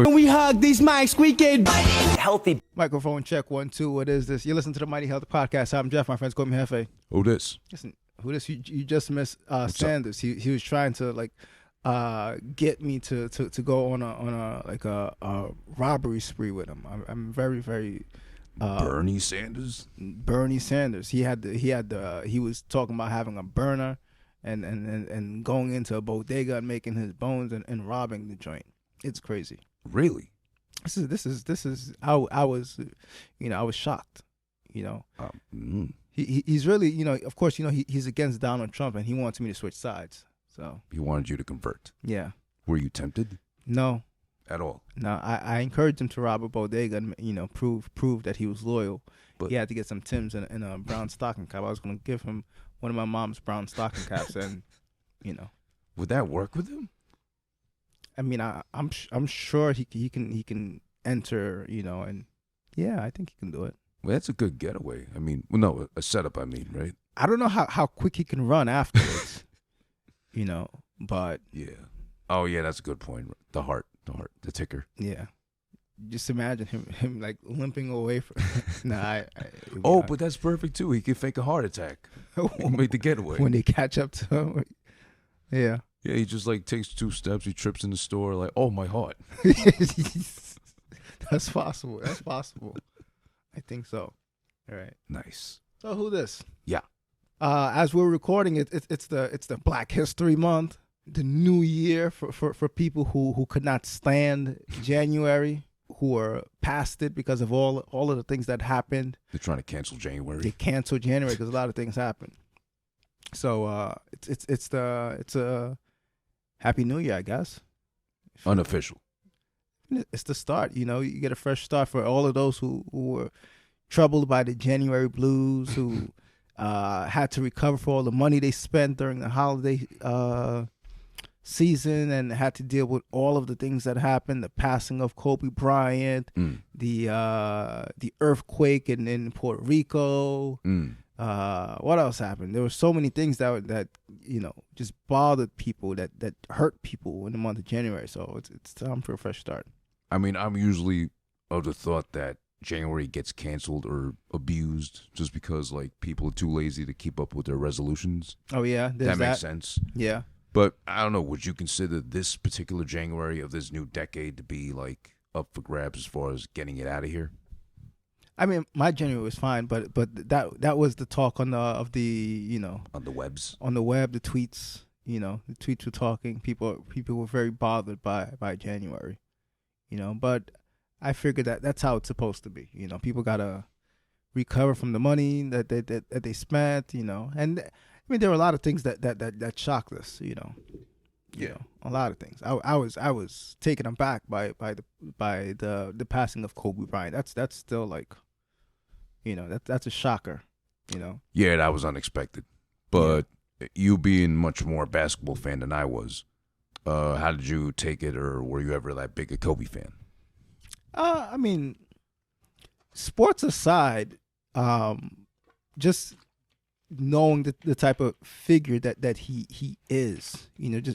When we hug, these mics squeaking. Healthy. Microphone check 1 2. What is this? You listen to the Mighty Healthy Podcast. I'm Jeff. My friends call me Jefe. Who this? Listen, who this? You just missed Sanders. He was trying to get me to go on a robbery spree with him. I'm very very. Bernie Sanders. Bernie Sanders. He was talking about having a burner and going into a bodega and making his bones and robbing the joint. It's crazy. Really? This is I was I was shocked. He's really of course he's against Donald Trump and he wants me to switch sides. So he wanted you to convert. Yeah. Were you tempted? No. At all? No, I encouraged him to rob a bodega and prove that he was loyal. But he had to get some Timbs and a brown stocking cap. I was going to give him one of my mom's brown stocking caps, and Would that work with him? I mean, I'm sure he can enter, and yeah, I think he can do it. Well, that's a good getaway. I mean, well, no, a setup. I mean, right? I don't know how quick he can run afterwards, but yeah. Oh yeah, that's a good point. The heart, the ticker. Yeah. Just imagine him like limping away from. But that's perfect too. He can fake a heart attack. He'll make the getaway when they catch up to him. Yeah. Yeah, he just like takes 2 steps. He trips in the store. Like, oh, my heart. That's possible. I think so. All right. Nice. So who this? Yeah. As we're recording, it's the Black History Month, the new year for people who could not stand January, who are past it because of all of the things that happened. They're trying to cancel January. They canceled January because a lot of things happened. So it's a Happy New Year, I guess. Unofficial. It's the start. You get a fresh start for all of those who were troubled by the January blues, who had to recover for all the money they spent during the holiday season and had to deal with all of the things that happened, the passing of Kobe Bryant, the earthquake in Puerto Rico. What else happened? There were so many things that just bothered people, that hurt people in the month of January. So it's time for a fresh start. I mean, I'm usually of the thought that January gets canceled or abused just because like people are too lazy to keep up with their resolutions. Oh yeah, that makes sense. Yeah. But I don't know, would you consider this particular January of this new decade to be like up for grabs as far as getting it out of here? I mean, my January was fine, but that was the talk on the on the webs, on the web, the tweets. The tweets were talking. People were very bothered by January. But I figured that's how it's supposed to be. People gotta recover from the money that they spent. And I mean, there were a lot of things that shocked us. A lot of things. I was taken aback by the passing of Kobe Bryant. That's still like, that's a shocker. Yeah, that was unexpected. But you being much more a basketball fan than I was, how did you take it, or were you ever that big a Kobe fan? I mean, sports aside, just knowing the type of figure that he is,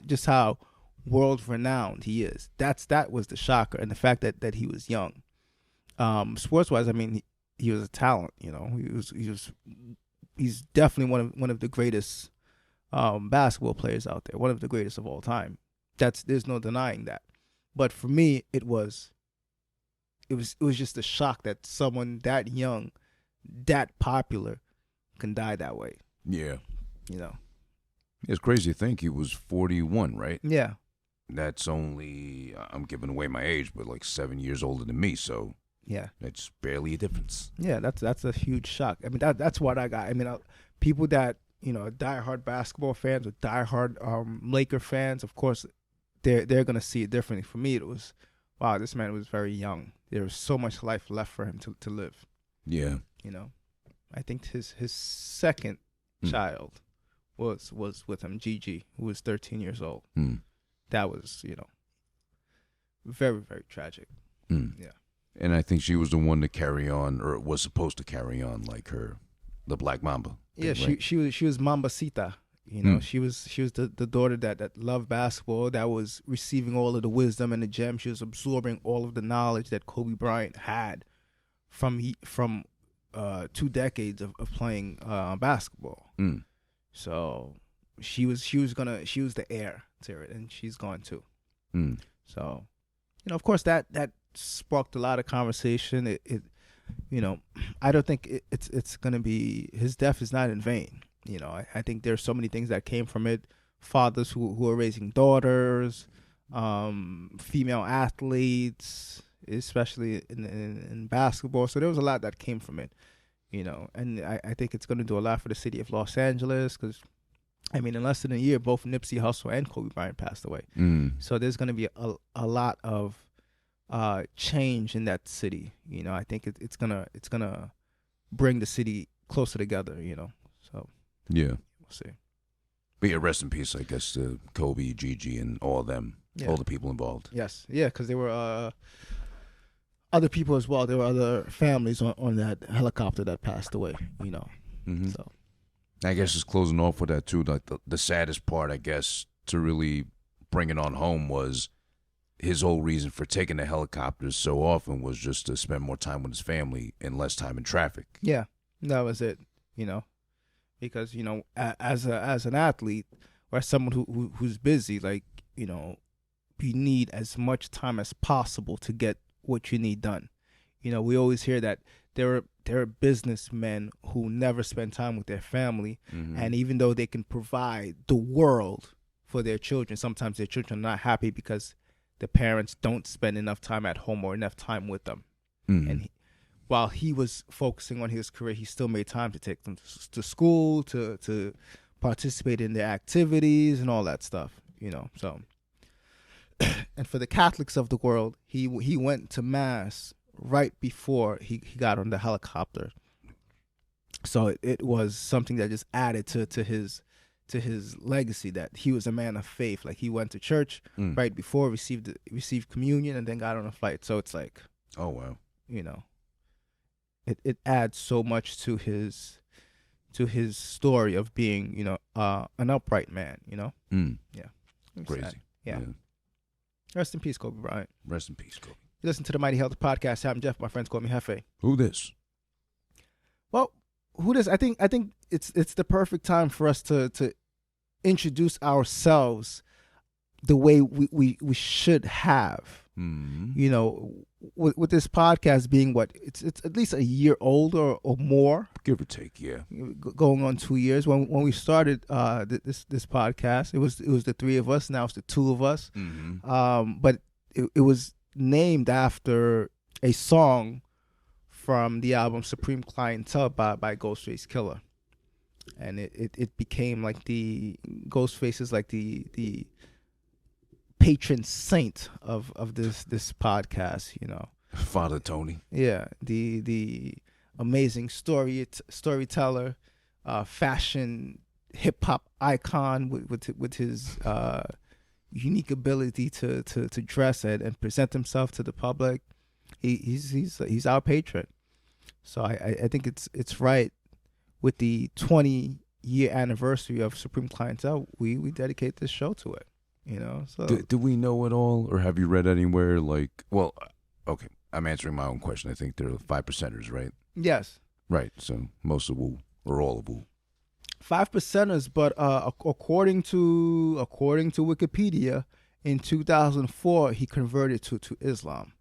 just how world renowned he is. That was the shocker, and the fact that he was young. Sports wise, I mean, he was a talent. He's definitely one of the greatest basketball players out there, one of the greatest of all time. There's no denying that. But for me, it was just a shock that someone that young, that popular, can die that way. Yeah. It's crazy to think he was 41, right? Yeah. That's only, I'm giving away my age, but like 7 years older than me, so yeah, it's barely a difference. Yeah, that's a huge shock. I mean, that's what I got. I mean, people that diehard basketball fans or diehard Laker fans, of course, they're gonna see it differently. For me, it was, wow, this man was very young. There was so much life left for him to live. Yeah. I think his second child was with him, Gigi, who was 13 years old. That was, very, very tragic. Yeah. And I think she was the one to carry on, or was supposed to carry on, like the Black Mamba. Yeah, right? she was Mambacita. You know, she was the daughter that loved basketball, that was receiving all of the wisdom and the gems. She was absorbing all of the knowledge that Kobe Bryant had from 2 decades of playing basketball. So she was the heir to it, and she's gone too. So, you know, of course that sparked a lot of conversation. It you know, I don't think it's gonna be, his death is not in vain. You know, I think there's so many things that came from it. Fathers who are raising daughters, female athletes, especially in basketball. So there was a lot that came from it, you know. And I think it's going to do a lot for the city of Los Angeles because, I mean, in less than a year, both Nipsey Hussle and Kobe Bryant passed away. So there's going to be a lot of change in that city. You know, I think it's gonna bring the city closer together. You know, so. Yeah. We'll see. But yeah, rest in peace, I guess, to Kobe, Gigi, and all of them, all the people involved. Yes. Yeah, because there were other people as well. There were other families on that helicopter that passed away, you know. So I guess just closing off with that, too, like the saddest part, I guess, to really bring it on home was his whole reason for taking the helicopters so often was just to spend more time with his family and less time in traffic. Yeah, that was it, you know. Because, you know, as an athlete or as someone who's busy, like, you know, you need as much time as possible to get what you need done. You know, we always hear that there are businessmen who never spend time with their family, and even though they can provide the world for their children, sometimes their children are not happy because the parents don't spend enough time at home or enough time with them. And while he was focusing on his career, he still made time to take them to school, to participate in their activities and all that stuff, you know. So, and for the Catholics of the world, he went to mass right before he got on the helicopter. So it was something that just added to his legacy, that he was a man of faith. Like, he went to church right before, received communion, and then got on a flight. So it's like, oh wow, you know. It adds so much to his story of being, you know, an upright man, you know. Yeah, crazy. Yeah. Rest in peace, Kobe Bryant. Rest in peace, Kobe. You listen to the Mighty Health Podcast. I'm Jeff. My friends call me Jefe. Who this? Well, who this? I think it's the perfect time for us to introduce ourselves the way we should have. You know, with this podcast being it's at least a year old or more, give or take, yeah, going on 2 years. When we started this podcast, it was the three of us. Now it's the two of us. But it was named after a song from the album Supreme Clientele by Ghostface Killah, and it became like Ghostface is like the patron saint of this podcast, you know. Father Tony. Yeah, the amazing storyteller, fashion hip hop icon with his unique ability to dress and present himself to the public. He's our patron. So I think it's right, with the 20-year anniversary of Supreme Clientele, we dedicate this show to it. You know, so do we know it all, or have you read anywhere? Like, well, okay, I'm answering my own question. I think they're 5%ers, right? Yes. Right. So most of Wu, or all of Wu. 5%ers, but according to Wikipedia, in 2004 he converted to Islam.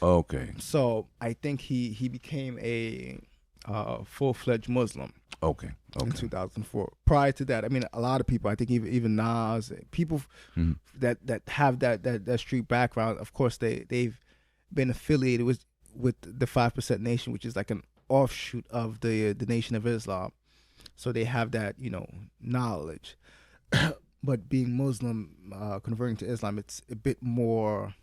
Okay. So I think he became a full-fledged Muslim. Okay. In 2004. Prior to that, I mean, a lot of people, I think even Nas, people that have that street background, of course, they've been affiliated with the 5% Nation, which is like an offshoot of the Nation of Islam. So they have that, you know, knowledge. But being Muslim, converting to Islam, it's a bit more,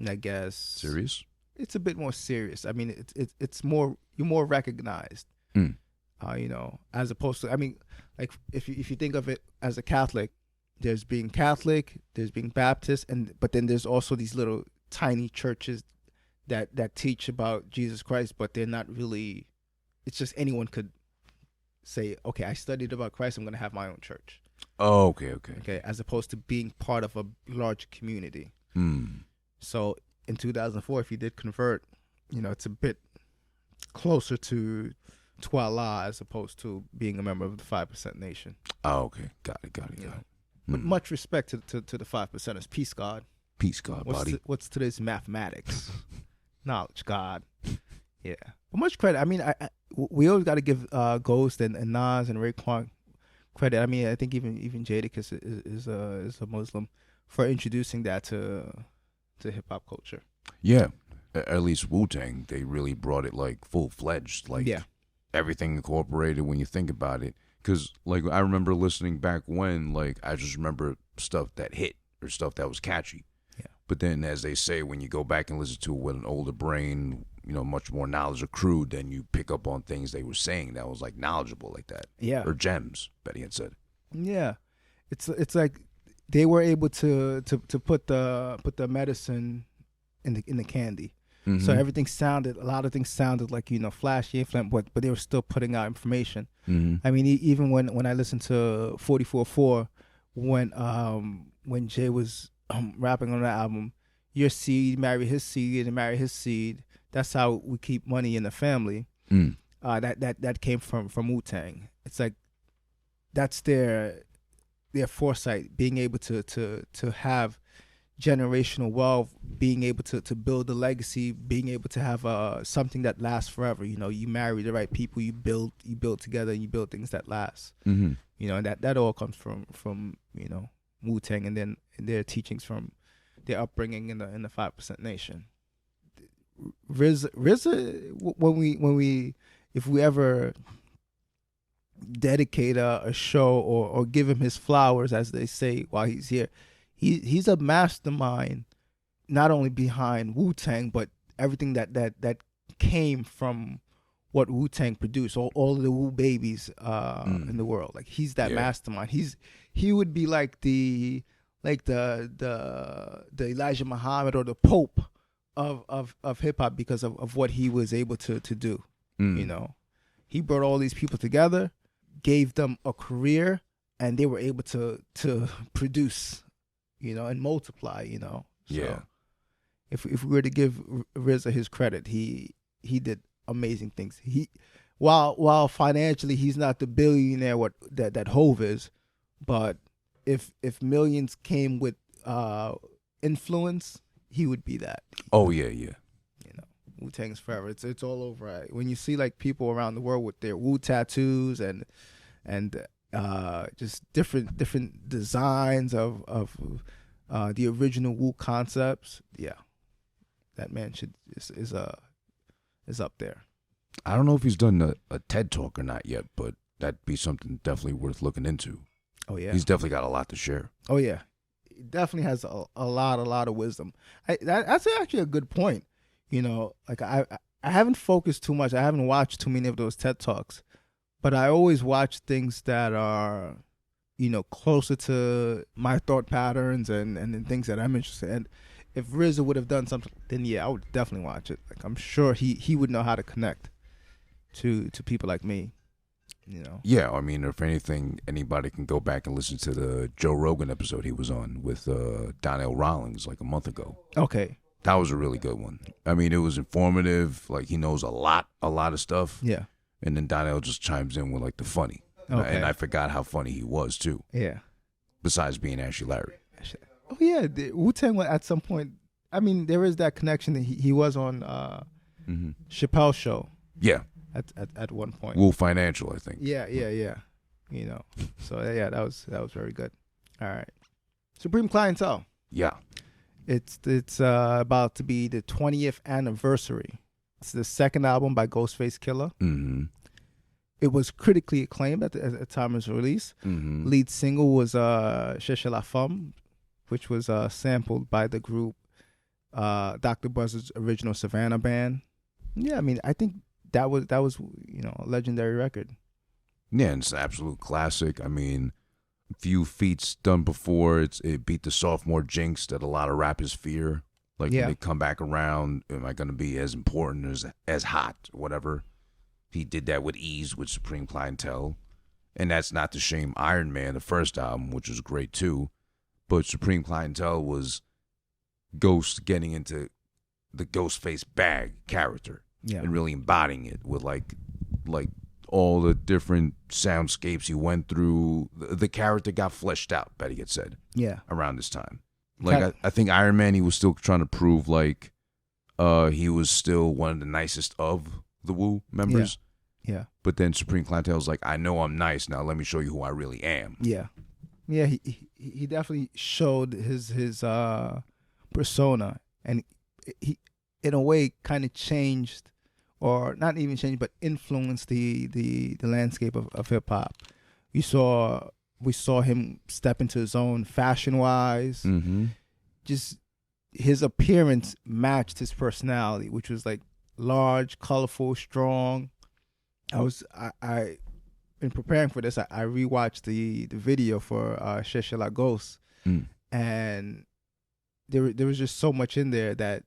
I guess, serious. It's a bit more serious. I mean, it's more, you're more recognized. You know, as opposed to, I mean, like if you think of it as a Catholic, there's being Catholic, there's being Baptist, but then there's also these little tiny churches that teach about Jesus Christ, but they're not really. It's just anyone could say, okay, I studied about Christ, I'm gonna have my own church. Oh, okay. Okay, as opposed to being part of a large community. So in 2004, if he did convert, it's a bit closer to Allah as opposed to being a member of the 5% Nation. Oh, okay. Got it. But much respect to the 5%ers. Peace, God. Peace, God, buddy. What's today's mathematics? Knowledge, God. Yeah. But much credit. I mean, we always got to give Ghost and Nas and Raekwon credit. I mean, I think even Jadakiss is a Muslim for introducing that to hip hop culture. Yeah. At least Wu-Tang, they really brought it like full-fledged. Like, everything incorporated when you think about it. Because, like, I remember listening back when, like, I just remember stuff that hit or stuff that was catchy. Yeah. But then, as they say, when you go back and listen to it with an older brain, much more knowledge accrued, then you pick up on things they were saying that was, like, knowledgeable like that. Yeah. Or gems, Betty had said. Yeah. It's like they were able to put the medicine in the candy. Mm-hmm. So a lot of things sounded like, flashy, but they were still putting out information. Mm-hmm. I mean, even when I listened to 44-4, when Jay was rapping on the album, your seed marry his seed and marry his seed. That's how we keep money in the family. That came from Wu-Tang. It's like that's their foresight, being able to have generational wealth, being able to build a legacy, being able to have something that lasts forever. You marry the right people, you build together, and you build things that last. Mm-hmm. And that all comes from Wu-Tang, and then their teachings from their upbringing in the 5% Nation. RZA, when if we ever dedicate a show or give him his flowers, as they say, while he's here, he's a mastermind, not only behind Wu-Tang, but everything that came from what Wu-Tang produced, all of the Wu babies in the world. Like, he's that mastermind. He would be like the Elijah Muhammad or the Pope of hip hop because of what he was able to do. He brought all these people together, gave them a career, and they were able to produce, and multiply. So if we were to give RZA his credit, he did amazing things. While financially he's not the billionaire that Hove is, but if millions came with influence, he would be that. Oh yeah. Wu-Tang's forever. It's all over. Right? When you see like people around the world with their Wu tattoos and just different designs of the original Wu concepts, that man is up there. I don't know if he's done a TED Talk or not yet, but that'd be something definitely worth looking into. Oh yeah, he's definitely got a lot to share. Oh yeah, he definitely has a lot of wisdom. That's actually a good point. Like I haven't focused too much. I haven't watched too many of those TED Talks, but I always watch things that are, closer to my thought patterns and things that I'm interested in. If RZA would have done something, then I would definitely watch it. Like, I'm sure he would know how to connect to people like me. Yeah, I mean, if anything, anybody can go back and listen to the Joe Rogan episode he was on with Donnell Rawlings like a month ago. Okay. That was a really good one. I mean, it was informative. Like, he knows a lot of stuff. Yeah. And then Donnell just chimes in with like the funny. Okay. And I forgot how funny he was too. Yeah. Besides being Ashley Larry. Oh yeah, Wu-Tang at some point. I mean, there is that connection that he was on Chappelle's show. Yeah. At one point. Wu Financial, I think. Yeah. So that was very good. All right. Supreme Clientele. Yeah. It's about to be the 20th anniversary. It's the second album by Ghostface Killah. Mm-hmm. It was critically acclaimed at the time of its release. Mm-hmm. Lead single was Cherche la Femme, which was sampled by the group Dr. Buzzard's original Savannah band. Yeah, I mean, I think that was a legendary record. Yeah, and it's an absolute classic. I mean, few feats done before. It beat the sophomore jinx that a lot of rappers fear. Like, when they come back around, am I going to be as important as hot, whatever? He did that with ease with Supreme Clientele. And that's not to shame Iron Man, the first album, which was great too. But Supreme Clientele was Ghost getting into the Ghostface bag character. Yeah. And really embodying it with like all the different soundscapes he went through. The character got fleshed out, Betty had said. Yeah. Around this time. Like I think Iron Man, he was still trying to prove like he was still one of the nicest of the Wu members. Yeah. But then Supreme Clientele was like, I know I'm nice, now let me show you who I really am. Yeah. Yeah, he definitely showed his persona, and he in a way kind of changed, or not even changed, but influenced the landscape of hip hop. We saw him step into his own fashion wise. Mm-hmm. Just his appearance matched his personality, which was like large, colorful, strong. I in preparing for this, I rewatched the video for Jefe and Who Diss, and there was just so much in there that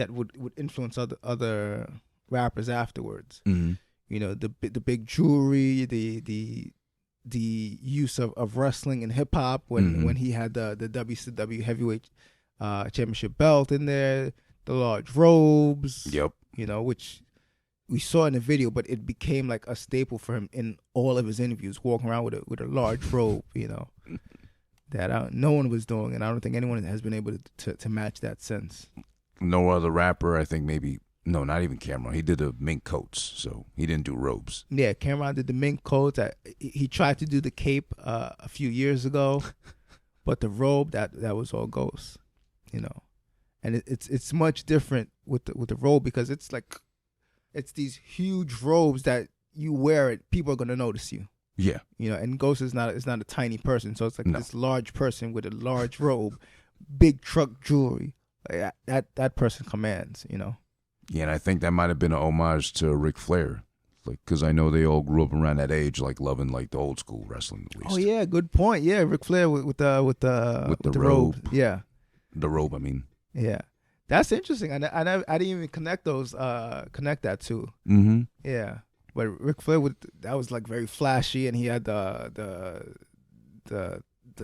would influence other rappers afterwards. Mm-hmm. You know, the big jewelry, the use of wrestling and hip hop when he had the WCW heavyweight championship belt in there, the large robes. Yep. You know, which we saw in the video, but it became like a staple for him in all of his interviews, walking around with a large robe, you know, that no one was doing, and I don't think anyone has been able to match that since. No other rapper, I think no, not even Cameron. He did the mink coats, so he didn't do robes. Yeah, Cameron did the mink coats. He tried to do the cape a few years ago, but the robe, that was all Ghost, you know. And it's much different with the robe, because it's like, it's these huge robes that you wear it, people are gonna notice you. Yeah. You know, and Ghost is not a tiny person, so it's like this large person with a large robe, big truck jewelry. Like that person commands, you know. Yeah, and I think that might have been an homage to Ric Flair, like, because I know they all grew up around that age, like loving like the old school wrestling at least. Oh yeah, good point. Yeah, Ric Flair with the robe. Yeah, the robe. I mean. Yeah. That's interesting. I didn't even connect that too. Mm-hmm. Yeah, but Ric Flair that was like very flashy, and he had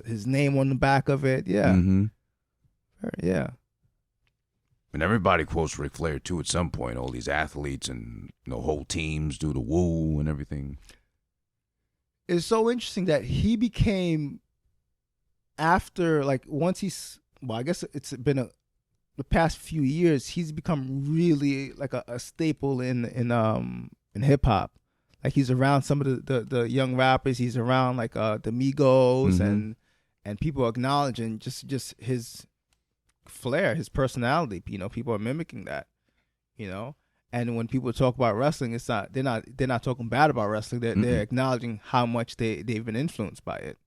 his name on the back of it. Yeah, yeah. And everybody quotes Ric Flair too at some point. All these athletes and whole teams do the woo and everything. It's so interesting that he became, after, like, once I guess it's been the past few years, he's become really like a staple in hip hop. Like, he's around some of the young rappers. He's around like the Migos, and people are acknowledging just his flair, his personality. You know, people are mimicking that. You know, and when people talk about wrestling, they're not talking bad about wrestling. They're acknowledging how much they've been influenced by it.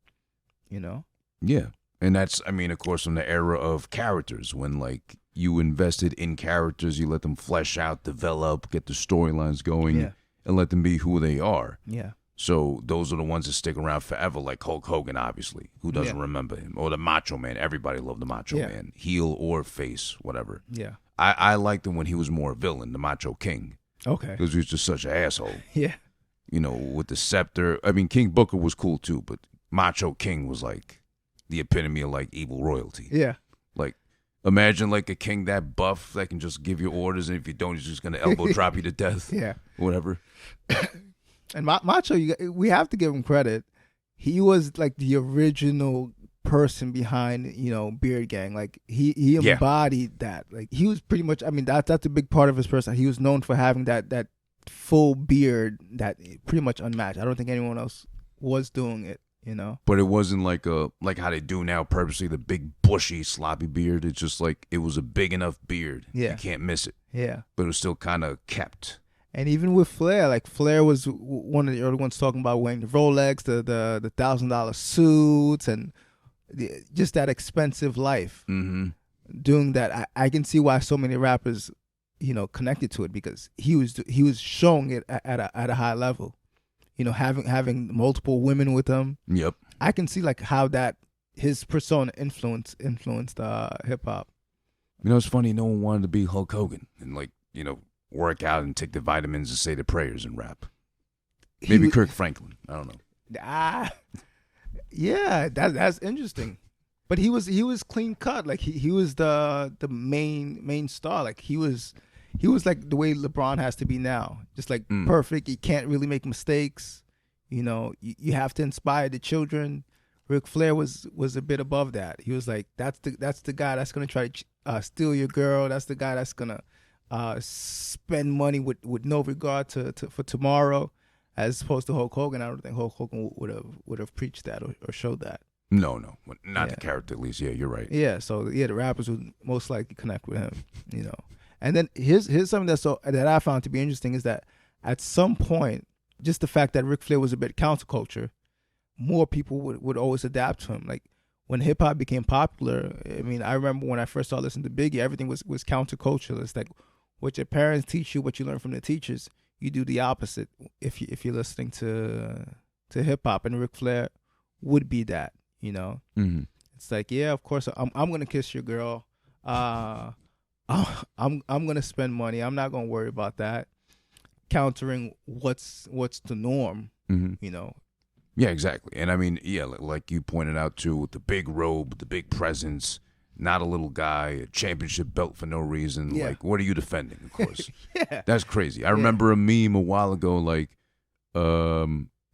You know. Yeah. And that's, I mean, of course, from the era of characters, when, like, you invested in characters, you let them flesh out, develop, get the storylines going, and let them be who they are. Yeah. So those are the ones that stick around forever, like Hulk Hogan, obviously. Who doesn't remember him? Or the Macho Man. Everybody loved the Macho Man. Heel or face, whatever. Yeah. I liked him when he was more a villain, the Macho King. Okay. Because he was just such an asshole. Yeah. You know, with the scepter. I mean, King Booker was cool, too, but Macho King was, like, the epitome of like evil royalty. Yeah. Like, imagine like a king that buff that can just give you orders, and if you don't, he's just gonna elbow drop you to death. Yeah. Whatever. And Macho, we have to give him credit. He was like the original person behind, you know, Beard Gang. Like he embodied that. Like he was pretty much, I mean, that's a big part of his person. He was known for having that full beard that pretty much unmatched. I don't think anyone else was doing it. You know, but it wasn't like how they do now, purposely the big bushy sloppy beard. It's just like it was a big enough beard. Yeah, you can't miss it. Yeah, but it was still kind of kept. And even with Flair, like Flair was one of the early ones talking about wearing the Rolex, the $1,000 suits, and just that expensive life. Doing that, I can see why so many rappers, you know, connected to it, because he was showing it at a high level. You know, having multiple women with him. Yep. I can see like how that his persona influenced hip hop. You know, it's funny. No one wanted to be Hulk Hogan, and like, you know, work out and take the vitamins and say the prayers and rap. Maybe Kirk Franklin. I don't know. Yeah, that's interesting. But he was clean cut. Like he was the main star. Like he was like the way LeBron has to be now. Just like perfect. He can't really make mistakes. You know, you have to inspire the children. Ric Flair was a bit above that. He was like, that's the guy that's gonna try to steal your girl. That's the guy that's gonna spend money with no regard for tomorrow, as opposed to Hulk Hogan. I don't think Hulk Hogan would have preached that or showed that. No, not the character at least. Yeah, you're right. Yeah, so the rappers would most likely connect with him, you know. And then here's something that I found to be interesting is that at some point, just the fact that Ric Flair was a bit counterculture, more people would always adapt to him. Like when hip hop became popular, I mean, I remember when I first started listening to Biggie, everything was counterculture. It's like what your parents teach you, what you learn from the teachers, you do the opposite if you're listening to hip hop, and Ric Flair would be that. You know, It's like, yeah, of course, I'm gonna kiss your girl. I'm gonna spend money. I'm not gonna worry about that. Countering what's the norm, you know. Yeah, exactly. And I mean, yeah, like you pointed out too, with the big robe, the big presence, not a little guy, a championship belt for no reason. Yeah. Like, what are you defending? Of course, yeah, that's crazy. I remember a meme a while ago, like,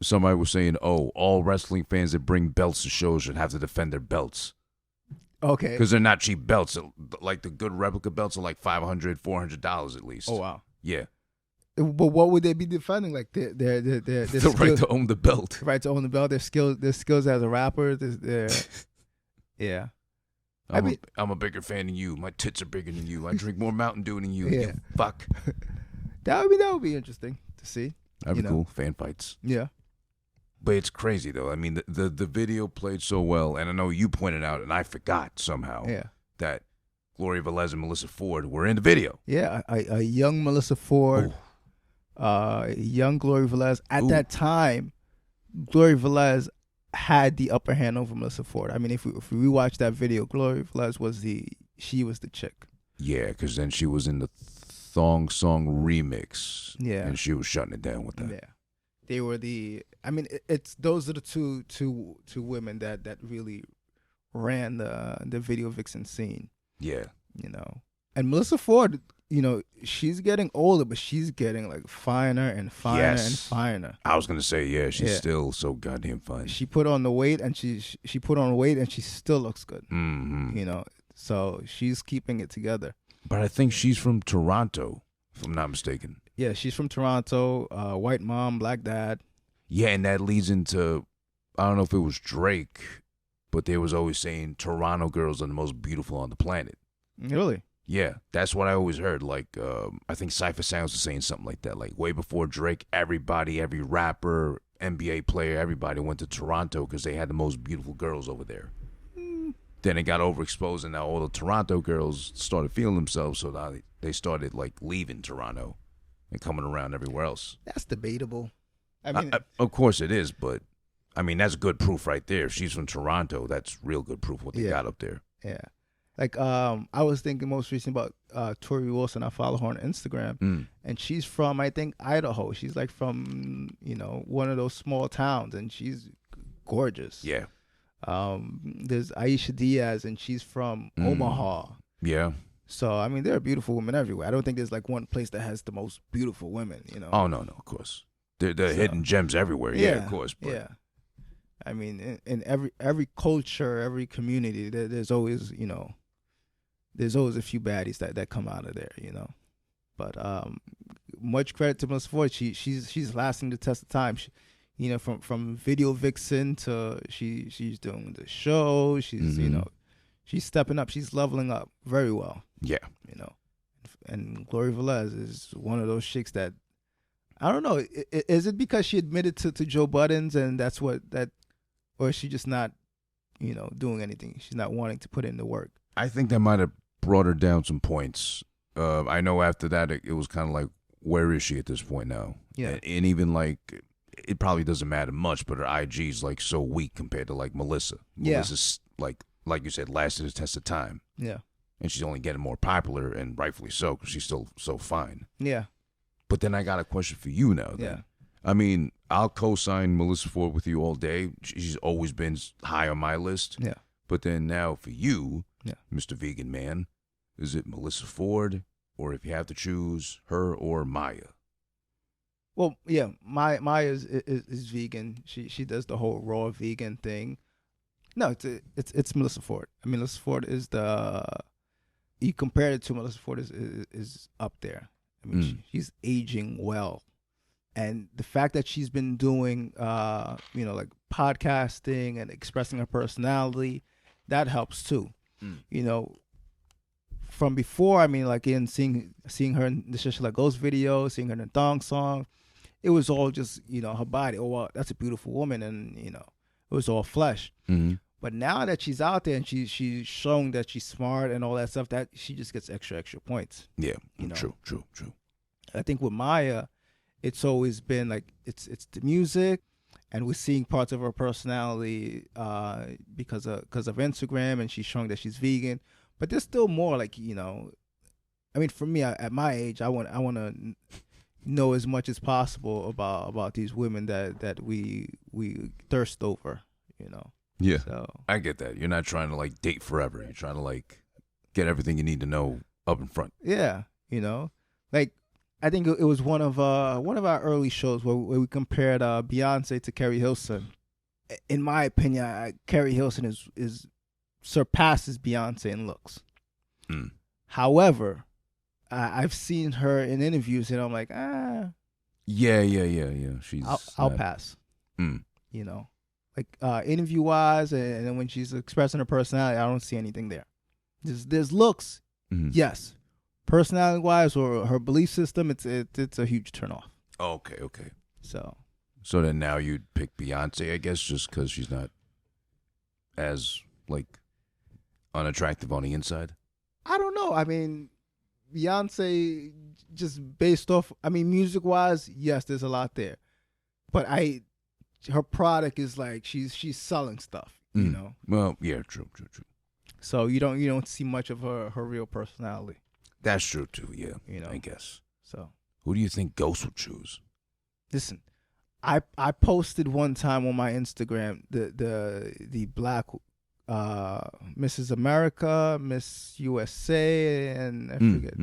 somebody was saying, "Oh, all wrestling fans that bring belts to shows should have to defend their belts." Okay. Because they're not cheap belts. Like the good replica belts are like $500, $400 at least. Oh wow. Yeah. But what would they be defending? Like their the right to own the belt. Right to own the belt. Their skills as a rapper. Yeah. I'm a bigger fan than you. My tits are bigger than you. I drink more Mountain Dew than you. Yeah. You fuck. That would be interesting to see. That'd be cool. Fan fights. Yeah. But it's crazy though. I mean, the video played so well, and I know you pointed out, and I forgot somehow that Gloria Velez and Melyssa Ford were in the video. Yeah, a young Melyssa Ford, young Gloria Velez. At that time, Gloria Velez had the upper hand over Melyssa Ford. I mean, if we rewatch that video, Gloria Velez was the chick. Yeah, because then she was in the Thong Song remix. Yeah, and she was shutting it down with that. Yeah. They were those are the two women that really ran the video vixen scene. Yeah. You know. And Melyssa Ford, you know, she's getting older, but she's getting like finer and finer and finer. I was gonna say, she's still so goddamn fine. She put on the weight and she put on weight and she still looks good. Mm-hmm. You know. So she's keeping it together. But I think she's from Toronto, if I'm not mistaken. Yeah, she's from Toronto, white mom, black dad. Yeah, and that leads into, I don't know if it was Drake, but they was always saying Toronto girls are the most beautiful on the planet. Really? Yeah, that's what I always heard. Like, I think Cypher Sounds was saying something like that. Like, way before Drake, everybody, every rapper, NBA player, everybody went to Toronto because they had the most beautiful girls over there. Then it got overexposed, and now all the Toronto girls started feeling themselves, so now they started, like, leaving Toronto and coming around everywhere else. That's debatable. I mean, of course it is, but I mean that's good proof right there. If she's from Toronto, that's real good proof what they got up there. Yeah, like I was thinking most recently about Tori Wilson. I follow her on Instagram, and she's from I think Idaho. She's like from one of those small towns, and she's gorgeous. Yeah. There's Aisha Diaz, and she's from Omaha. Yeah. So, I mean, there are beautiful women everywhere. I don't think there's like one place that has the most beautiful women, you know? Oh, no, of course. There are hidden gems everywhere. Yeah, of course. But. Yeah. I mean, in every culture, every community, there's always, there's always a few baddies that come out of there, you know? But much credit to Melyssa Ford. She's lasting the test of time. From video vixen to she's doing the show. She's, she's stepping up. She's leveling up very well. Yeah. And Gloria Velez is one of those chicks that, I don't know, is it because she admitted to Joe Buttons and that's or is she just not, doing anything? She's not wanting to put in the work. I think that might have brought her down some points. I know after that it was kind of like, where is she at this point now? Yeah. And even like, it probably doesn't matter much, but her IG's like so weak compared to like Melyssa. Yeah. Melissa's like you said, lasted the test of time. Yeah. and she's only getting more popular, and rightfully so, because she's still so fine. Yeah. But then I got a question for you now. Then. Yeah. I mean, I'll co-sign Melyssa Ford with you all day. She's always been high on my list. Yeah. But then now for you, Yeah. Mr. Vegan Man, is it Melyssa Ford, or if you have to choose her or Maya? Well, yeah, Maya is vegan. She does the whole raw vegan thing. No, it's Melyssa Ford. I mean, Melyssa Ford is you compare it to Melyssa Ford is up there. I mean, she's aging well, and the fact that she's been doing like podcasting and expressing her personality, that helps too. You know, from before, I mean, like in seeing her in the Shit Like Ghost video, seeing her in the Thong song, it was all just her body. Oh, wow, that's a beautiful woman, and it was all flesh. Mm-hmm. But now that she's out there and she's showing that she's smart and all that stuff, that she just gets extra points. Yeah, true. I think with Maya, it's always been like it's the music, and we're seeing parts of her personality because of Instagram, and she's showing that she's vegan. But there's still more, like I mean, for me, at my age, I want to know as much as possible about these women that we thirst over. Yeah, so I get that. You're not trying to like date forever. You're trying to like get everything you need to know up in front. Yeah, like I think it was one of our early shows where we compared Beyonce to Carrie Hilson. In my opinion, Carrie Hilson is surpasses Beyonce in looks. However, I've seen her in interviews, and I'm like, Yeah. I'll pass. Like interview wise, and then when she's expressing her personality, I don't see anything there. There's looks, yes. Personality wise, or her belief system, it's a huge turnoff. Okay. So then now you'd pick Beyonce, I guess, just because she's not as like unattractive on the inside. I don't know. I mean, Beyonce, just based off, I mean, music wise, yes, there's a lot there, but her product is like she's selling stuff, Well, yeah, true. So you don't see much of her real personality. That's true too. Yeah, I guess. So who do you think Ghost would choose? Listen, I posted one time on my Instagram the black Mrs. America, Miss USA, and I forget.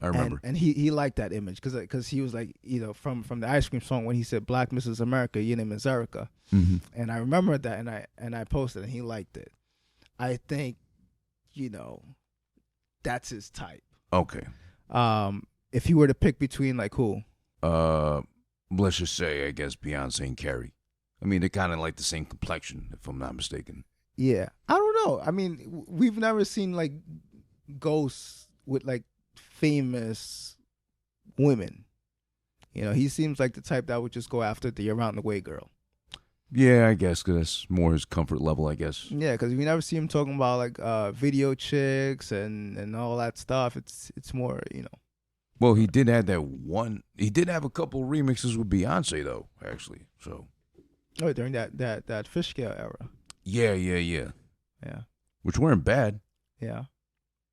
I remember. And he liked that image because he was like, from the ice cream song, when he said Black Mrs. America, your name is Erica. And I remember that, and I posted, and he liked it. I think, that's his type. Okay. If you were to pick between like who? Let's just say, I guess, Beyonce and Carrie. I mean, they're kind of like the same complexion, if I'm not mistaken. Yeah. I don't know. I mean, we've never seen like ghosts with like famous women. He seems like the type that would just go after the around the way girl. Yeah, I guess, because that's more his comfort level, I guess. Yeah, because we never see him talking about like video chicks and all that stuff. It's more, Well, he did have that one. He did have a couple remixes with Beyonce, though, actually. So. Oh, during that Fish Scale era. Yeah. Yeah. Which weren't bad. Yeah.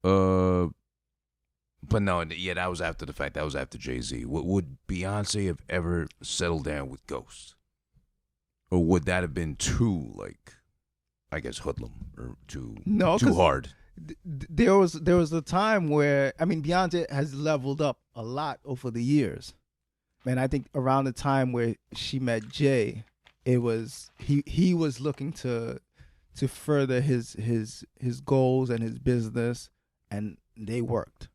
But no, yeah, that was after the fact. That was after Jay-Z. Would Beyonce have ever settled down with Ghost? Or would that have been too, like, I guess, hoodlum or too hard? There was a time where, I mean, Beyonce has leveled up a lot over the years. And I think around the time where she met Jay, it was he was looking to further his goals and his business, and they worked.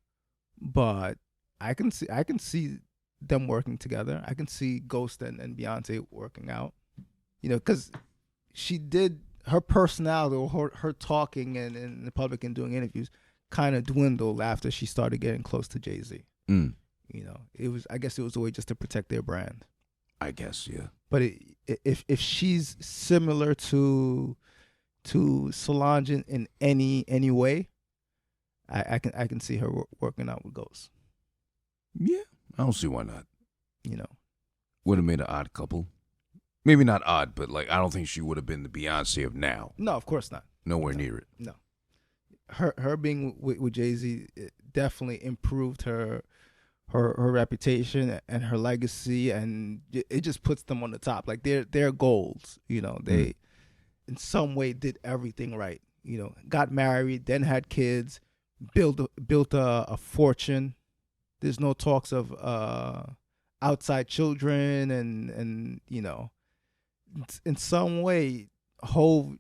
But I can see them working together. I can see Ghost and Beyonce working out. Because she did, her personality or her talking and in the public and doing interviews kind of dwindled after she started getting close to Jay-Z. I guess it was a way just to protect their brand. I guess, yeah. But if she's similar to Solange in any way, I can see her working out with Ghost. Yeah, I don't see why not. Would have made an odd couple. Maybe not odd, but like I don't think she would have been the Beyonce of now. No, of course not. Nowhere near it. No. her being with Jay-Z definitely improved her reputation and her legacy, and it just puts them on the top. Like their goals, they in some way did everything right. Got married, then had kids, built a fortune. There's no talks of outside children, and in some way, Hov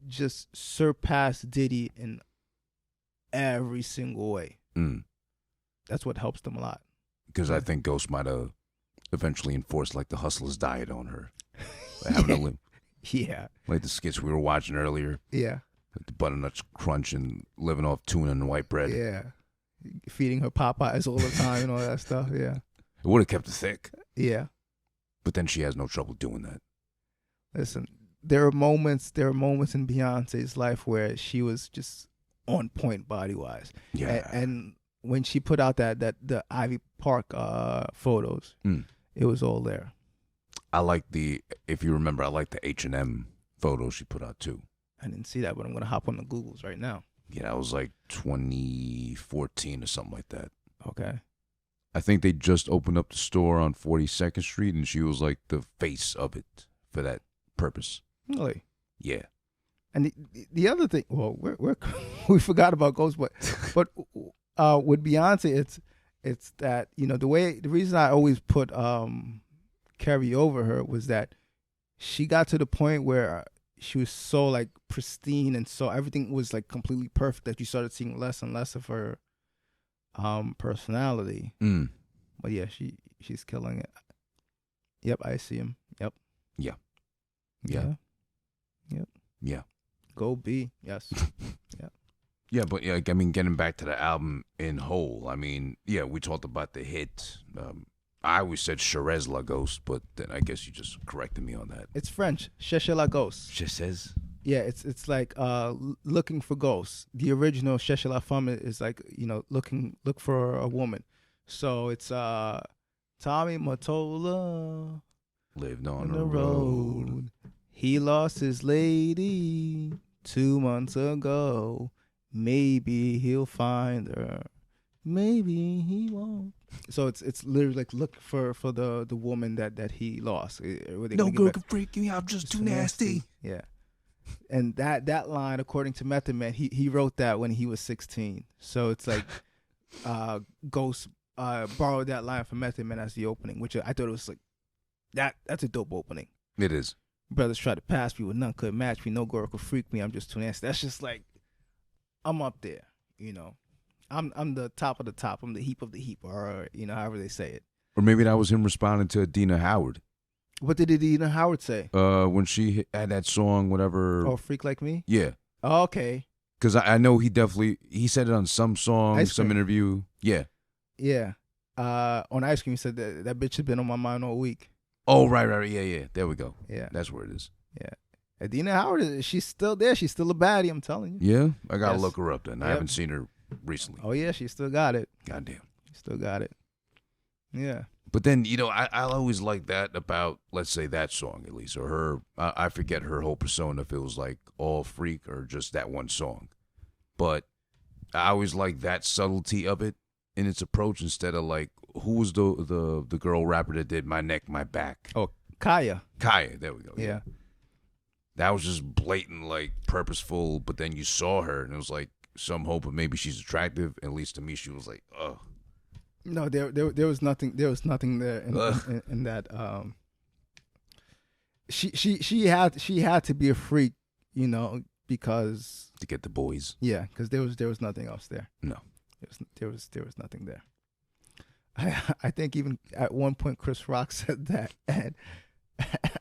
just surpassed Diddy in every single way. That's what helps them a lot. Because I think Ghost might have eventually enforced like the hustler's diet on her. Like, having to live. Yeah. Like the skits we were watching earlier. Yeah. Like the butternuts crunch and living off tuna and white bread. Yeah. Feeding her Popeyes all the time and all that stuff. Yeah. It would have kept her thick. Yeah. But then she has no trouble doing that. Listen, there are moments in Beyonce's life where she was just on point body wise. Yeah. And when she put out the Ivy Park photos, it was all there. I like if you remember, I like the H&M photos she put out too. I didn't see that, but I'm gonna hop on the Googles right now. Yeah, that was like 2014 or something like that. Okay. I think they just opened up the store on 42nd Street, and she was like the face of it for that purpose. Really? Yeah. And the other thing, well, we forgot about Ghost, but with Beyonce, it's that the reason I always put Carrie over her was that she got to the point where she was so like pristine and so everything was like completely perfect that you started seeing less and less of her personality. But yeah, she's killing it. Yep, I see him. Yep. Yeah. Yep. Yeah. Go B. Yes. Yeah. Yeah, but yeah, I mean, getting back to the album in whole, I mean, yeah, we talked about the hit. I always said Cherez La Ghost, but then I guess you just corrected me on that. It's French. Cherchez la ghost. Cherchez? Yeah, it's like looking for ghosts. The original Cherchez la femme is like, look for a woman. So it's Tommy Mottola lived on the road. He lost his lady 2 months ago. Maybe he'll find her. Maybe he won't. So it's literally like look for the woman that he lost. No girl can freak me. I'm just too nasty. Yeah. And that line, according to Method Man, he wrote that when he was 16. So it's like Ghost borrowed that line from Method Man as the opening, which I thought it was like that's a dope opening. It is. Brothers try to pass me, but none could match me. No girl could freak me. I'm just too nasty. That's just like I'm up there, I'm the top of the top. I'm the heap of the heap, or however they say it. Or maybe that was him responding to Adina Howard. What did Adina Howard say? When she had that song, whatever. Oh, Freak Like Me? Yeah. Oh, okay. Because I know he said it on some song, some interview. Yeah. Yeah. On Ice Cream, he said that bitch has been on my mind all week. Oh, right. Yeah. There we go. Yeah. That's where it is. Yeah. Adina Howard, she's still there. She's still a baddie, I'm telling you. Yeah? I got to look her up then. Yep. I haven't seen her recently. Oh, yeah, she still got it. Goddamn. Still got it. Yeah. But then, I always like that about, let's say, that song at least, or her, I forget her whole persona if it was like all freak or just that one song. But I always like that subtlety of it in its approach instead of like, who was the girl rapper that did My Neck, My Back? Oh, Kaya. Kaya, there we go. Yeah. That was just blatant, like purposeful, but then you saw her and it was like some hope of maybe she's attractive. At least to me, she was like, ugh. No, there was nothing. There was nothing there in that. She had to be a freak, because to get the boys. Yeah, because there was nothing else there. No, there was nothing there. I think even at one point Chris Rock said that, and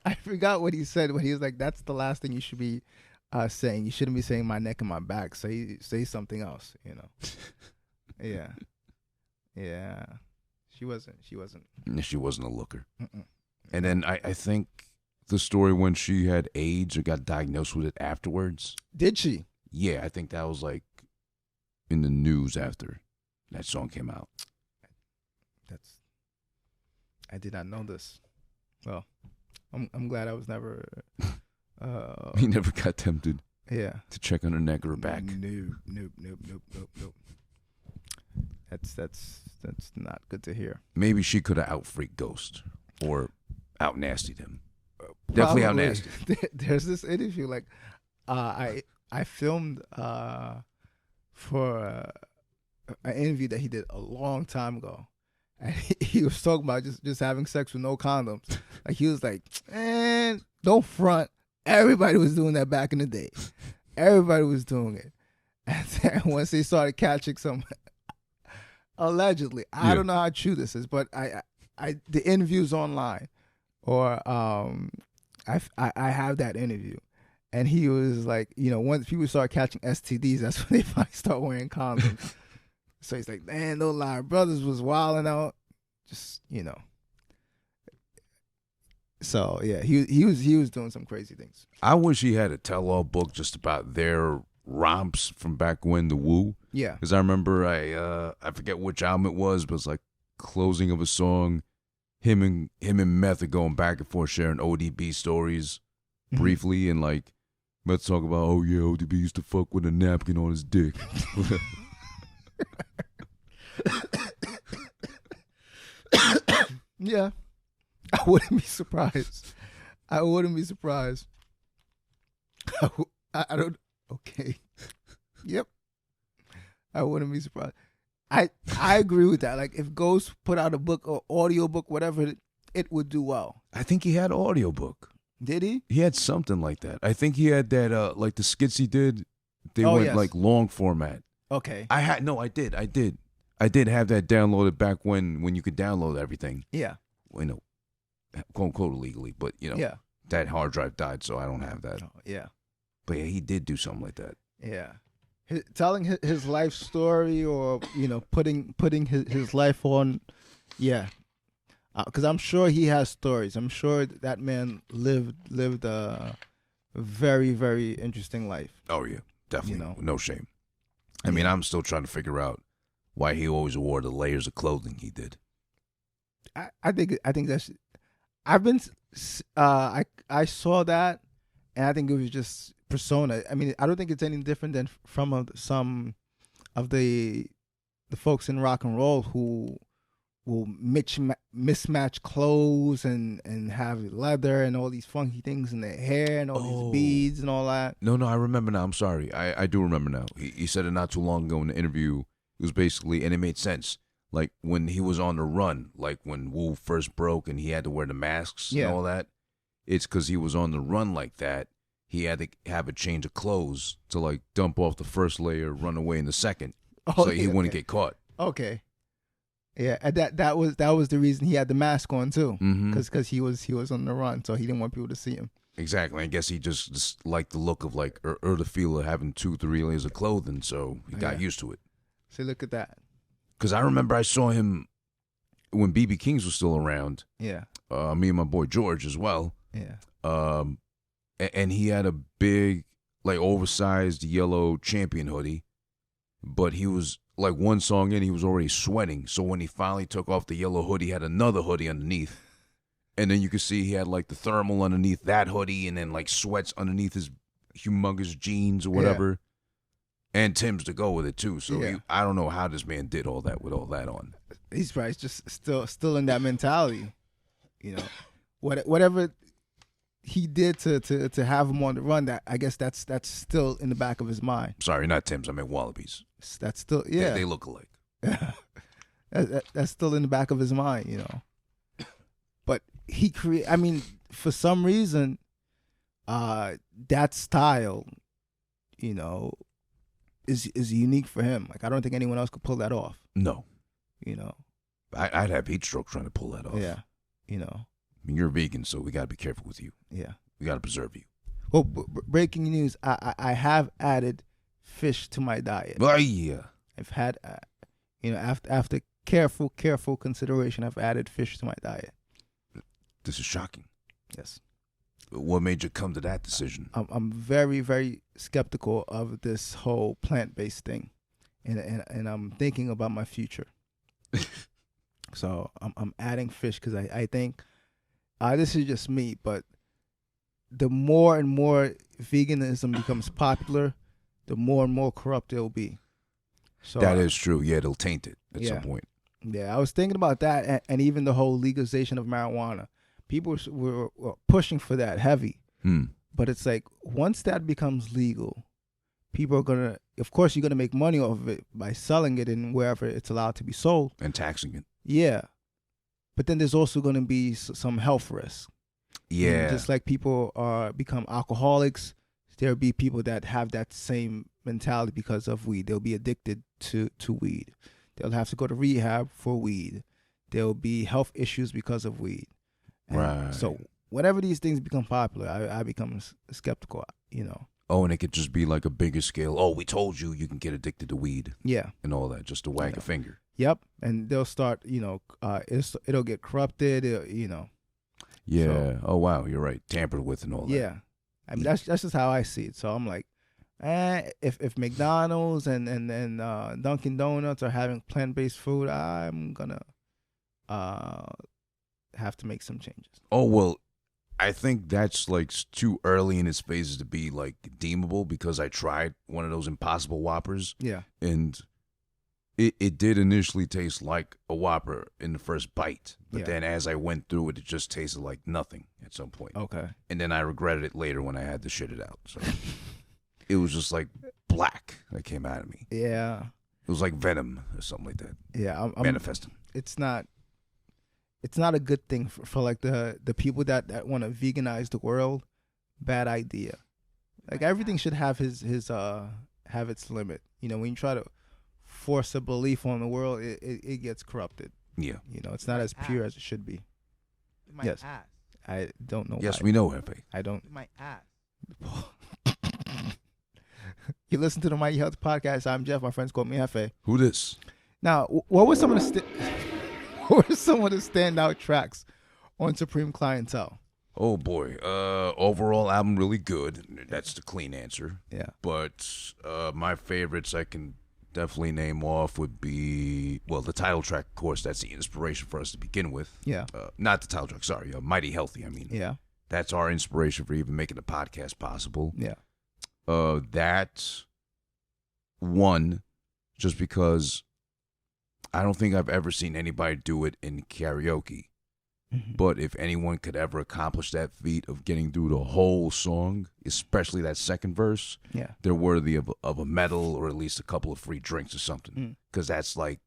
I forgot what he said when he was like, "That's the last thing you should be saying. You shouldn't be saying my neck and my back. Say something else." Yeah. Yeah, she wasn't. She wasn't a looker. Mm-mm. And then I think the story when she had AIDS or got diagnosed with it afterwards. Did she? Yeah, I think that was like in the news after that song came out. I did not know this. Well, I'm glad I was never. He never got tempted. Yeah. to check on her neck or her back. Nope. That's not good to hear. Maybe she could have out freaked Ghost or out nastied him. Definitely out nasty. There's this interview like I filmed for an interview that he did a long time ago, and he was talking about just having sex with no condoms. Like he was like, "Man, don't front. Everybody was doing that back in the day. Everybody was doing it." And then once they started catching some, allegedly, I don't know how true this is, but the interview's online, or I have that interview. And he was like, once people start catching STDs, that's when they finally start wearing condoms. So he's like, man, no lie, brothers was wilding out, just So yeah, he was doing some crazy things. I wish he had a tell-all book just about their romps from back when, the Woo. Yeah, because I remember I forget which album it was, but it's like closing of a song. Him and Meth are going back and forth sharing ODB stories briefly, and like Meth talk about, oh yeah, ODB used to fuck with a napkin on his dick. Yeah, I wouldn't be surprised. I don't. Okay. Yep. I wouldn't be surprised. I agree with that. Like if Ghost put out a book or audio book, whatever, it would do well. I think he had audiobook. Did he? He had something like that. I think he had that like the skits he did. They went like long format. Okay. I did have that downloaded back when you could download everything. Yeah. Quote unquote illegally, but yeah. That hard drive died, so I don't have that. Oh, yeah. But yeah, he did do something like that. Yeah. Telling his life story, or putting his life on, yeah, because I'm sure he has stories. I'm sure that man lived a very, very interesting life. Oh yeah, definitely, no shame. I mean, I'm still trying to figure out why he always wore the layers of clothing he did. I think that's. I saw that, and I think it was just persona. I mean, I don't think it's any different than from some of the folks in rock and roll who will mismatch clothes and have leather and all these funky things in their hair and all these beads and all that. No, I remember now. I'm sorry. I do remember now. He said it not too long ago in the interview. It was basically, and it made sense. Like when he was on the run, like when Wu first broke and he had to wear the masks and all that. It's because he was on the run like that. He had to have a change of clothes to like dump off the first layer, run away in the second, so he wouldn't get caught. Okay. Yeah, and that was the reason he had the mask on too, because he was on the run, so he didn't want people to see him. Exactly. I guess he just liked the look of like or the feel of having 2-3 layers of clothing, so he got used to it. So look at that. Because I remember I saw him when BB Kings was still around. Yeah. Me and my boy George as well. Yeah. And he had a big, like, oversized yellow Champion hoodie, but he was, like, one song in, he was already sweating. So when he finally took off the yellow hoodie, he had another hoodie underneath. And then you could see he had, like, the thermal underneath that hoodie and then, like, sweats underneath his humongous jeans or whatever. Yeah. And Tim's to go with it, too. So I don't know how this man did all that with all that on. He's probably just still in that mentality. Whatever he did to have him on the run, that I guess that's still in the back of his mind. Sorry, not Tim's. I meant Wallabies. That's still They look alike. That's still in the back of his mind, But he for some reason, that style, is unique for him. Like I don't think anyone else could pull that off. No. I'd have heat stroke trying to pull that off. Yeah. I mean, you're vegan, so we got to be careful with you. Yeah. We got to preserve you. Well, breaking news, I have added fish to my diet. Oh, yeah. I've had, after careful consideration, I've added fish to my diet. This is shocking. Yes. What made you come to that decision? I'm very, very skeptical of this whole plant-based thing, and I'm thinking about my future. So I'm adding fish because I think this is just me, but the more and more veganism becomes popular, the more and more corrupt it'll be. So that is true. Yeah, it'll taint it at some point. Yeah, I was thinking about that, and even the whole legalization of marijuana. People were pushing for that heavy. But it's like, once that becomes legal, people are going to, of course, you're going to make money off of it by selling it in wherever it's allowed to be sold. And taxing it. Yeah. But then there's also going to be some health risks. Yeah. You know, just like people become alcoholics, there'll be people that have that same mentality because of weed. They'll be addicted to weed. They'll have to go to rehab for weed. There'll be health issues because of weed. And right. So whenever these things become popular, I become skeptical, you know. Oh, and it could just be like a bigger scale. Oh, we told you can get addicted to weed. Yeah. And all that, just to wag a finger. Yep. And they'll start, you know, it'll get corrupted, you know. Yeah. So, oh, wow. You're right. Tampered with and all that. Yeah. I mean, that's just how I see it. So I'm like, if McDonald's and Dunkin' Donuts are having plant-based food, I'm going to have to make some changes. Oh, well, I think that's like too early in its phases to be like deemable, because I tried one of those Impossible Whoppers. Yeah. And it did initially taste like a Whopper in the first bite. But then as I went through it, it just tasted like nothing at some point. Okay. And then I regretted it later when I had to shit it out. So it was just like black that came out of me. Yeah. It was like venom or something like that. Yeah. I'm manifesting. It's not a good thing for like the people that want to veganize the world. Bad idea. Like, everything should have have its limit. You know, when you try to force a belief on the world, it gets corrupted. Yeah. You know, it's not as pure as it should be. Yes. Ass. I don't know. Yes, why. we know, Jefe. I don't. My ass. You listen to the Mighty Health Podcast. I'm Jeff. My friends call me Jefe. Who this? Now, what were some of the standout tracks on Supreme Clientele? Oh boy. Overall album really good. That's the clean answer. Yeah. But my favorites I can definitely name off would be, well, the title track, of course. That's the inspiration for us to begin with. Yeah. Not the title track, sorry. Mighty Healthy, I mean. Yeah. That's our inspiration for even making the podcast possible. Yeah. That one, just because I don't think I've ever seen anybody do it in karaoke. Mm-hmm. But if anyone could ever accomplish that feat of getting through the whole song, especially that second verse, they're worthy of a medal or at least a couple of free drinks or something. Because that's like,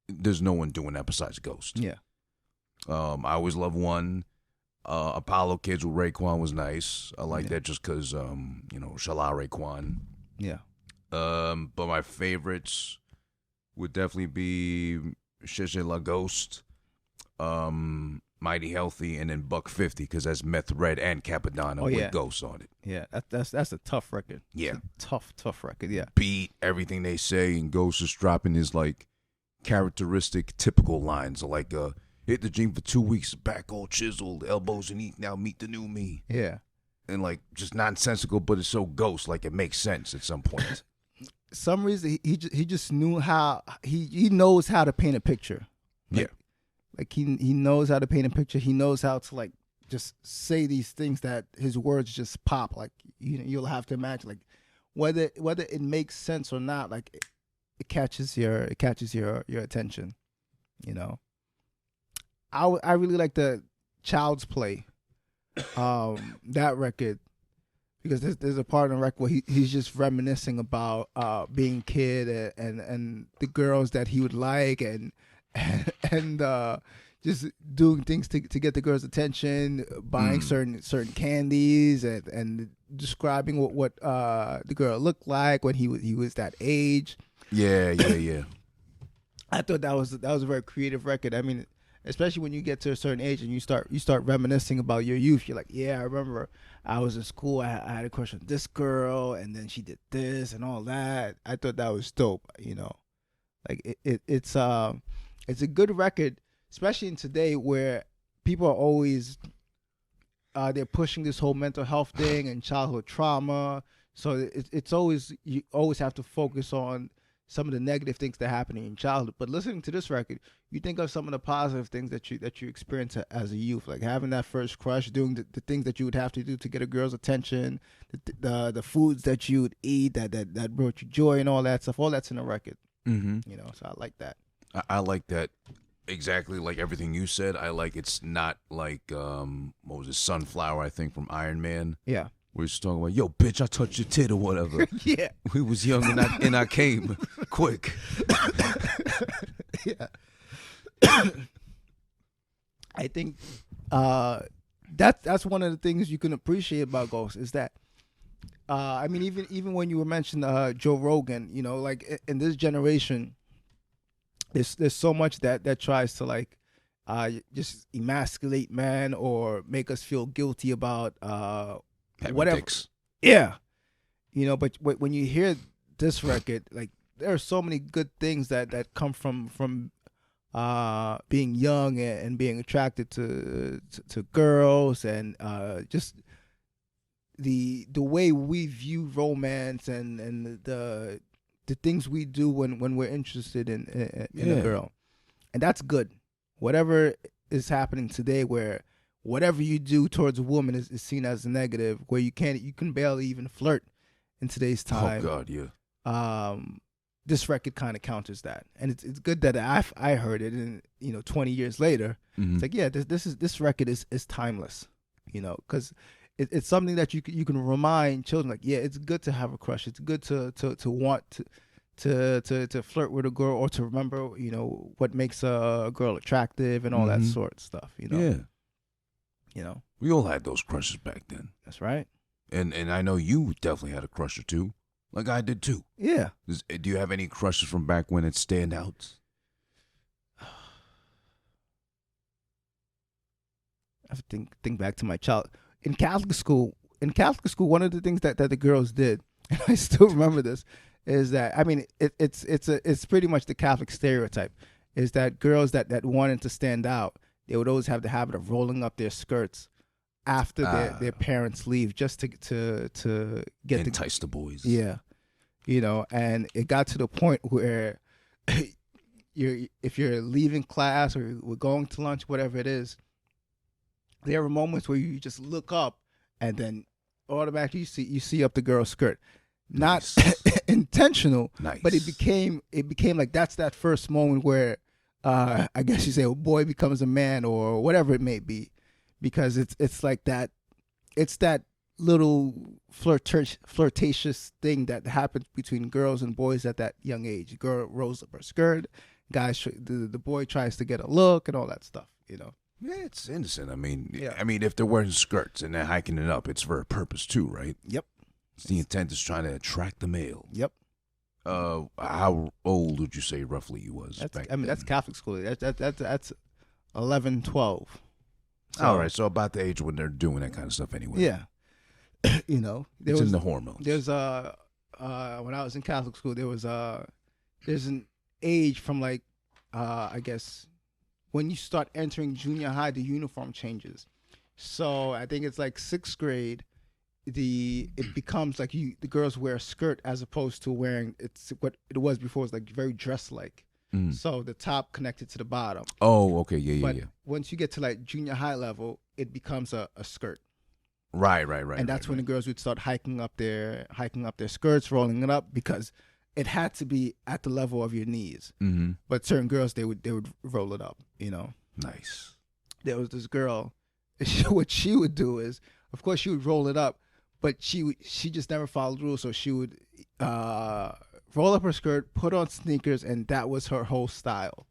there's no one doing that besides Ghost. Yeah. I always love one. Apollo Kids with Raekwon was nice. I like that just because, Shala Raekwon. Yeah. But my favorites would definitely be Sheshe La Ghost, Mighty Healthy, and then Buck 50, because that's Meth Red and Capadonna with Ghost on it. Yeah, that's a tough record. Yeah. Tough record, yeah. Beat, everything they say, and Ghost is dropping his, like, characteristic, typical lines, like, hit the gym for 2 weeks, back all chiseled, elbows and eat, now meet the new me. Yeah. And, like, just nonsensical, but it's so Ghost, like, it makes sense at some point. Some reason he just knew how, he knows how to paint a picture. Like he knows how to paint a picture. He knows how to, like, just say these things that his words just pop. Like, you'll have to imagine, like, whether it makes sense or not, like it catches your attention. You know. I really like the Child's Play, that record, because there's a part in the record where he's just reminiscing about being a kid and the girls that he would like and just doing things to get the girls' attention, buying certain candies and describing what the girl looked like when he was that age. Yeah. I thought that was a very creative record. I mean, especially when you get to a certain age and you start reminiscing about your youth. You're like, yeah, I remember I was in school. I had a crush on this girl, and then she did this and all that. I thought that was dope. You know, like it's a good record, especially in today where people are always they're pushing this whole mental health thing and childhood trauma. So it's always, you always have to focus on some of the negative things that happen in your childhood. But listening to this record, you think of some of the positive things that you experience as a youth, like having that first crush, doing the things that you would have to do to get a girl's attention, the foods that you would eat that brought you joy and all that stuff. All that's in the record. Mm-hmm. You know, so I like that. I like that. Exactly like everything you said. I like it's not like what was it, Sunflower, I think, from Iron Man. Yeah. We're just talking about, yo, bitch, I touched your tit or whatever. Yeah. We was young and I came quick. Yeah. I think that's one of the things you can appreciate about Ghost is that I mean even when you were mentioning Joe Rogan, you know, like in this generation, there's so much that tries to like just emasculate man or make us feel guilty about whatever. Dicks. Yeah, you know, but when you hear this record, like there are so many good things that come from being young and being attracted to girls and just the way we view romance and the things we do when we're interested in a girl, and that's good. Whatever is happening today, where whatever you do towards a woman is seen as a negative, where you can barely even flirt in today's time. Oh God, yeah. This record kind of counters that, and it's good that I heard it, and 20 years later, it's like, yeah, this record is timeless, because it's something that you can remind children, like, yeah, it's good to have a crush, it's good to want to flirt with a girl, or to remember what makes a girl attractive and all that sort of stuff. Yeah, we all had those crushes back then. That's right. And I know you definitely had a crush or two. Like I did too. Yeah. Do you have any crushes from back when it stand out? I have to think back to my child in Catholic school. In Catholic school, one of the things that the girls did, and I still remember this, is that, I mean, it's pretty much the Catholic stereotype, is that girls that wanted to stand out, they would always have the habit of rolling up their skirts after their parents leave, just to get entice the boys. Yeah, and it got to the point where if you're leaving class or we're going to lunch, whatever it is, there are moments where you just look up and then automatically you see up the girl's skirt. Not intentional, but it became like that's that first moment where I guess you say a boy becomes a man or whatever it may be. Because it's like that, it's that little flirtatious thing that happens between girls and boys at that young age. Girl rolls up her skirt, the boy tries to get a look and all that stuff. Yeah, it's innocent. I mean, if they're wearing skirts and they're hiking it up, it's for a purpose too, right? Yep. The intent is trying to attract the male. Yep. How old would you say roughly you was? That's Catholic school. That's 11, 12. So, all right, so about the age when they're doing that kind of stuff anyway. Yeah. It's in the hormones. There's when I was in Catholic school, there's an age from like I guess when you start entering junior high, the uniform changes. So I think it's like 6th grade. It becomes like the girls wear a skirt as opposed to wearing what it was before. It's like very dress like. So the top connected to the bottom. Oh, okay, yeah. But once you get to like junior high level, it becomes a skirt. Right. And that's when the girls would start hiking up their skirts, rolling it up, because it had to be at the level of your knees. Mm-hmm. But certain girls they would roll it up. Nice. There was this girl. What she would do is, of course, she would roll it up, but she just never followed rules. So she would roll up her skirt, put on sneakers, and that was her whole style.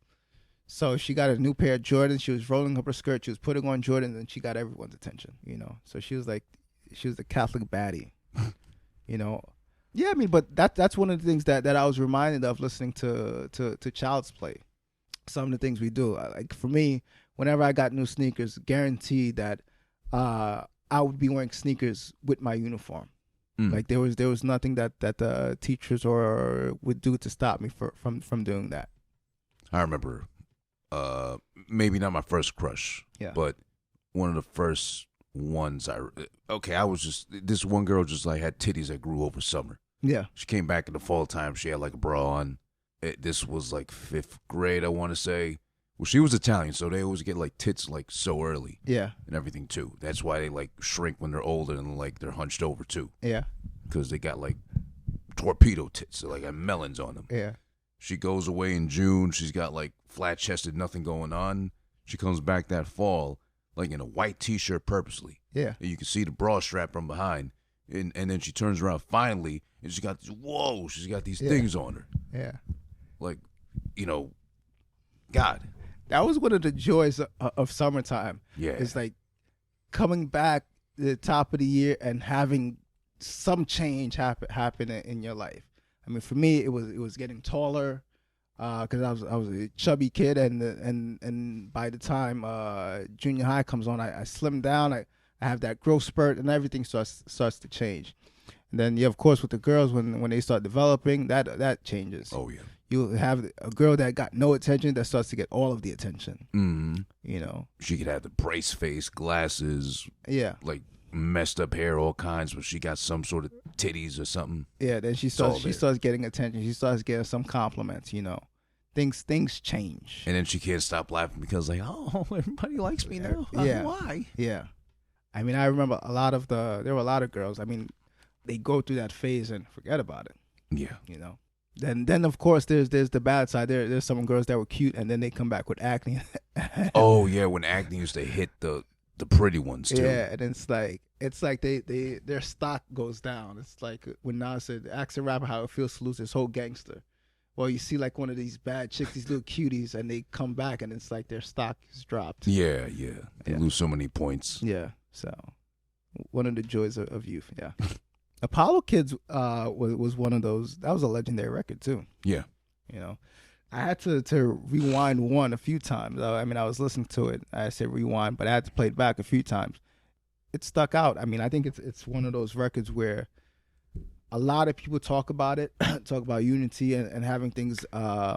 So she got a new pair of Jordans. She was rolling up her skirt. She was putting on Jordans, and she got everyone's attention. So she was the Catholic baddie. Yeah, I mean, but that's one of the things that I was reminded of listening to Child's Play. Some of the things we do. Like for me, whenever I got new sneakers, guaranteed that I would be wearing sneakers with my uniform. Like there was nothing that the teachers would do to stop me from doing that. I remember, maybe not my first crush, but one of the first ones I was just, this one girl just like had titties that grew over summer. Yeah. She came back in the fall time. She had like a bra on. this was like 5th grade, I want to say. Well, she was Italian, so they always get like tits like so early. Yeah. And everything too. That's why they like shrink when they're older and like they're hunched over too. Yeah. Because they got like torpedo tits, so like got melons on them. Yeah. She goes away in June. She's got like flat chested, nothing going on. She comes back that fall, like in a white T-shirt purposely. Yeah. And you can see the bra strap from behind. And then she turns around finally, and she got she's got these things on her. Yeah. Like, God. That was one of the joys of summertime. Yeah. It's like coming back the top of the year and having some change happen in your life. I mean, for me, it was getting taller, because I was a chubby kid, and by the time junior high comes on, I slim down. I have that growth spurt, and everything starts to change. And then, of course, with the girls, when they start developing, that changes. Oh yeah. You have a girl that got no attention that starts to get all of the attention. Mm-hmm. She could have the brace face, glasses. Yeah. Like messed up hair, all kinds, but she got some sort of titties or something. Yeah. Then she starts getting attention. She starts getting some compliments. Things change. And then she can't stop laughing because like, oh, everybody likes me now. Yeah. Why? Yeah. I mean, I remember there were a lot of girls. I mean, they go through that phase and forget about it. Yeah. Then of course there's the bad side. There's some girls that were cute and then they come back with acne. Oh yeah, when acne used to hit the pretty ones too. Yeah, and it's like their stock goes down. It's like when Nas said, "Ask a rapper how it feels to lose his whole gangster." Well, you see like one of these bad chicks, these little cuties, and they come back and it's like their stock is dropped. Yeah. They lose so many points. Yeah, so one of the joys of youth. Yeah. Apollo Kids was one of those. That was a legendary record too. Yeah. I had to rewind one a few times. I mean, I was listening to it. I said rewind, but I had to play it back a few times. It stuck out. I mean, I think it's one of those records where a lot of people talk about it, talk about unity and having things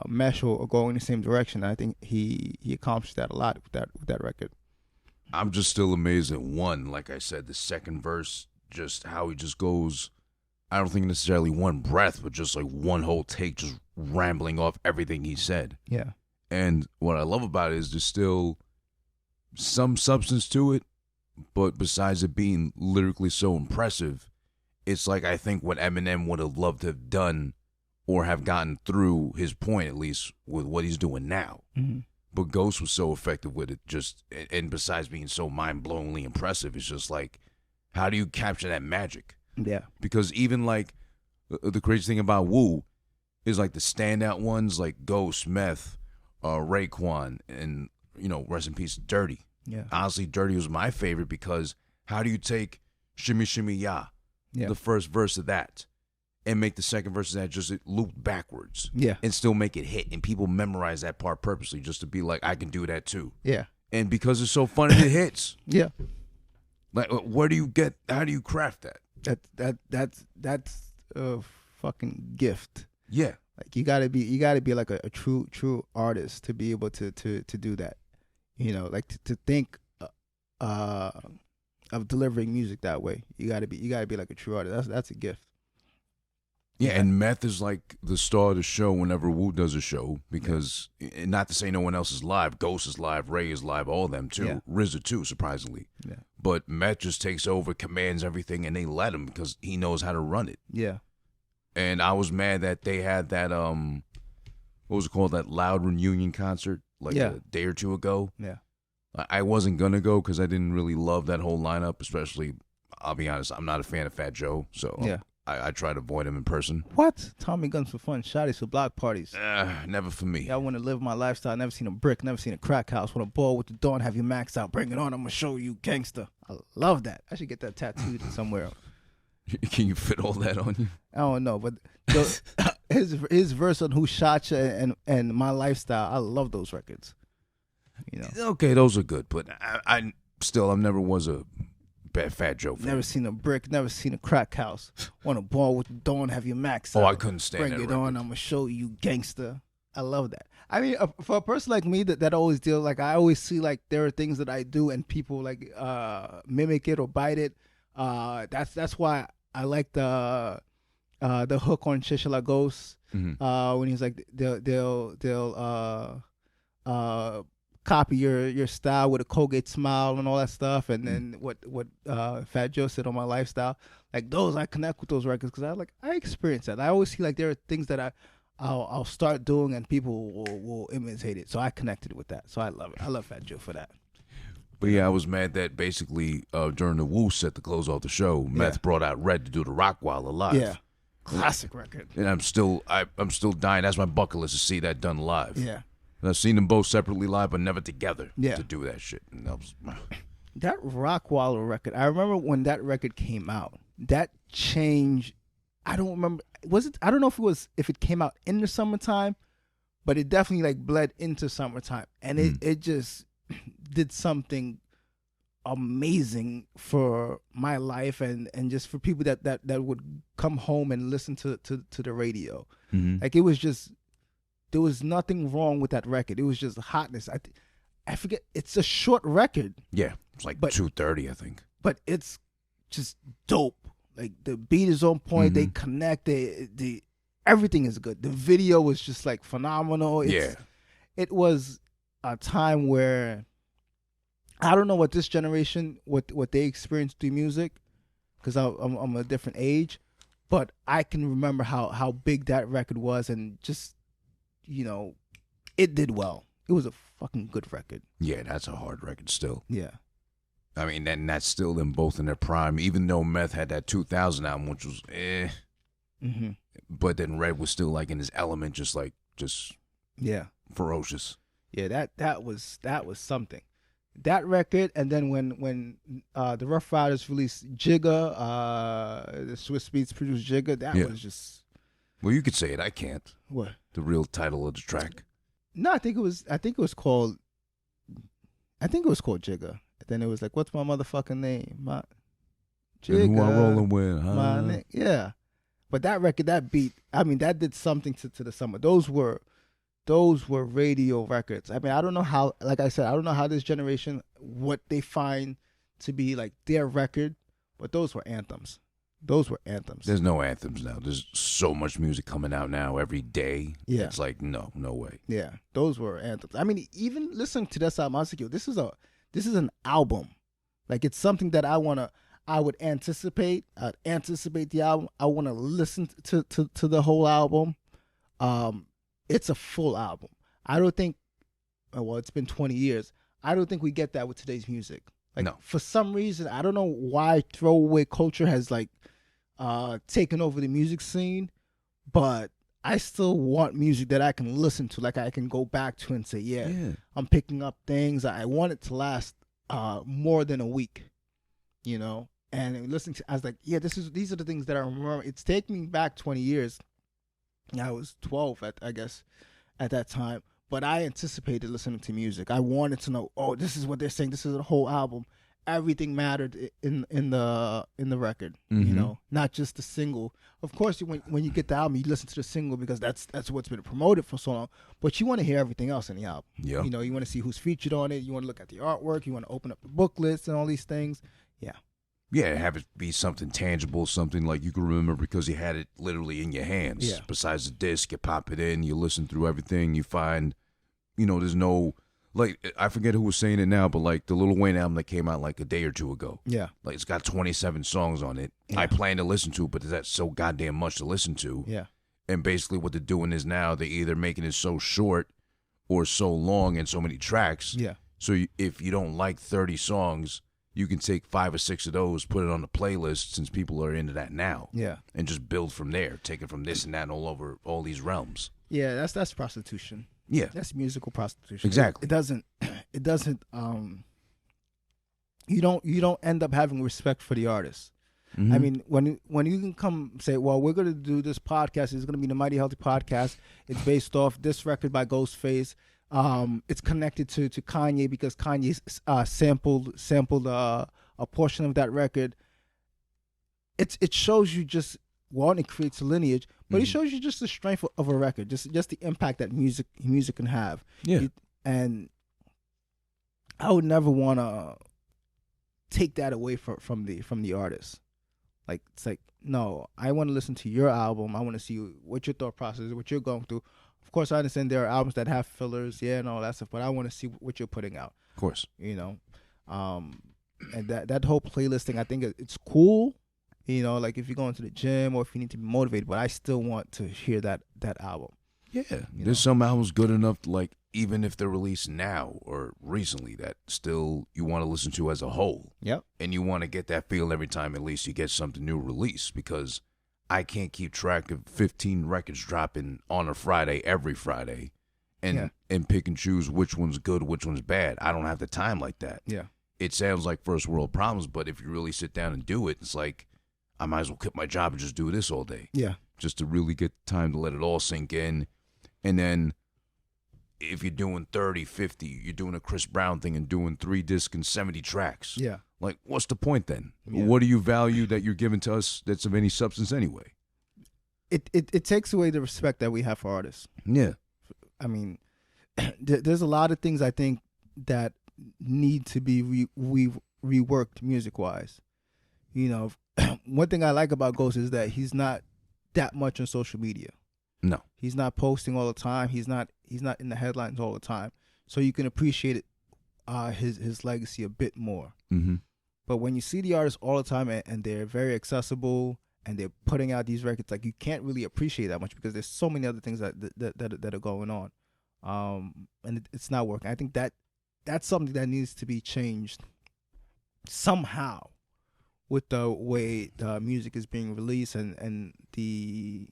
mesh or go in the same direction. And I think he accomplished that a lot with that record. I'm just still amazed at one. Like I said, the second verse. Just how he just goes, I don't think necessarily one breath, but just like one whole take, just rambling off everything he said. Yeah. And what I love about it is there's still some substance to it, but besides it being lyrically so impressive, it's like I think what Eminem would have loved to have done or have gotten through his point, at least with what he's doing now. Mm-hmm. But Ghost was so effective with it, and besides being so mind-blowingly impressive, it's just like, how do you capture that magic? Yeah. Because even like the crazy thing about Wu is like the standout ones like Ghost, Meth, Raekwon, and rest in peace, Dirty. Yeah. Honestly, Dirty was my favorite because how do you take Shimmy Shimmy Ya, the first verse of that, and make the second verse of that just loop backwards? Yeah. And still make it hit, and people memorize that part purposely just to be like, I can do that too. Yeah. And because it's so funny, it hits. Yeah. Like, where do you get? How do you craft that? That's a fucking gift. Yeah, like you gotta be like a true artist to be able to do that. Like to think of delivering music that way. You gotta be like a true artist. That's a gift. Yeah, and Meth is like the star of the show whenever Wu does a show because, and not to say no one else is live, Ghost is live, Ray is live, all of them too, RZA too, surprisingly. Yeah. But Meth just takes over, commands everything, and they let him because he knows how to run it. Yeah. And I was mad that they had that, what was it called, that Loud reunion concert like a day or two ago. Yeah. I wasn't going to go because I didn't really love that whole lineup, especially, I'll be honest, I'm not a fan of Fat Joe, so I try to avoid him in person. What? Tommy guns for fun, shotties for block parties. Never for me. I want to live my lifestyle. Never seen a brick, never seen a crack house. Want to ball with the dawn, have you maxed out. Bring it on, I'm going to show you gangster. I love that. I should get that tattooed somewhere. Can you fit all that on you? I don't know, but his verse on Who Shot Ya and My Lifestyle, I love those records. Okay, those are good, but I never was a Fat Joe fan. Never seen a brick, never seen a crack house. Want to ball with the dawn, have you maxed out. Oh, I couldn't stand Bring that it record. on, I'm going to show you gangster. I love that. I mean, for a person like me that always deal, like I always see like there are things that I do and people like mimic it or bite it. That's why I like the the hook on Shishla Ghost, Mm-hmm. when he's like they'll copy your style with a Colgate smile and all that stuff, and then what Fat Joe said on My Lifestyle, like those, I connect with those records because I experience that. I always see like there are things that I'll start doing and people will imitate it, so I connected with that. So I love it. I love Fat Joe for that. But yeah, I was mad that basically during the Woo set to close off the show, Meth brought out Red to do the Rockwilder live. Yeah, classic record. And I'm still dying. That's my bucket list, to see that done live. Yeah. And I've seen them both separately live, but never together. Yeah. To do that shit. And that was that Rockwilder record. I remember when that record came out. That changed. I don't remember. I don't know if it came out in the summertime, but it definitely like bled into summertime, and it just did something amazing for my life and just for people that would come home and listen to the radio. Like it was just, there was nothing wrong with that record. It was just hotness. I forget, it's a short record. Yeah, it's like 2:30, I think. But it's just dope. Like the beat is on point. They connect. The everything is good. The video was just like phenomenal. It was a time where I don't know what this generation what they experienced through music, because I'm a different age, but I can remember how big that record was, and just, you know, it did well. It was a fucking good record. Yeah, that's a hard record still. Yeah. I mean, and that's still them both in their prime, even though Meth had that 2000 album, which was but then Red was still like in his element, just ferocious. Yeah, that was something. That record, and then when the Rough Riders released Jigga, the Swiss Beats produced Jigga, that was just. Well, you could say it. I can't. What? The real title of the track. No, I think it was called Jigga. Then it was like, what's my motherfucking name? My Jigga. And who I'm rolling with, huh? My name. Yeah. But that record, that beat, I mean, that did something to the summer. Those were radio records. I mean, I don't know how, like I said, I don't know how this generation, what they find to be like their record, but those were anthems. There's no anthems now. There's so much music coming out now every day. Yeah. It's like, no way. Yeah. Those were anthems. I mean, even listening to this album, I was like, this is an album. Like, it's something that I would anticipate. I'd anticipate the album. I want to listen to the whole album. It's a full album. I don't think, well, it's been 20 years. I don't think we get that with today's music. Like, no. For some reason, I don't know why throwaway culture has like taken over the music scene, but I still want music that I can listen to, like I can go back to and say, yeah. I'm picking up things. I want it to last more than a week, you know? And listening to, I was like, yeah, these are the things that I remember. It's taking me back 20 years. I was 12, I guess, at that time. But I anticipated listening to music. I wanted to know, oh, this is what they're saying. This is a whole album. Everything mattered in the record, you know, not just the single. Of course, when you get the album, you listen to the single because that's what's been promoted for so long. But you want to hear everything else in the album. Yeah. You know, you want to see who's featured on it. You want to look at the artwork. You want to open up the booklets and all these things. Yeah. Yeah, have it be something tangible, something like you can remember because you had it literally in your hands. Yeah. Besides the disc, you pop it in, you listen through everything, you find, you know, there's no, like, I forget who was saying it now, but like the Lil Wayne album that came out like a day or two ago. Yeah. Like, it's got 27 songs on it. Yeah. I plan to listen to it, but that's so goddamn much to listen to. Yeah. And basically what they're doing is now they're either making it so short or so long and so many tracks. Yeah. So if you don't like 30 songs, you can take 5 or 6 of those, put it on the playlist since people are into that now. Yeah. And just build from there, take it from this and that and all over all these realms. Yeah, that's prostitution. Yeah. That's musical prostitution. Exactly. It doesn't you don't end up having respect for the artist. Mm-hmm. I mean, when you can come say, well, we're gonna do this podcast, it's gonna be the Mighty Healthy Podcast. It's based off this record by Ghostface. It's connected to Kanye because Kanye sampled a portion of that record. It shows you just, one, it creates a lineage, but it shows you just the strength of a record, just the impact that music can have. Yeah. And I would never want to take that away from the artist. Like it's like, no, I want to listen to your album. I want to see what your thought process is, what you're going through. Of course, I understand there are albums that have fillers, and all that stuff, but I want to see what you're putting out. Of course. And that whole playlist thing, I think it's cool. Like if you're going to the gym or if you need to be motivated, but I still want to hear that album. Yeah, there's some albums good enough, like even if they're released now or recently, that still you want to listen to as a whole. Yep. And you want to get that feel every time at least you get something new released, because I can't keep track of 15 records dropping on a Friday every Friday and pick and choose which one's good, which one's bad. I don't have the time like that. Yeah. It sounds like first world problems, but if you really sit down and do it, it's like I might as well quit my job and just do this all day. Yeah. Just to really get time to let it all sink in. And then if you're doing 30, 50, you're doing a Chris Brown thing and doing 3 discs and 70 tracks. Yeah. Like, what's the point then? Yeah. What do you value that you're giving to us that's of any substance anyway? It takes away the respect that we have for artists. Yeah. I mean, there's a lot of things I think that need to be reworked music-wise. One thing I like about Ghost is that he's not that much on social media. No. He's not posting all the time. He's not in the headlines all the time. So you can appreciate it, his legacy a bit more. Mm-hmm. But when you see the artists all the time and they're very accessible and they're putting out these records, like you can't really appreciate that much because there's so many other things that are going on, and it's not working. I think that's something that needs to be changed somehow with the way the music is being released and the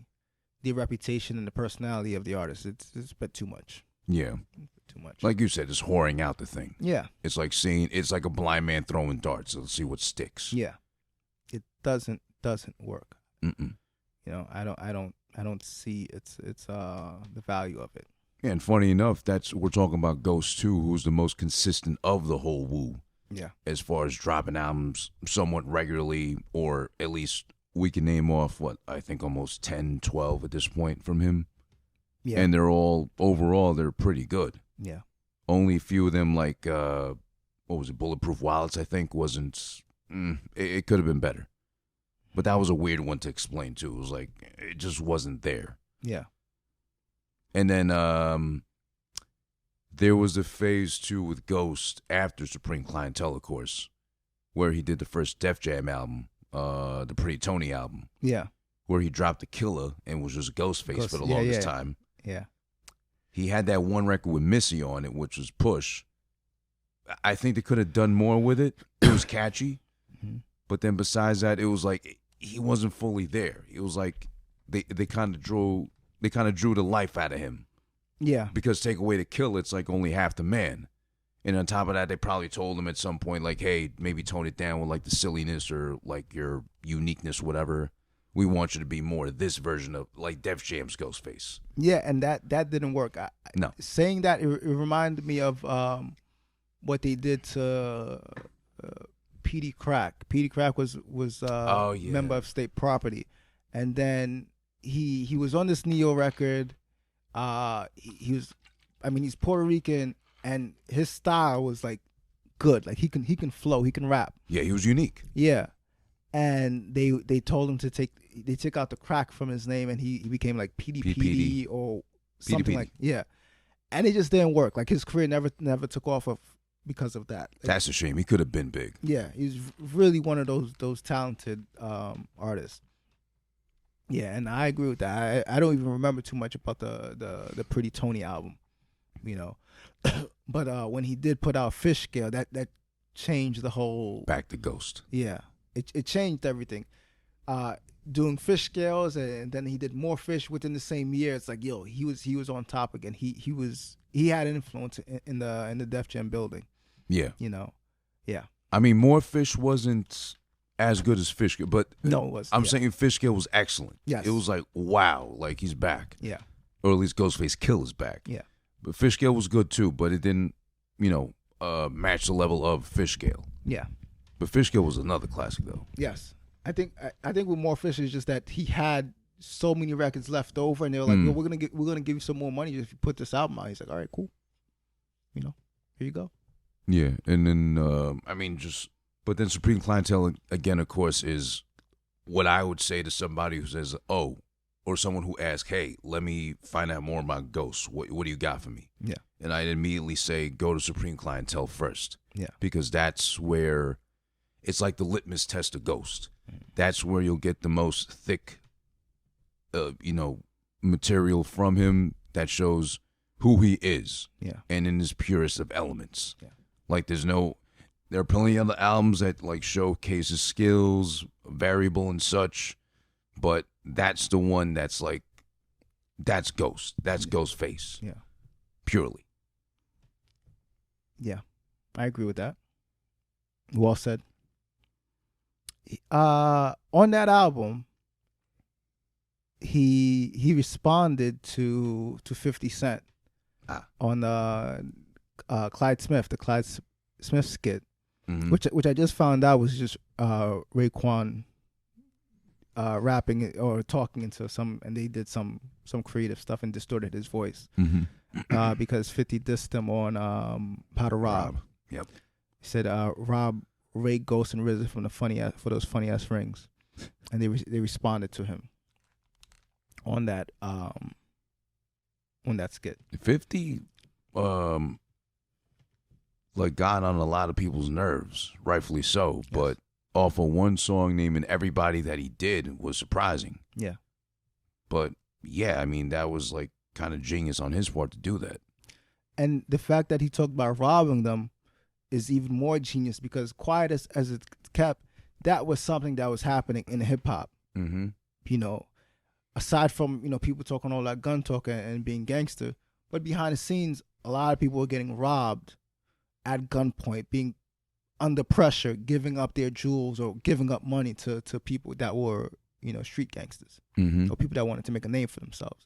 reputation and the personality of the artist. It's a bit too much. Yeah. Too much. Like you said, it's whoring out the thing. Yeah. It's like a blind man throwing darts. Let's see what sticks. Yeah. It doesn't work. Mm-mm. I don't see it's the value of it. Yeah, and funny enough, we're talking about Ghost 2, who's the most consistent of the whole Wu. Yeah. As far as dropping albums somewhat regularly, or at least we can name off, I think almost 10, 12 at this point from him. Yeah. And overall, they're pretty good. Yeah. Only a few of them, like, Bulletproof Wallets, I think, wasn't, it could have been better. But that was a weird one to explain, too. It was like, it just wasn't there. Yeah. And then there was the phase 2 with Ghost after Supreme Clientele, of course, where he did the first Def Jam album, the Pretty Tony album. Yeah. Where he dropped the Killah and was just Ghostface for the longest time. Yeah. He had that one record with Missy on it, which was Push. I think they could have done more with it. It was catchy. Mm-hmm. But then besides that, it was like he wasn't fully there. It was like they kind of drew the life out of him. Yeah. Because take away the Killah, it's like only half the man. And on top of that, they probably told him at some point, like, hey, maybe tone it down with like the silliness or like your uniqueness, whatever. We want you to be more this version of like Def Jam's Ghostface. Yeah, and that didn't work. No. Saying that, it reminded me of what they did to Petey Crack. Petey Crack was member of State Property, and then he was on this Neo record. He's Puerto Rican, and his style was like good. Like he can flow, he can rap. Yeah, he was unique. Yeah, and they told him they took out the crack from his name, and he became like PD or something like and it just didn't work. Like his career never took off because of that. That's a shame. He could have been big. Yeah, he's really one of those talented artists. Yeah, and I agree with that. I don't even remember too much about the Pretty Tony album, but when he did put out Fish Scale, that changed the whole. Back to Ghost. Yeah, it changed everything. Doing Fish Scales, and then he did more Fish within the same year. It's like, yo, he was on top again. He had influence in the Def Jam building. Yeah. Yeah. I mean, More Fish wasn't as good as Fish Scale, but no, it was. I'm saying Fish Scale was excellent. Yes. It was like, wow, like he's back. Yeah. Or at least Ghostface Killah's back. Yeah. But Fish Scale was good too, but it didn't, match the level of Fish Scale. Yeah. But Fish Scale was another classic though. Yes. I think with More Fish is just that he had so many records left over, and they were like, "Yo, we're gonna give you some more money if you put this album out." He's like, "All right, cool. Here you go." Yeah, and then but then Supreme Clientele again, of course, is what I would say to somebody who says, "Oh," or someone who asks, "Hey, let me find out more about Ghost. What do you got for me?" Yeah. And I immediately say, go to Supreme Clientele first. Yeah. Because that's where it's like the litmus test of Ghost. That's where you'll get the most thick, material from him that shows who he is. Yeah. And in his purest of elements. Yeah. Like there are plenty of other albums that like showcase his skills, variable and such, but that's the one that's like, that's Ghost. That's Ghostface. Yeah. Purely. Yeah. I agree with that. Well said. On that album, he responded to 50 Cent on the Clyde Smith skit, which I just found out was just Raekwon rapping or talking into some, and they did some creative stuff and distorted his voice because 50 dissed him on How to Rob. Yep. He said Rob Ray Ghost and RZA for those funny ass rings, and they responded to him on that skit. 50 like got on a lot of people's nerves, rightfully so, yes. But off of one song naming everybody that he did was surprising. Yeah. But yeah, I mean, that was like kind of genius on his part to do that. And the fact that he talked about robbing them is even more genius because quiet as it kept, that was something that was happening in hip hop. Aside from, people talking all that gun talk and being gangster, but behind the scenes, a lot of people were getting robbed at gunpoint, being under pressure, giving up their jewels or giving up money to people that were, street gangsters or people that wanted to make a name for themselves.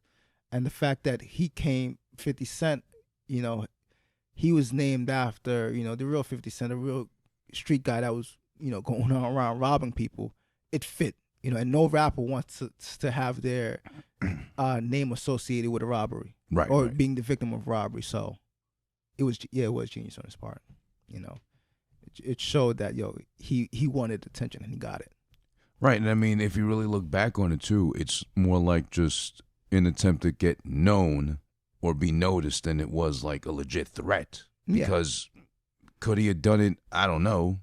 And the fact that he came, 50 Cent, he was named after, the real 50 Cent, the real street guy that was, going around robbing people. It fit, and no rapper wants to have their name associated with a robbery, right? Or right. being the victim of robbery. So it was genius on his part. It showed that he wanted attention and he got it. Right, and I mean, if you really look back on it too, it's more like just an attempt to get known or be noticed than it was like a legit threat. Because could he have done it? I don't know.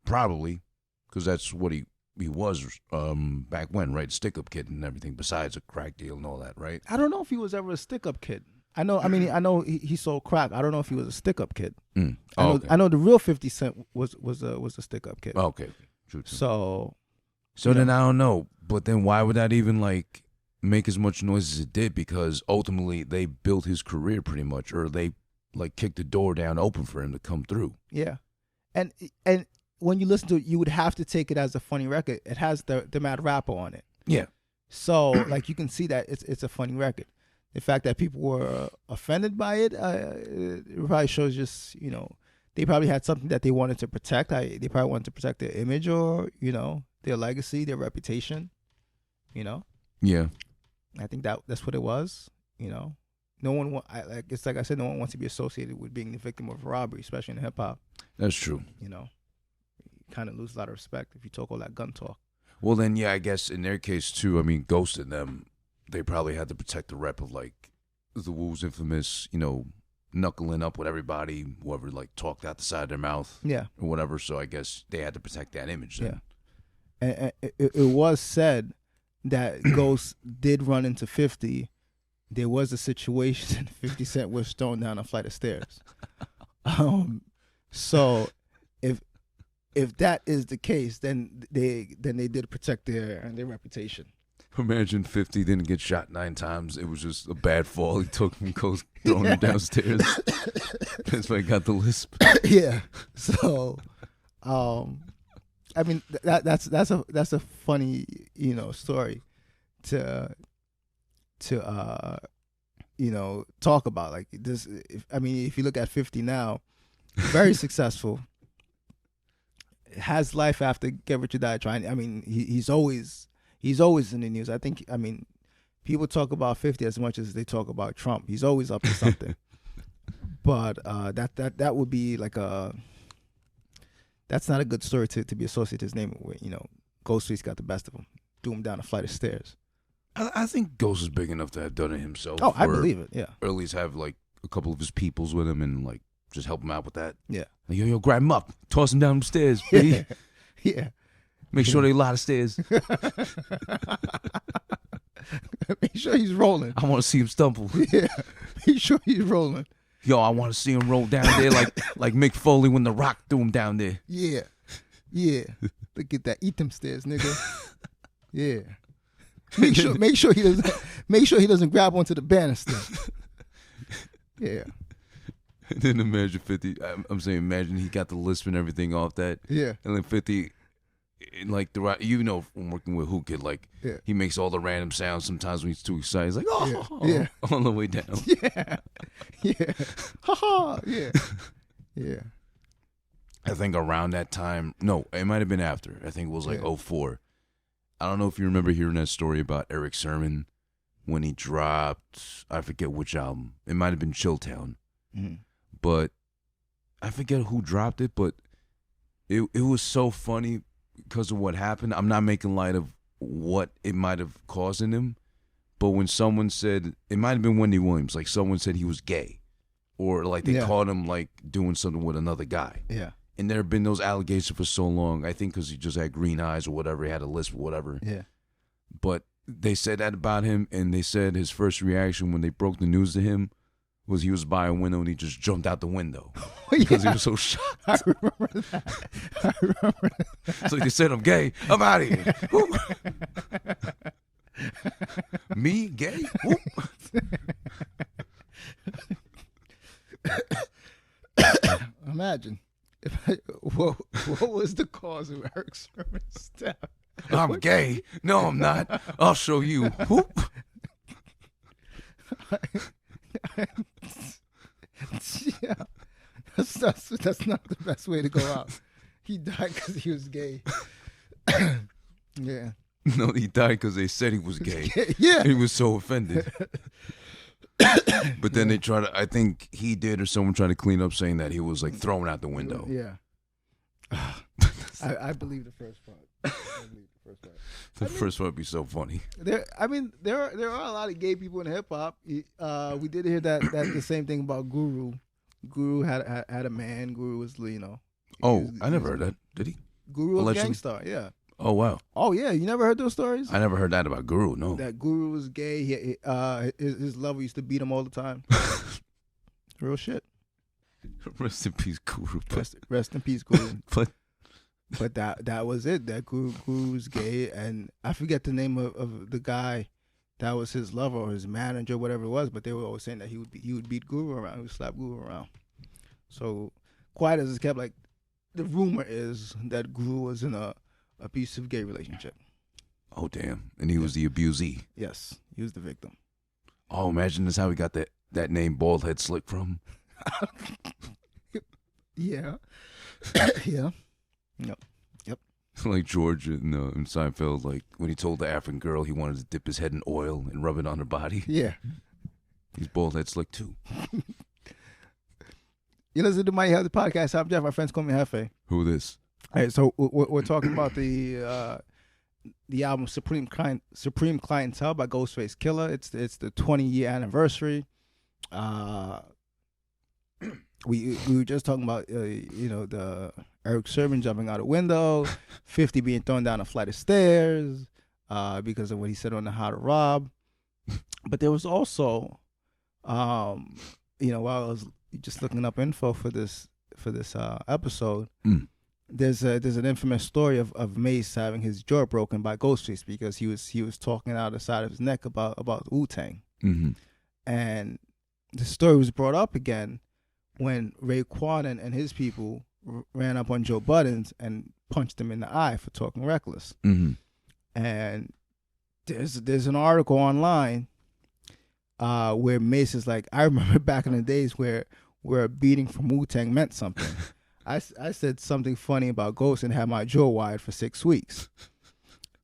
Probably, because that's what he was back when, right? Stick-up kid and everything, besides a crack deal and all that, right? I don't know if he was ever a stick-up kid. I know he sold crack. I don't know if he was a stick-up kid. I know the real 50 Cent was a stick-up kid. Okay. True. So then I don't know. But then why would that even like make as much noise as it did? Because ultimately they built his career pretty much, or they like kicked the door down open for him to come through. Yeah, and when you listen to it, you would have to take it as a funny record. It has the Mad Rapper on it. Yeah. So like you can see that it's a funny record. The fact that people were offended by it, it probably shows just, they probably had something that they wanted to protect. They probably wanted to protect their image or, their legacy, their reputation, Yeah. I think that's what it was, No one, it's like I said, no one wants to be associated with being the victim of robbery, especially in hip hop. That's true. You kind of lose a lot of respect if you talk all that gun talk. Well, then, yeah, I guess in their case, too, I mean, Ghost and them, they probably had to protect the rep of, like, the Wu's infamous, knuckling up with everybody, whoever, like, talked out the side of their mouth. Yeah. Or whatever, so I guess they had to protect that image then. Yeah. And it was said that Ghost did run into 50. There was a situation 50 Cent was thrown down a flight of stairs. So if that is the case, then they did protect their reputation. Imagine 50 didn't get shot 9 times. It was just a bad fall. He took him, throwing him downstairs. That's why he got the lisp. Yeah. So, I mean that's a funny story to talk about like this. If you look at 50 now, very successful. Has life after Get Rich or Die Trying. He's always in the news. People talk about 50 as much as they talk about Trump. He's always up to something. But that would be like that's not a good story to be associated his name with. Ghostface got the best of him. threw him down a flight of stairs. I think Ghost is big enough to have done it himself. Oh, I believe it. Yeah. Or at least have like a couple of his peoples with him and like just help him out with that. Yeah. Like, yo, grab him up, toss him down the stairs, baby. Yeah. Make sure they a lot of stairs. Make sure he's rolling. I want to see him stumble. Yeah. Make sure he's rolling. Yo, I want to see him roll down there like Mick Foley when The Rock threw him down there. Yeah. Yeah. Look at that. Eat them stairs, nigga. Yeah. Make sure he doesn't grab onto the banister. Yeah. And then imagine 50. I'm saying, imagine he got the lisp and everything off that. Yeah. And then 50, like the right, from working with Who Kid, like he makes all the random sounds sometimes when he's too excited. He's like, yeah, on the way down. Yeah. Yeah. Ha ha. Yeah. Yeah. I think around that time, no, it might have been after. I think it was like 04. I don't know if you remember hearing that story about Eric Sermon when he dropped, I forget which album. It might have been Chilltown. Mm-hmm. But I forget who dropped it, but it was so funny because of what happened. I'm not making light of what it might have caused in him, but when someone said, it might have been Wendy Williams, like someone said he was gay, or like they caught him like doing something with another guy. Yeah. And there have been those allegations for so long. I think because he just had green eyes or whatever. He had a lisp or whatever. Yeah. But they said that about him, and they said his first reaction when they broke the news to him was he was by a window and he just jumped out the window because he was so shocked. I remember that. So they said, I'm gay. I'm out of here. Me? Gay? Imagine. What was the cause of Eric Sermon's death? I'm gay. No, I'm not. I'll show you. Yeah, that's not the best way to go out. He died because he was gay. Yeah. No, he died because they said he was gay. Yeah. He was so offended. But then they tried to, I think he did or someone tried to clean up saying that he was like thrown out the window. Yeah. I believe the first part. The first one would be so funny. There are a lot of gay people in hip hop. We did hear that the same thing about Guru. Guru had a man. Guru was I never heard that. Did he? Guru was Allegedly? Gangstar. Yeah. Oh wow. Oh yeah. You never heard those stories? I never heard that about Guru. No. That Guru was gay. His lover used to beat him all the time. Real shit. Rest in peace, Guru. Rest in peace, Guru. But that was it. That Guru was gay, and I forget the name of the guy that was his lover or his manager, whatever it was. But they were always saying that he would beat Guru around, he would slap Guru around. So quiet as it kept, like the rumor is that Guru was in a abusive gay relationship. Oh damn! And he was the abusee. Yes, he was the victim. Oh, imagine this how he got that name Bald Head Slick from. Yeah. Yeah. Yep. Like George in Seinfeld, like when he told the African girl he wanted to dip his head in oil and rub it on her body. Yeah. He's Bald Head Slick too. You listen to my Healthy Podcast. I'm Jeff. My friends call me Jefe. Who this? All right, so we're talking about the album Supreme Clientele by Ghostface Killah. It's the 20-year anniversary. We were just talking about the Eric Sermon jumping out a window, 50 being thrown down a flight of stairs because of what he said on the How to Rob. But there was also, while I was just looking up info for this episode, there's an infamous story of Mace having his jaw broken by Ghostface because he was talking out the side of his neck about Wu-Tang. Mm-hmm. And the story was brought up again when Raekwon and his people ran up on Joe Buttons and punched him in the eye for talking reckless. Mm-hmm. And there's an article online where Mace is like, I remember back in the days where a beating from Wu-Tang meant something. I said something funny about Ghost and had my jaw wired for 6 weeks.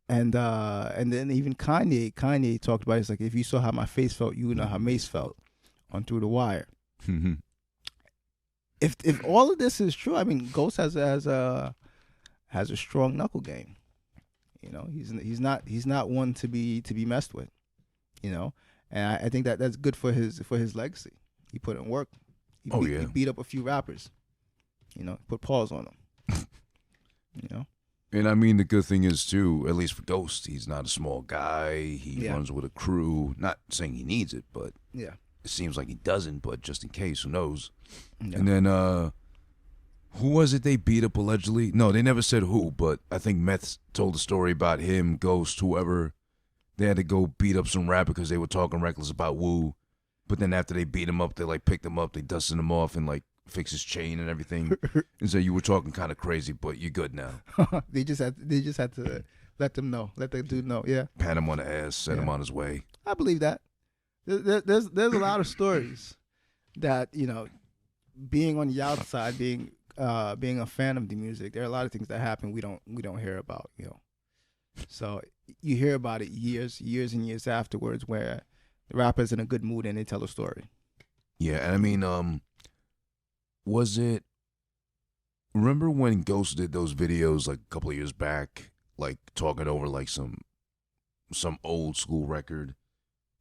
And then even Kanye talked about it. It's like, if you saw how my face felt, you would know how Mace felt on Through the Wire. Mm-hmm. If all of this is true, I mean, Ghost has a strong knuckle game. You know, he's not one to be messed with. You know, and I think that's good for his legacy. He put in work. He beat up a few rappers. You know, put paws on them. You know. And I mean, the good thing is too, at least for Ghost, he's not a small guy. He runs with a crew. Not saying he needs it, but it seems like he doesn't. But just in case, who knows? Yeah. And then who was it they beat up allegedly? No, they never said who, but I think Meth told a story about him, Ghost, whoever. They had to go beat up some rapper because they were talking reckless about Wu. But then after they beat him up, they like picked him up, they dusted him off and like fixed his chain and everything. And so you were talking kind of crazy, but you're good now. They just had to let them know, let the dude know. Yeah. Pat him on the ass, send him on his way. I believe that. There's a lot of stories that, you know, being on the outside, being a fan of the music, there are a lot of things that happen we don't hear about, you know. So you hear about it years and years afterwards, where the rapper's in a good mood and they tell a story. Yeah, and I mean, was it? Remember when Ghost did those videos like a couple of years back, like talking over like some old school record?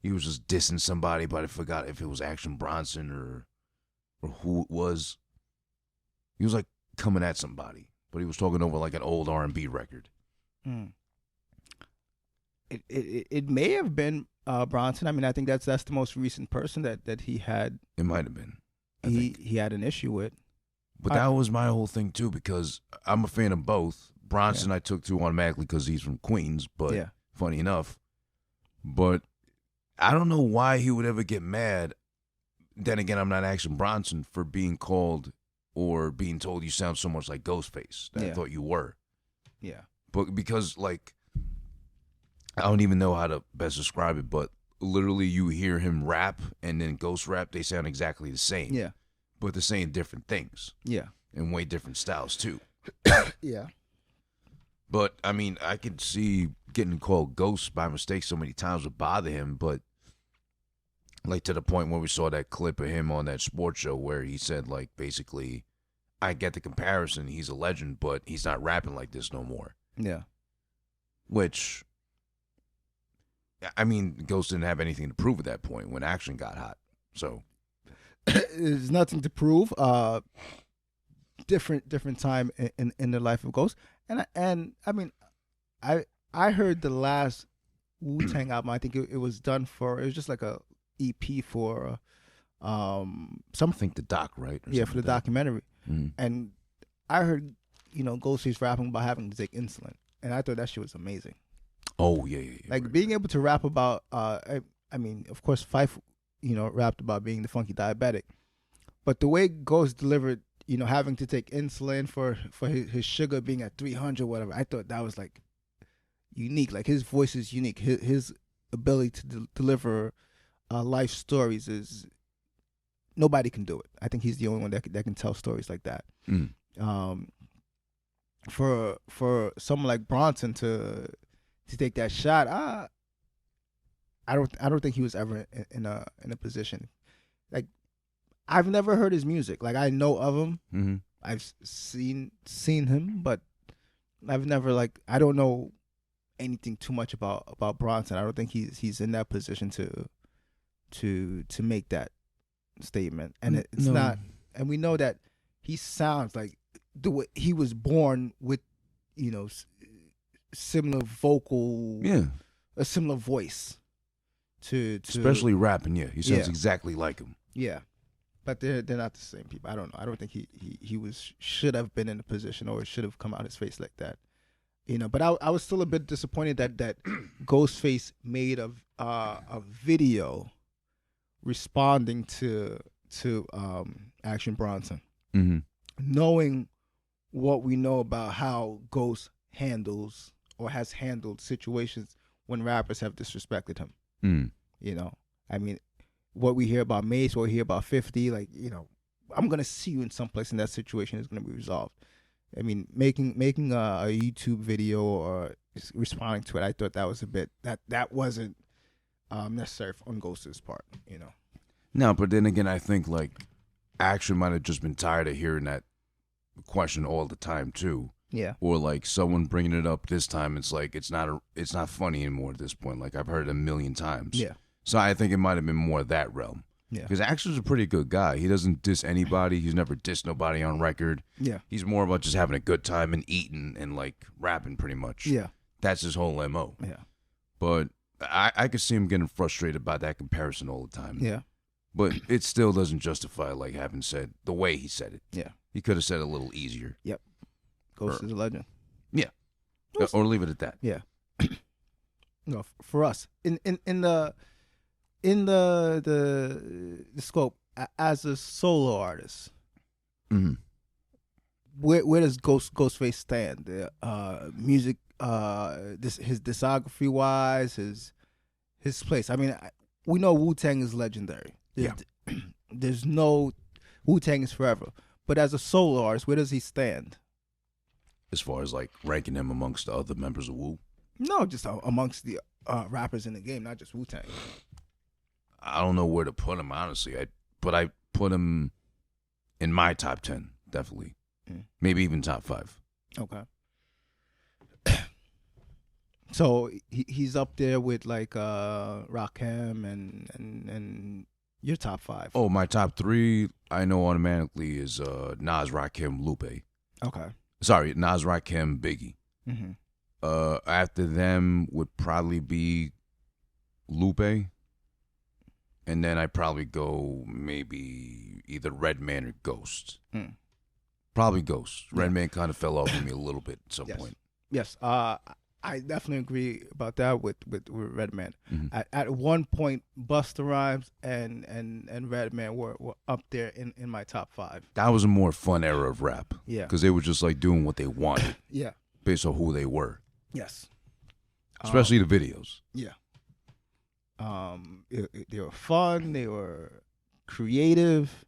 He was just dissing somebody, but I forgot if it was Action Bronson or who it was. He was like coming at somebody, but he was talking over like an old R&B record. It may have been Bronson. I mean, I think that's the most recent person that he had. It might have been. He had an issue with. But that was my whole thing too, because I'm a fan of both. Bronson I took to automatically because he's from Queens, but funny enough. But I don't know why he would ever get mad. Then again, I'm not Action Bronson for being called or being told you sound so much like Ghostface that I thought you were. Yeah. But because like, I don't even know how to best describe it, but literally you hear him rap and then Ghost rap, they sound exactly the same. Yeah. But they're saying different things. Yeah. And way different styles too. Yeah. But I mean, I could see getting called Ghost by mistake so many times would bother him, but like to the point where we saw that clip of him on that sports show where he said like basically, I get the comparison, he's a legend, but he's not rapping like this no more. Yeah. Which, I mean, Ghost didn't have anything to prove at that point when Action got hot. So there's nothing to prove. Different time in the life of Ghost, and I mean, I heard the last Wu-Tang album. I think it was done for. It was just like a EP for I think the doc, right? Yeah, for the documentary. Mm-hmm. And I heard, you know, Ghostface rapping about having to take insulin, and I thought that shit was amazing. Oh yeah. Like right. Being able to rap about, I mean, of course, Phife, you know, rapped about being the funky diabetic, but the way Ghost delivered, you know, having to take insulin for his sugar being at 300, whatever, I thought that was like unique. Like his voice is unique. His ability to deliver life stories is nobody can do it. I think he's the only one that can tell stories like that. For someone like Bronson to take that shot, I don't think he was ever in a position. Like, I've never heard his music. Like, I know of him. Mm-hmm. I've seen him, but I've never I don't know anything too much about Bronson. I don't think he's in that position to make that statement. And it's not. And we know that he sounds like the way he was born with, you know, similar vocal, a similar voice to especially rapping. Yeah, he sounds exactly like him. Yeah, but they're not the same people. I don't know. I don't think he should have been in a position or should have come out his face like that. You know, but I was still a bit disappointed that Ghostface made a video responding to Action Bronson, knowing what we know about how Ghost handles or has handled situations when rappers have disrespected him. You know, I mean, what we hear about Mace, what we hear about 50, like, you know, I'm gonna see you in some place, and that situation is gonna be resolved. I mean, making a YouTube video or responding to it, I thought that was a bit that wasn't necessary on Ghost's part. You know. No, but then again, I think like Action might have just been tired of hearing that question all the time too. Yeah. Or like someone bringing it up this time, it's like it's not funny anymore at this point. Like I've heard it a million times. Yeah. So I think it might have been more that realm. Yeah. Because Axel's a pretty good guy. He doesn't diss anybody. He's never dissed nobody on record. Yeah. He's more about just having a good time and eating and like rapping pretty much. Yeah. That's his whole MO. Yeah. But I could see him getting frustrated by that comparison all the time. Yeah. But it still doesn't justify like having said the way he said it. Yeah. He could have said it a little easier. Yep. Ghost is a legend. Yeah. Or leave it at that. Yeah. No, for us in the scope as a solo artist, Mm-hmm. where does Ghostface stand? Music, his discography wise, his place. I mean, we know Wu-Tang is legendary. There's no Wu-Tang is forever. But as a solo artist, where does he stand? As far as like ranking him amongst the other members of Wu? No, just amongst the rappers in the game, not just Wu-Tang. I don't know where to put him, honestly. But I put him in my top 10, definitely. Maybe even top 5. Okay. So he's up there with like Rakim and your top 5. Oh, my top 3, I know automatically is Nas, Rakim, Lupe. Okay. Sorry, Nas, Rakim, Biggie. Mm-hmm. After them would probably be Lupe. And then I'd probably go maybe either Redman or Ghost. Probably Ghost. Redman kind of fell off with me a little bit at some point. Yes. I definitely agree about that with Redman. Mm-hmm. At one point, Busta Rhymes and Redman were up there in my top 5. That was a more fun era of rap. Yeah. Because they were just like doing what they wanted. Yeah. Based on who they were. Yes. Especially the videos. Yeah. They were fun. They were creative.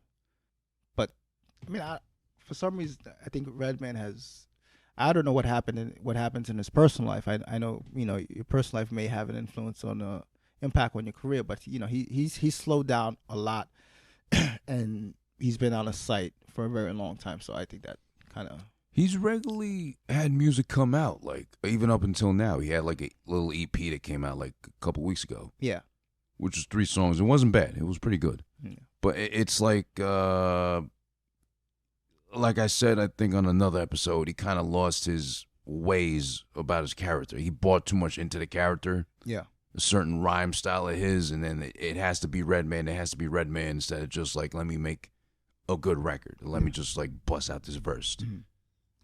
But I mean, for some reason, I think Redman has. I don't know what happens in his personal life. I know your personal life may have an influence on impact on your career, but he's slowed down a lot, and he's been out of sight for a very long time. So I think that kind of. He's regularly had music come out, like even up until now. He had like a little EP that came out like a couple weeks ago. Yeah. Which was 3 songs. It wasn't bad. It was pretty good. Yeah. But it's like I said, I think on another episode, he kind of lost his ways about his character. He bought too much into the character. Yeah. A certain rhyme style of his, and then it has to be Redman. It has to be Redman instead of just like, let me make a good record. Let me just like bust out this verse. Mm-hmm.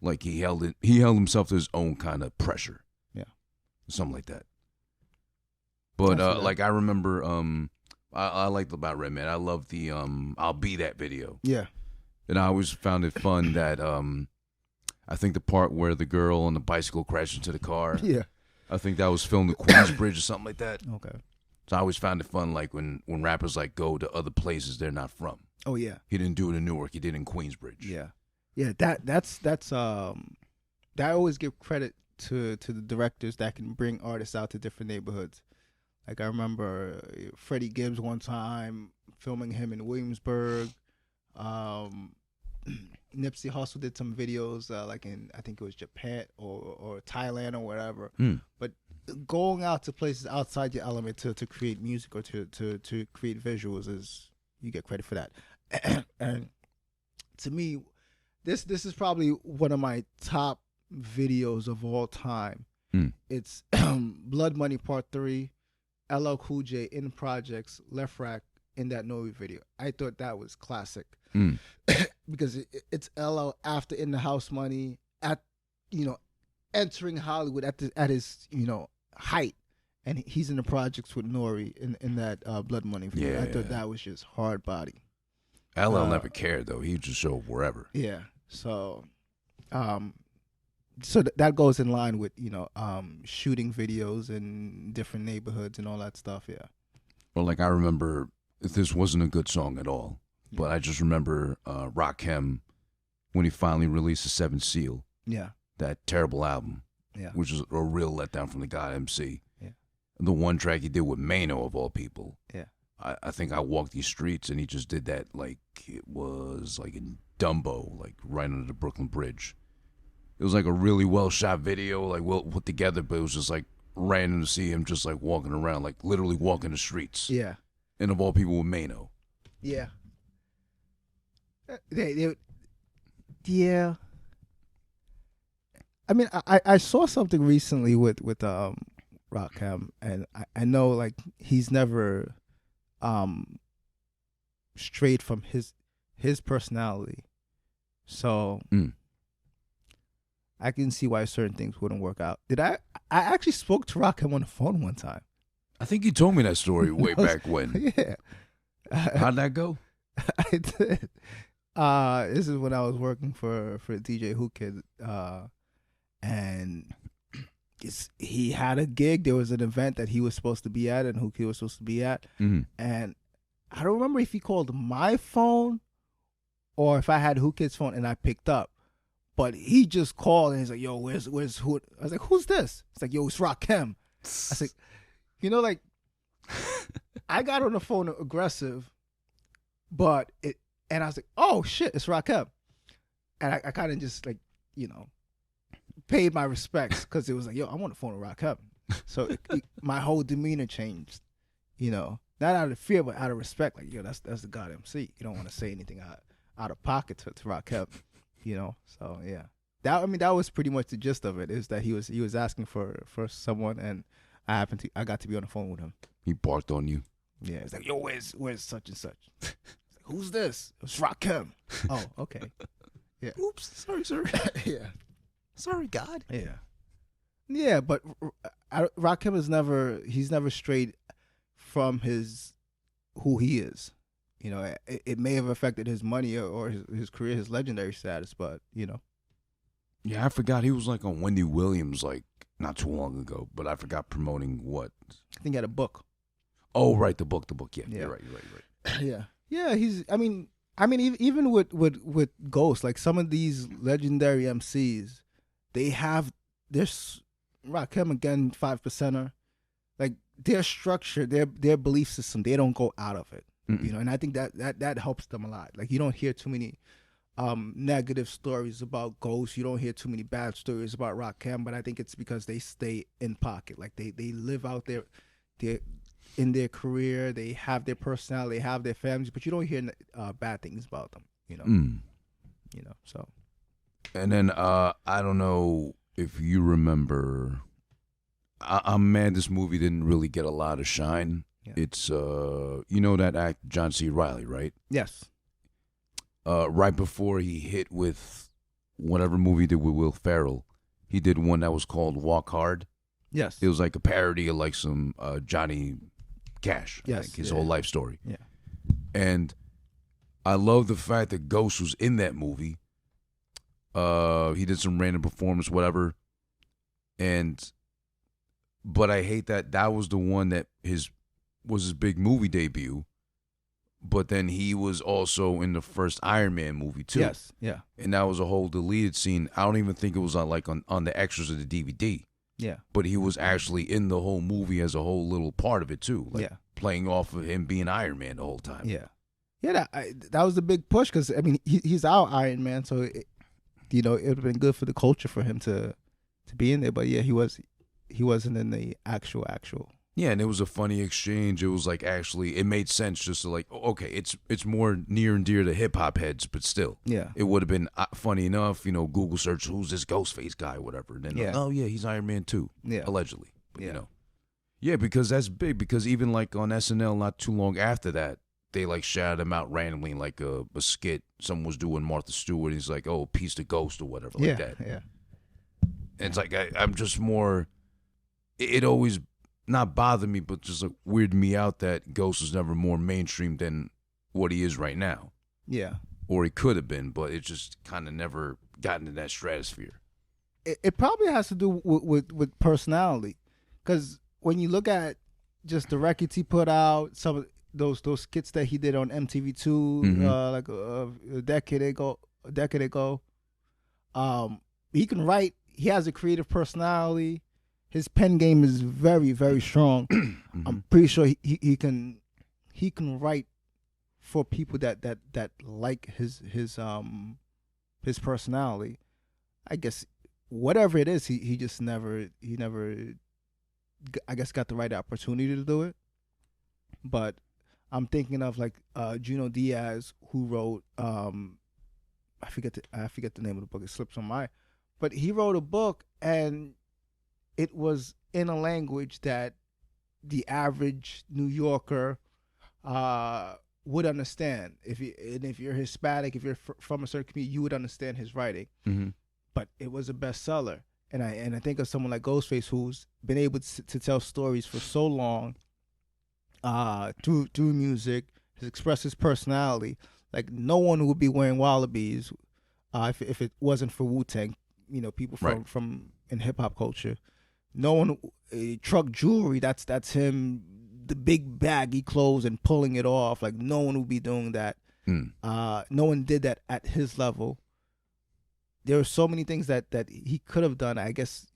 Like he held himself to his own kind of pressure. Yeah. Something like that. But like I remember I liked about Redman. I love the I'll Be That video. Yeah. And I always found it fun that I think the part where the girl on the bicycle crashed into the car. Yeah. I think that was filmed at Queensbridge or something like that. Okay. So I always found it fun like when rappers like go to other places they're not from. Oh yeah. He didn't do it in Newark, he did it in Queensbridge. Yeah. Yeah, that's that I always give credit to the directors that can bring artists out to different neighborhoods. Like I remember Freddie Gibbs one time filming him in Williamsburg. Nipsey Hussle did some videos like in I think it was Japan or Thailand or whatever. But going out to places outside your element to create music or to create visuals is you get credit for that. And to me, this is probably one of my top videos of all time. It's Blood Money Part 3, LL Cool J in Projects, Left Rack in that Noe video. I thought that was classic because it's LL after In the House Money at entering Hollywood at his height, and he's in the projects with Nori in that Blood Money video. Yeah, I thought that was just hard body. LL never cared though. He just showed up wherever. Yeah. So, that goes in line with shooting videos in different neighborhoods and all that stuff. Yeah. Well, like I remember, this wasn't a good song at all, but I just remember Rakim when he finally released the 7th Seal. Yeah. That terrible album. Yeah. Which was a real letdown from the god MC. Yeah. The one track he did with Mano of all people. Yeah. I think I Walk These Streets, and he just did that like it was like in Dumbo, like right under the Brooklyn Bridge. It was like a really well shot video, like well put together, but it was just like random to see him just like walking around, like literally walking the streets. Yeah. And of all people with Mano. Yeah. Yeah. I mean, I saw something recently with Rakim, and I know like he's never strayed from his personality, so I can see why certain things wouldn't work out. I actually spoke to Rakim on the phone one time. I think you told me that story way back when. Yeah. How'd that go? I did. This is when I was working for DJ Who Kid, and he had a gig. There was an event that he was supposed to be at, and Who Kid was supposed to be at, and I don't remember if he called my phone or if I had Who Kid's phone and I picked up. But he just called and he's like, "Yo, where's who?" I was like, "Who's this?" It's like, "Yo, it's Rakim." I was like, you know, like I got on the phone aggressive, but and I was like, "Oh shit, it's Rakim," and I kind of just like, you know, paid my respects because it was like, "Yo, I'm on the phone with Rakim," so my whole demeanor changed, you know, not out of fear but out of respect. Like, yo, that's the God MC. You don't want to say anything out of pocket to Rakim. You know, so yeah, that was pretty much the gist of it. Is that he was asking for someone, and I got to be on the phone with him. He barked on you. Yeah, it's like, "Yo, where's such and such?" It's like, "Who's this?" It's Rakim. Oh, okay. Yeah. Oops, sorry, sir. Yeah. Sorry, God. Yeah. Yeah, but Rakim he's never strayed from who he is. You know, it may have affected his money or his career, his legendary status, but, you know. Yeah, I forgot he was like on Wendy Williams like not too long ago, but I forgot promoting what. I think he had a book. Oh, right, the book. Yeah, yeah. You're right. Yeah. Yeah, I mean, even with Ghost, like some of these legendary MCs, they have this Rakim again, 5%er, like their structure, their belief system, they don't go out of it. You know, and I think that helps them a lot. Like, you don't hear too many negative stories about Ghost. You don't hear too many bad stories about Rakim, but I think it's because they stay in pocket. Like, they live out in their career. They have their personality. They have their families, but you don't hear bad things about them, you know. You know, so. And then I don't know if you remember, I'm mad this movie didn't really get a lot of shine. Yeah. It's you know that act John C. Reilly, right? Yes. Right before he hit with whatever movie he did with Will Ferrell, he did one that was called Walk Hard. Yes. It was like a parody of like some Johnny Cash. Yes. Like his whole life story. Yeah. And I love the fact that Ghost was in that movie. He did some random performance, whatever. But I hate that was the one that was his big movie debut, but then he was also in the first Iron Man movie too. Yes, yeah. And that was a whole deleted scene. I don't even think it was on the extras of the DVD. Yeah. But he was actually in the whole movie as a whole little part of it too. Like, playing off of him being Iron Man the whole time. Yeah. Yeah, that was the big push because, I mean, he's our Iron Man, so, it would have been good for the culture for him to be in there. But yeah, he wasn't in the actual. Yeah, and it was a funny exchange. It was like, actually, it made sense just to like, okay, it's more near and dear to hip hop heads, but still, yeah, it would have been funny enough, you know, Google search, who's this Ghostface guy, whatever. And then, oh yeah, he's Iron Man too, allegedly. But, you know, yeah, because that's big. Because even like on SNL, not too long after that, they like shouted him out randomly, in like a skit. Someone was doing Martha Stewart. He's like, oh, peace to Ghost or whatever, like that. Yeah. And it's like I'm just more. It always not bothered me, but just like weirded me out that Ghost was never more mainstream than what he is right now. Yeah. Or he could have been, but it just kind of never got into that stratosphere. It probably has to do with personality, because when you look at just the records he put out, some of those skits that he did on MTV2, like a decade ago, he can write. He has a creative personality. His pen game is very, very strong. I'm pretty sure he can write for people that like his personality. I guess whatever it is, he just never I guess got the right opportunity to do it. But I'm thinking of like Juno Diaz, who wrote I forget the name of the book. It slips on my, but he wrote a book and it was in a language that the average New Yorker would understand. If you're Hispanic, if you're from a certain community, you would understand his writing. Mm-hmm. But it was a bestseller, and I think of someone like Ghostface, who's been able to tell stories for so long, through music, has expressed his personality. Like no one would be wearing wallabies, if it wasn't for Wu-Tang. You know, people from in hip hop culture. No one truck jewelry. That's him. The big baggy clothes and pulling it off. Like no one would be doing that. No one did that at his level. There were so many things that he could have done. I guess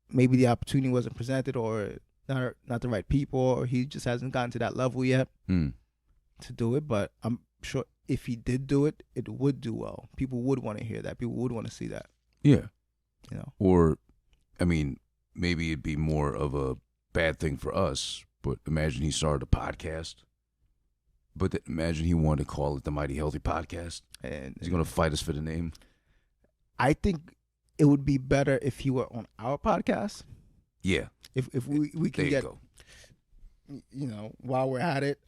maybe the opportunity wasn't presented, or not the right people, or he just hasn't gotten to that level yet to do it. But I'm sure if he did do it, it would do well. People would want to hear that. People would want to see that. Yeah. You know. Or, I mean, maybe it'd be more of a bad thing for us, but imagine he started a podcast. But imagine he wanted to call it the Mighty Healthy Podcast. And he's going to fight us for the name. I think it would be better if he were on our podcast. Yeah. If we can get, go. You know, while we're at it,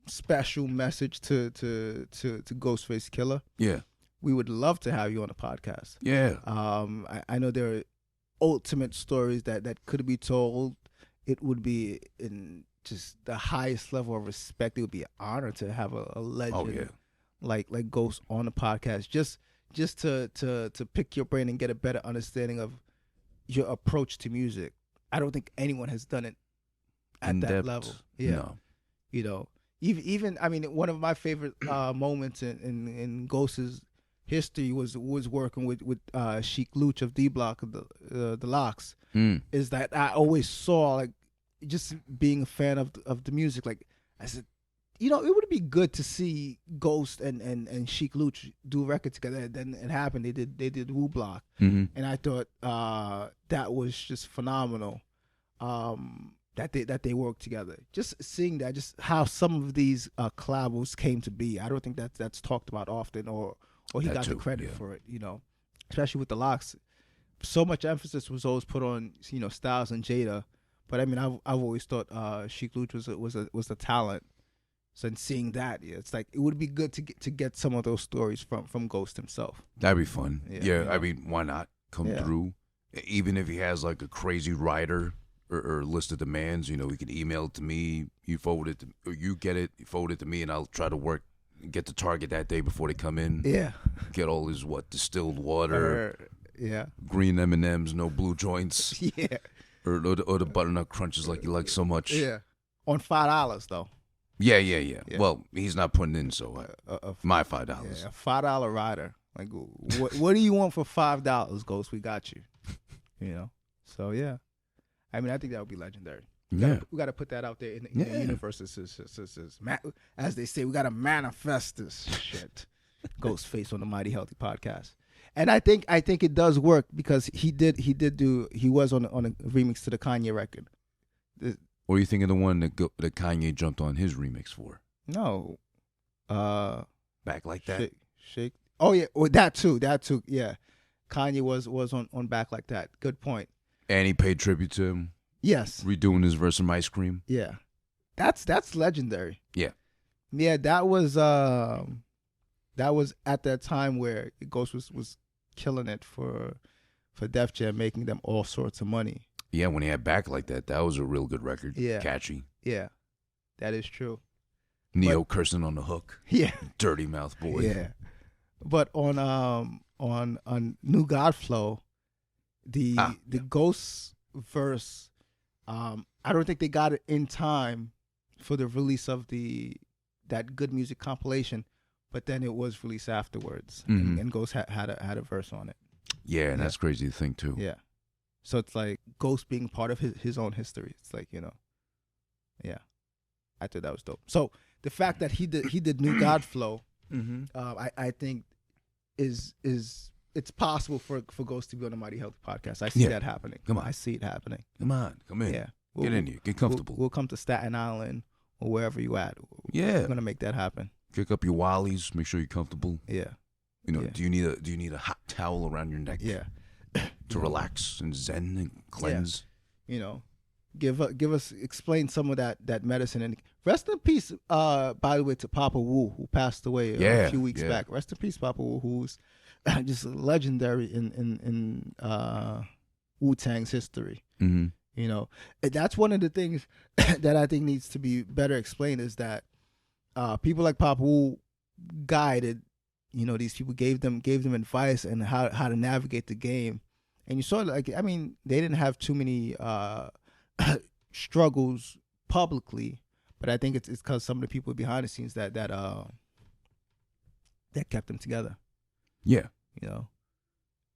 special message to Ghostface Killah. Yeah. We would love to have you on the podcast. Yeah. I know there are ultimate stories that could be told. It would be in just the highest level of respect. It would be an honor to have a legend like Ghost on the podcast. Just to pick your brain and get a better understanding of your approach to music. I don't think anyone has done it at that level. Yeah. No. You know, even I mean, one of my favorite moments in Ghost's history was working with Sheik Luch of D Block, the Locks. Is that I always saw, like, just being a fan of the music, like I said, you know, it would be good to see Ghost and Sheik Luch do a record together. Then it happened. They did Wu Block, and I thought that was just phenomenal. That they worked together. Just seeing that, just how some of these collabs came to be. I don't think that's talked about often, or he got the credit for it. You know, especially with the Locks. So much emphasis was always put on, you know, Styles and Jada, but I mean, I've always thought Sheik Luch was a talent. So in seeing that, yeah, it's like it would be good to get some of those stories from Ghost himself. That'd be fun. Yeah, you know? I mean, why not come through? Even if he has like a crazy rider or list of demands, you know, he can email it to me. You forward it, or you get it, you forward it to me, and I'll try to get to Target that day before they come in. Yeah, get all his distilled water. Green M&Ms, no blue joints. Yeah, or the butternut crunches like you like so much. Yeah, on $5 though. Yeah. Well, he's not putting in, so my $5. Yeah, a $5 rider. Like, what do you want for $5, Ghost? We got you. You know. So yeah, I mean, I think that would be legendary. We got to put that out there in the universe. As they say, we got to manifest this shit. Ghostface on the Mighty Healthy Podcast. And I think it does work because he was on a remix to the Kanye record. Or are you thinking the one that Kanye jumped on his remix for? No. Back Like That? Shake. Oh, yeah. Well, that too. Yeah. Kanye was on Back Like That. Good point. And he paid tribute to him? Yes. Redoing his verse of Ice Cream? Yeah. That's legendary. Yeah. Yeah, that was at that time where Ghost was killing it for Def Jam, making them all sorts of money. Yeah, when he had Back Like That, that was a real good record. Yeah. Catchy. Yeah. That is true. Neo cursing on the hook. Yeah. Dirty mouth boy. Yeah. But on New God Flow, the Ghost verse, I don't think they got it in time for the release of that Good Music compilation, but then it was released afterwards, and Ghost had a verse on it. Yeah, and that's crazy to think too. Yeah. So it's like Ghost being part of his own history. It's like, you know, yeah. I thought that was dope. So the fact that he did New God Flow, I think is it's possible for Ghost to be on the Mighty Healthy podcast. I see that happening. Come on. I see it happening. Come on. Come in. Yeah. Get in here. Get comfortable. We'll come to Staten Island or wherever you at. Yeah. We're gonna make that happen. Kick up your wallies. Make sure you're comfortable. Yeah. You know, do you need a hot towel around your neck? Yeah. To relax and zen and cleanse. Yeah. You know, give us explain some of that medicine, and rest in peace. By the way, to Papa Wu, who passed away a few weeks back. Rest in peace, Papa Wu, who's just legendary in Wu-Tang's history. Mm-hmm. You know, and that's one of the things that I think needs to be better explained, is that people like Papa Wu guided, you know, these people, gave them advice and how to navigate the game. And you saw, like, I mean, they didn't have too many struggles publicly, but I think it's because some of the people behind the scenes that kept them together. Yeah, you know,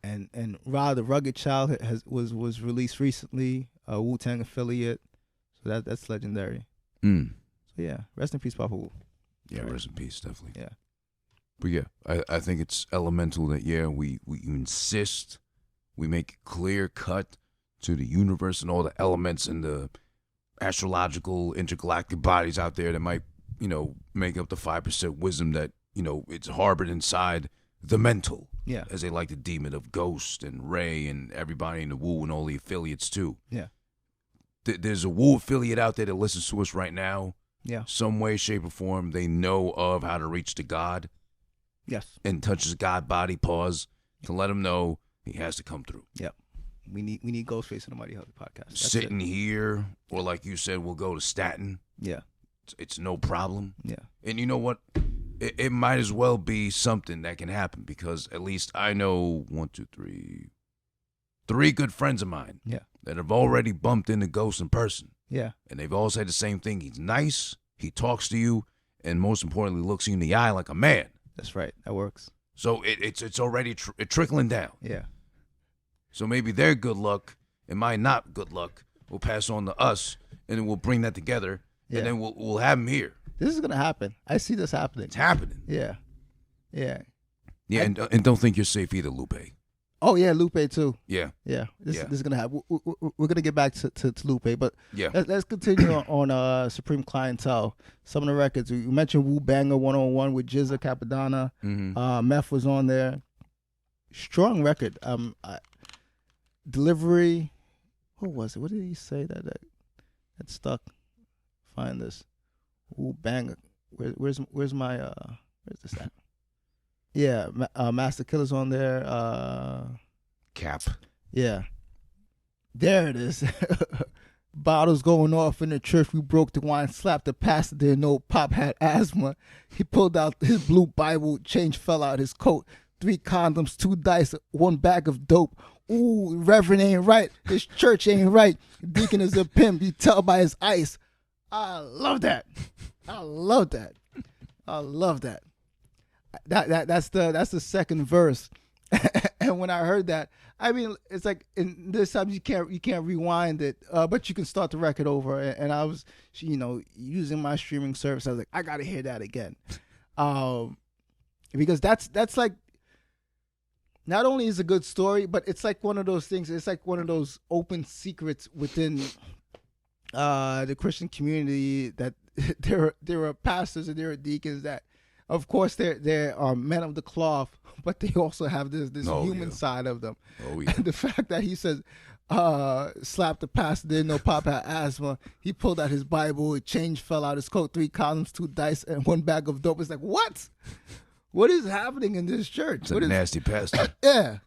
and Ra the Rugged Child was released recently, a Wu-Tang affiliate, so that's legendary. So yeah, rest in peace, Papa Wu. Yeah, rest in peace, definitely. Yeah, but yeah, I think it's elemental that we insist, we make it clear cut to the universe and all the elements and the astrological intergalactic bodies out there that might, you know, make up the 5% wisdom that, you know, it's harbored inside the mental, as they like to deem it, of Ghost and Ray and everybody in the Wu and all the affiliates too. Yeah, there's a Wu affiliate out there that listens to us right now. Yeah, some way, shape, or form they know of how to reach to God. Yes, and touches God body, pause to let him know he has to come through. Yep. We need Ghostface in the Mighty Healthy podcast. That's sitting here, or like you said, we'll go to Staten. Yeah. It's no problem. Yeah. And you know what? It might as well be something that can happen, because at least I know 3 good friends of mine that have already bumped into Ghost in person. Yeah. And they've all said the same thing. He's nice, he talks to you, and most importantly, looks you in the eye like a man. That's right. That works. So it's already trickling down. Yeah. So maybe their good luck and my not good luck will pass on to us, and then we'll bring that together, and then we'll have them here. This is gonna happen. I see this happening. It's happening. Yeah. Yeah. Yeah, and don't think you're safe either, Lupe. Oh yeah, Lupe too. Yeah. Yeah. This is gonna happen. We're gonna get back to Lupe, but yeah, let's continue on Supreme Clientele. Some of the records you mentioned: Wu Banger 101 with Jizza Capadonna. Mm-hmm. Meth was on there. Strong record. Delivery. What was it? What did he say that stuck? Find this. Wu Banger. Where's my where's this at? Yeah, Master Killer's on there. Cap. Yeah. There it is. Bottles going off in the church. We broke the wine, slapped the pastor. Didn't know Pop had asthma. He pulled out his blue Bible. Change fell out his coat. 3 condoms, 2 dice, 1 bag of dope. Ooh, Reverend ain't right. His church ain't right. Deacon is a pimp. You tell by his ice. I love that. I love that. I love that. That's the second verse. And when I heard that, I mean, it's like in this time you can't rewind it, but you can start the record over. And I was, using my streaming service. I was like, I gotta hear that again, because that's like, not only is it a good story, but it's like one of those things. It's like one of those open secrets within the Christian community, that there are pastors and there are deacons that, of course, they are men of the cloth, but they also have this human side of them. Oh yeah. And the fact that he says, slapped the pastor, didn't know Pop had asthma. He pulled out his Bible, a change fell out his coat, 3 condoms, 2 dice, and 1 bag of dope. It's like, what? What is happening in this church? It's a nasty pastor. Yeah.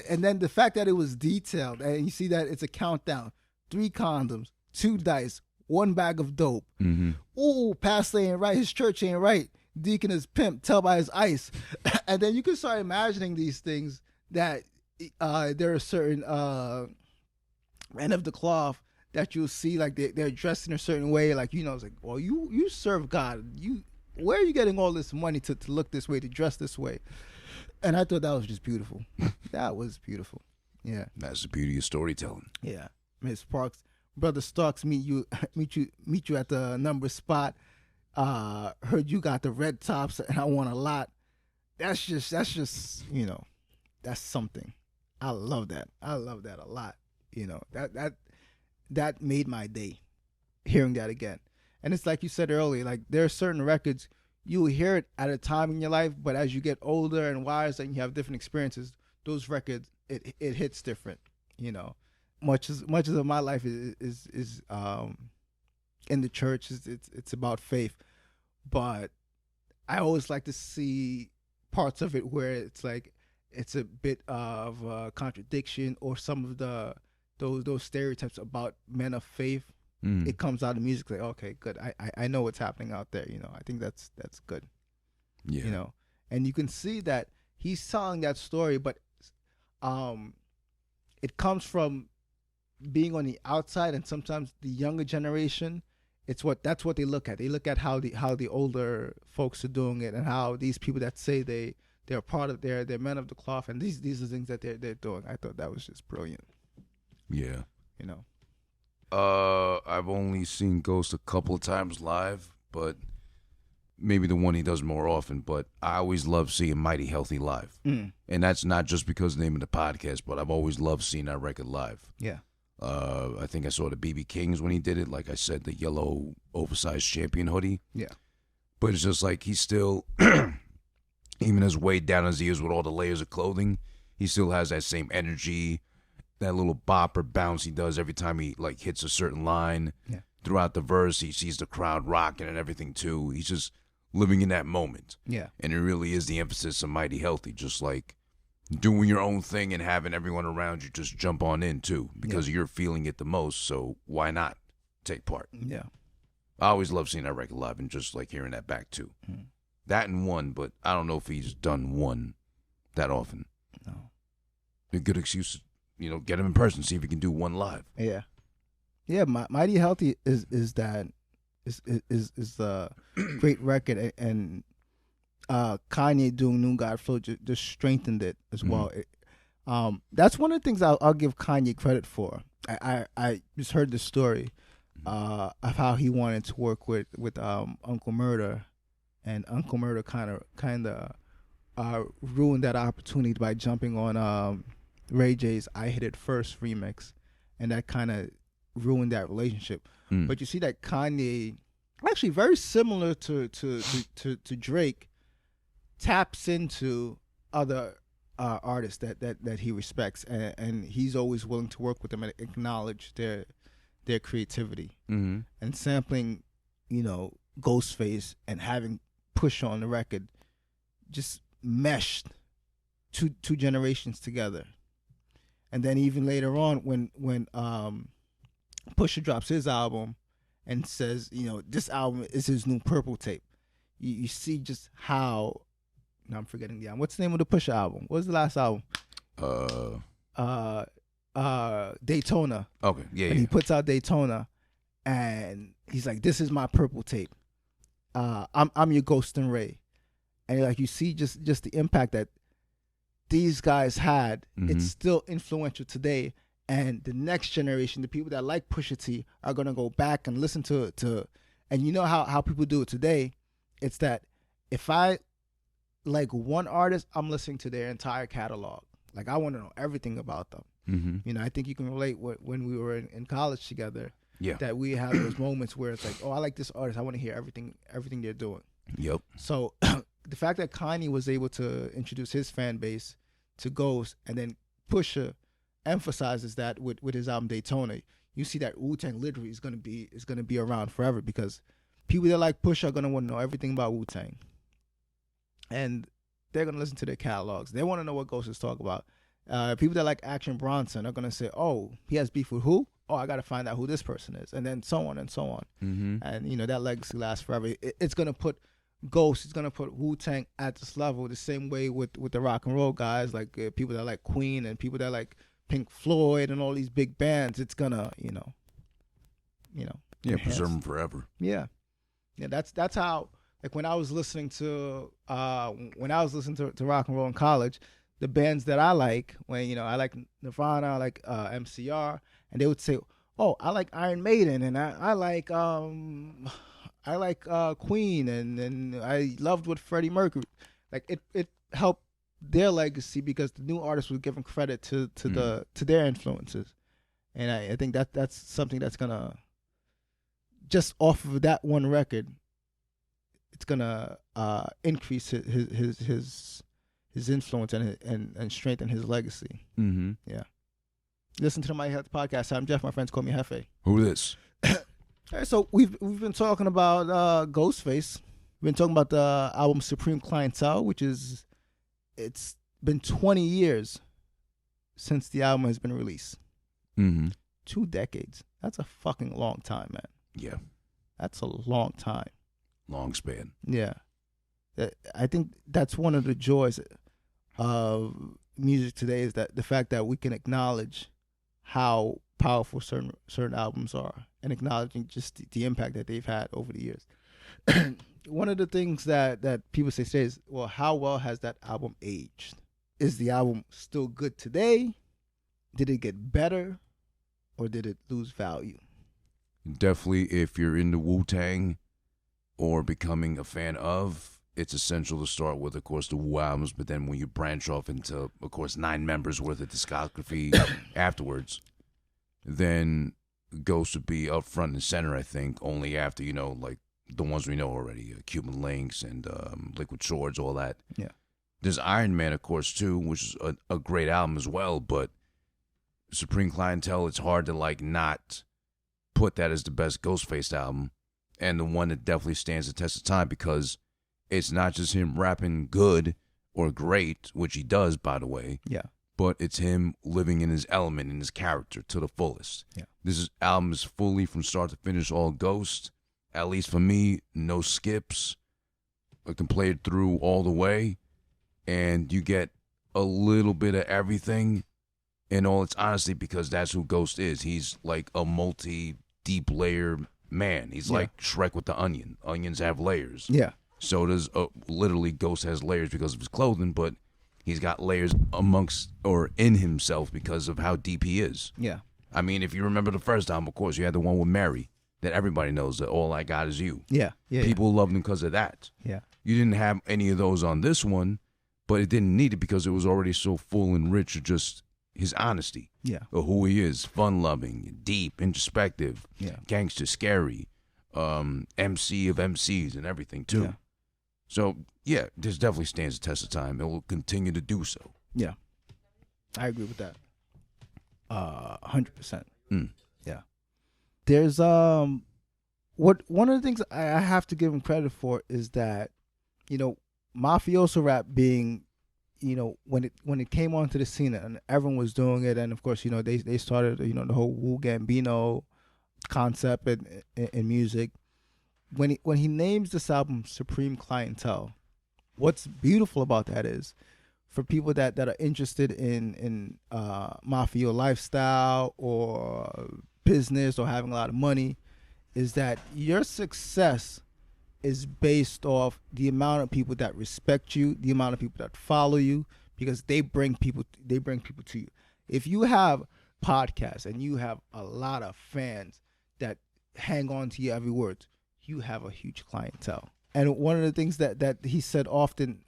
And then the fact that it was detailed, and you see that it's a countdown: 3 condoms, 2 dice, 1 bag of dope. Mm-hmm. Ooh, pastor ain't right. His church ain't right. Deacon is pimp. Tell by his ice. And then you can start imagining these things, that there are certain men of the cloth that you'll see, like they're dressed in a certain way. Like, it's like, well, you serve God. Where are you getting all this money to look this way, to dress this way? And I thought that was just beautiful. That was beautiful. Yeah. That's the beauty of storytelling. Yeah. Miss Parks, Brother Starks meet you at the number spot. Heard you got the red tops and I want a lot. that's just that's something. I love that. I love that a lot. That made my day, hearing that again. And it's like you said earlier, like there are certain records you will hear it at a time in your life, but as you get older and wiser and you have different experiences, those records it hits different. Much as of my life is in the church, it's about faith, but I always like to see parts of it where it's like it's a bit of a contradiction, or some of those stereotypes about men of faith. It comes out of music, like, okay, good. I know what's happening out there. I think that's good. Yeah. And you can see that he's telling that story, but it comes from being on the outside, and sometimes the younger generation, that's what they look at. They look at how the older folks are doing it, and how these people that say they're part of they're men of the cloth, and these are things that they're doing. I thought that was just brilliant. Yeah. I've only seen Ghost a couple of times live, but maybe the one he does more often. But I always love seeing Mighty Healthy live. And that's not just because of the name of the podcast, but I've always loved seeing that record live. Yeah. I think I saw the BB Kings when he did it. Like I said, the yellow oversized champion hoodie. Yeah. But it's just like he's still, even as weighed down as he is with all the layers of clothing, he still has that same energy, that little bop or bounce he does every time he like hits a certain line. Yeah. Throughout the verse, he sees the crowd rocking and everything too. He's just living in that moment. Yeah. And it really is the emphasis of Mighty Healthy, just like doing your own thing and having everyone around you just jump on in too, because you're feeling it the most. So why not take part? Yeah. I always love seeing that record live and just like hearing that back too. That and one, but I don't know if he's done one that often. No. A good excuse, get him in person, see if he can do one live. Yeah. Yeah, Mighty Healthy is a great record, and Kanye doing New God Flow just strengthened it as well. That's one of the things I'll give Kanye credit for. I just heard the story of how he wanted to work with Uncle Murder, and Uncle Murder kind of ruined that opportunity by jumping on Ray J's "I Hit It First" remix, and that kind of ruined that relationship. But you see that Kanye, actually very similar to Drake, taps into other artists that he respects, and he's always willing to work with them and acknowledge their creativity. And sampling, Ghostface and having Push on the record just meshed two generations together. And then even later on, when Pusha drops his album and says, this album is his new Purple tape, you see just how. Now I'm forgetting the album. What's the name of the Pusha album? What was the last album? Daytona. Okay, yeah. And he puts out Daytona, and he's like, "This is my Purple tape. I'm your Ghost and Ray," and like you see just the impact that these guys had. It's still influential today, and the next generation, the people that like Pusha T, are gonna go back and listen to and you know how people do it today. It's that if I like one artist, I'm listening to their entire catalog. Like I want to know everything about them. I think you can relate when we were in college together. Yeah. That we have those moments where it's like, oh, I like this artist. I want to hear everything they're doing. Yep. So the fact that Kanye was able to introduce his fan base to Ghost, and then Pusha emphasizes that with his album Daytona, you see that Wu-Tang literally is gonna be around forever, because people that like Pusha are gonna want to know everything about Wu-Tang, and they're gonna listen to their catalogs. They want to know what Ghost is talking about. People that like Action Bronson are gonna say, "Oh, he has beef with who? Oh, I gotta find out who this person is," and then so on and so on. And that legacy lasts forever. It's gonna put Ghost, it's gonna put Wu-Tang at this level, the same way with the rock and roll guys, like people that like Queen and people that like Pink Floyd and all these big bands. It's gonna, preserve them forever. Yeah. That's how. Like when I was listening to rock and roll in college, the bands that I like, I like Nirvana, I like MCR, and they would say, "Oh, I like Iron Maiden, and I like Queen, and I loved what Freddie Mercury." Like it help their legacy because the new artists were giving credit to their influences, and I think that's something that's gonna, just off of that one record, it's gonna increase his influence and strengthen his legacy. Mm-hmm. Yeah. Listen to the My Health podcast. I'm Jeff. My friends call me Jefe. Who this? All right, so we've been talking about Ghostface. We've been talking about the album Supreme Clientele, which is, it's been 20 years since the album has been released. Mm-hmm. 2 decades. That's a fucking long time, man. Yeah. That's a long time. Long span. Yeah. I think that's one of the joys of music today, is that the fact that we can acknowledge how powerful certain albums are, and acknowledging just the impact that they've had over the years. One of the things that people say is, well, how well has that album aged? Is the album still good today? Did it get better, or did it lose value? Definitely, if you're into Wu-Tang or becoming a fan of, it's essential to start with, of course, the Wu albums, but then when you branch off into, of course, 9 members worth of discography afterwards, then Ghost would be up front and center, I think, only after, like the ones we know already, Cuban Links and Liquid Swords, all that. Yeah. There's Iron Man, of course, too, which is a great album as well, but Supreme Clientele, it's hard to, like, not put that as the best Ghostface album, and the one that definitely stands the test of time, because it's not just him rapping good or great, which he does, by the way. Yeah. But it's him living in his element, in his character to the fullest. Yeah. Album is fully, from start to finish, all Ghost. At least for me, no skips. I can play it through all the way, and you get a little bit of everything in all its honesty, because that's who Ghost is. He's like a multi-deep layer man. He's like Shrek with the onion. Onions have layers. Yeah. So does literally Ghost has layers because of his clothing, but he's got layers amongst or in himself because of how deep he is. Yeah. I mean, if you remember the first album, of course, you had the one with Mary that everybody knows, that All I Got Is You. Yeah. Yeah. People loved him because of that. Yeah. You didn't have any of those on this one, but it didn't need it because it was already so full and rich of just his honesty. Yeah. Of who he is, fun-loving, deep, introspective, gangster, scary, MC of MCs and everything, too. Yeah. So, yeah, this definitely stands the test of time. It will continue to do so. Yeah. I agree with that. 100%. Yeah. There's one of the things I have to give him credit for is that, mafioso rap being, when it came onto the scene and everyone was doing it, and of course, they started, the whole Wu Gambino concept in music. When he names this album Supreme Clientele, what's beautiful about that is, for people that are interested in mafia lifestyle or business or having a lot of money, is that your success is based off the amount of people that respect you, the amount of people that follow you, because they bring people to you. If you have podcasts and you have a lot of fans that hang on to your every word, you have a huge clientele. And one of the things that he said often,